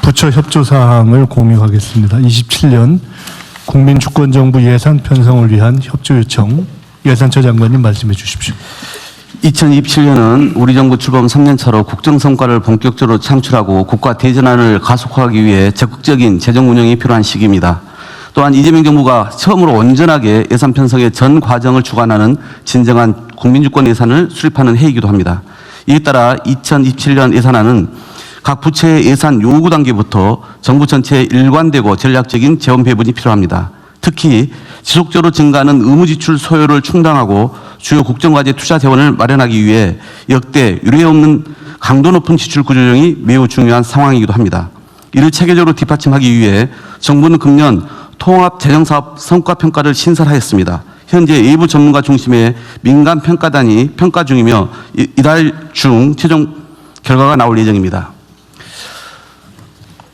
부처 협조 사항을 공유하겠습니다. 27년 국민주권정부 예산 편성을 위한 협조 요청 예산처 장관님 말씀해 주십시오. 2027년은 우리 정부 출범 3년 차로 국정 성과를 본격적으로 창출하고 국가 대전환을 가속화하기 위해 적극적인 재정 운영이 필요한 시기입니다. 또한 이재명 정부가 처음으로 온전하게 예산 편성의 전 과정을 주관하는 진정한 국민주권 예산을 수립하는 해이기도 합니다. 이에 따라 2027년 예산안은 각 부처의 예산 요구 단계부터 정부 전체에 일관되고 전략적인 재원 배분이 필요합니다. 특히 지속적으로 증가하는 의무 지출 소요를 충당하고 주요 국정과제 투자 재원을 마련하기 위해 역대 유례 없는 강도 높은 지출 구조조정이 매우 중요한 상황이기도 합니다. 이를 체계적으로 뒷받침하기 위해 정부는 금년 통합재정사업 성과평가를 신설하였습니다. 현재 외부 전문가 중심의 민간 평가단이 평가 중이며 이달 중 최종 결과가 나올 예정입니다.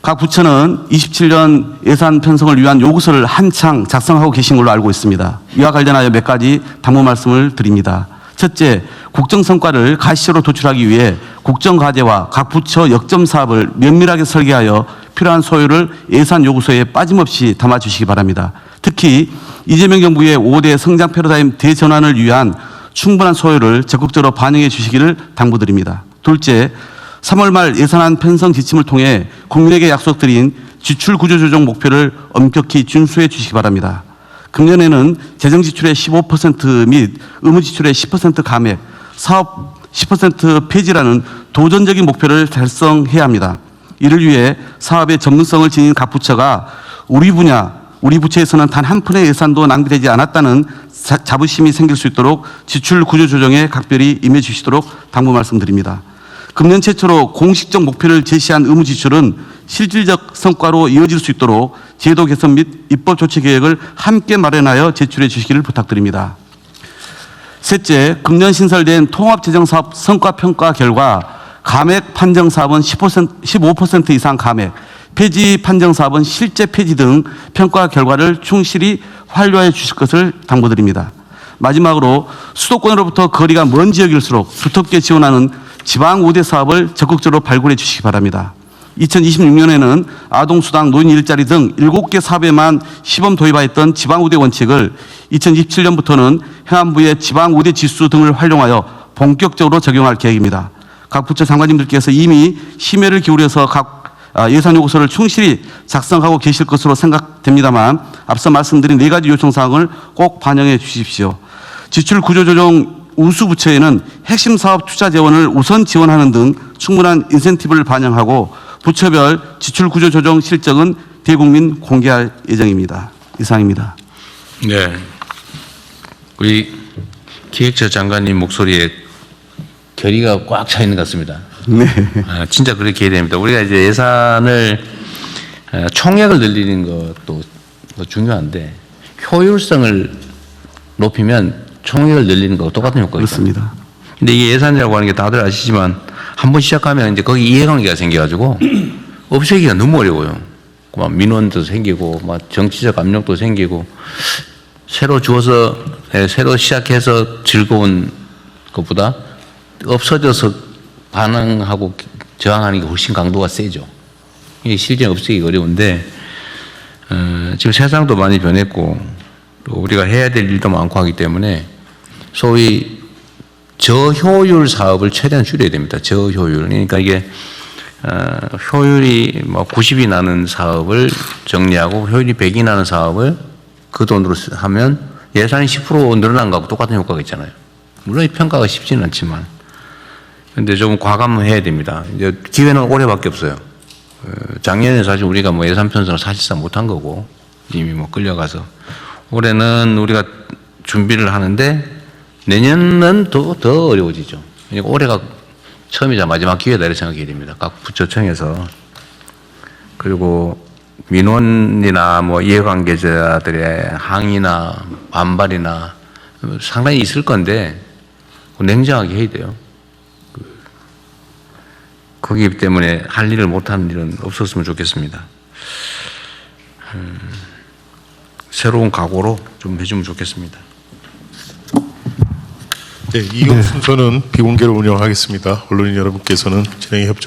각 부처는 27년 예산 편성을 위한 요구서를 한창 작성하고 계신 걸로 알고 있습니다. 이와 관련하여 몇 가지 당부 말씀을 드립니다. 첫째, 국정 성과를 가시적으로 도출하기 위해 국정과제와 각 부처 역점 사업을 면밀하게 설계하여 필요한 소요를 예산 요구서에 빠짐없이 담아주시기 바랍니다. 특히 이재명 정부의 5대 성장 패러다임 대전환을 위한 충분한 소요를 적극적으로 반영해 주시기를 당부드립니다. 둘째, 3월 말 예산안 편성 지침을 통해 국민에게 약속드린 지출 구조 조정 목표를 엄격히 준수해 주시기 바랍니다. 금년에는 재정 지출의 15% 및 의무 지출의 10% 감액, 사업 10% 폐지라는 도전적인 목표를 달성해야 합니다. 이를 위해 사업의 전문성을 지닌 각 부처가 우리 부처에서는 단 한 푼의 예산도 낭비되지 않았다는 자부심이 생길 수 있도록 지출 구조 조정에 각별히 임해 주시도록 당부 말씀드립니다. 금년 최초로 공식적 목표를 제시한 의무 지출은 실질적 성과로 이어질 수 있도록 제도 개선 및 입법 조치 계획을 함께 마련하여 제출해 주시기를 부탁드립니다. 셋째, 금년 신설된 통합재정사업 성과평가 결과 감액 판정사업은 15% 이상 감액, 폐지 판정사업은 실제 폐지 등 평가 결과를 충실히 완료해 주실 것을 당부드립니다. 마지막으로 수도권으로부터 거리가 먼 지역일수록 두텁게 지원하는 지방 우대 사업을 적극적으로 발굴해 주시기 바랍니다. 2026년에는 아동수당, 노인 일자리 등 7개 사업에만 시범 도입하였던 지방 우대 원칙을 2027년부터는 행안부의 지방 우대 지수 등을 활용하여 본격적으로 적용할 계획입니다. 각 부처 장관님들께서 이미 심혈을 기울여서 각 예산 요구서를 충실히 작성하고 계실 것으로 생각됩니다만 앞서 말씀드린 4가지 요청 사항을 꼭 반영해 주십시오. 지출 구조 조정 우수 부처에는 핵심 사업 투자 재원을 우선 지원하는 등 충분한 인센티브를 반영하고 부처별 지출 구조 조정 실적은 대국민 공개할 예정입니다. 이상입니다. 네. 우리 기획처 장관님 목소리에 결의가 꽉 차 있는 것 같습니다. 네. 진짜 그렇게 해야 됩니다. 우리가 이제 예산을 총액을 늘리는 것도 중요한데 효율성을 높이면 총액을 늘리는 거하고 똑같은 효과가 있습니다. 그렇습니다. 근데 이게 예산이라고 하는 게 다들 아시지만 한 번 시작하면 이제 거기 이해관계가 생겨가지고 없애기가 너무 어려워요. 막 민원도 생기고 막 정치적 압력도 생기고 새로 주어서 새로 시작해서 즐거운 것보다 없어져서 반항하고 저항하는 게 훨씬 강도가 세죠. 이게 실제 없애기 어려운데 지금 세상도 많이 변했고 또 우리가 해야 될 일도 많고 하기 때문에 소위 저효율 사업을 최대한 줄여야 됩니다. 저효율. 그러니까 이게 효율이 뭐 90이 나는 사업을 정리하고 효율이 100이 나는 사업을 그 돈으로 하면 예산이 10% 늘어난 거하고 똑같은 효과가 있잖아요. 물론 이 평가가 쉽지는 않지만 근데 좀 과감해야 됩니다. 이제 기회는 올해밖에 없어요. 작년에 사실 우리가 뭐 예산 편성을 사실상 못한 거고 이미 뭐 끌려가서 올해는 우리가 준비를 하는데 내년은 더 어려워지죠. 그러니까 올해가 처음이자 마지막 기회다 이렇게 생각해야 됩니다. 각 부처청에서. 그리고 민원이나 뭐 이해관계자들의 항의나 반발이나 상당히 있을 건데 냉정하게 해야 돼요. 거기 때문에 할 일을 못하는 일은 없었으면 좋겠습니다. 새로운 각오로 좀 해주면 좋겠습니다. 네, 이후 순서는 비공개로 운영하겠습니다. 언론인 여러분께서는 진행에 협조해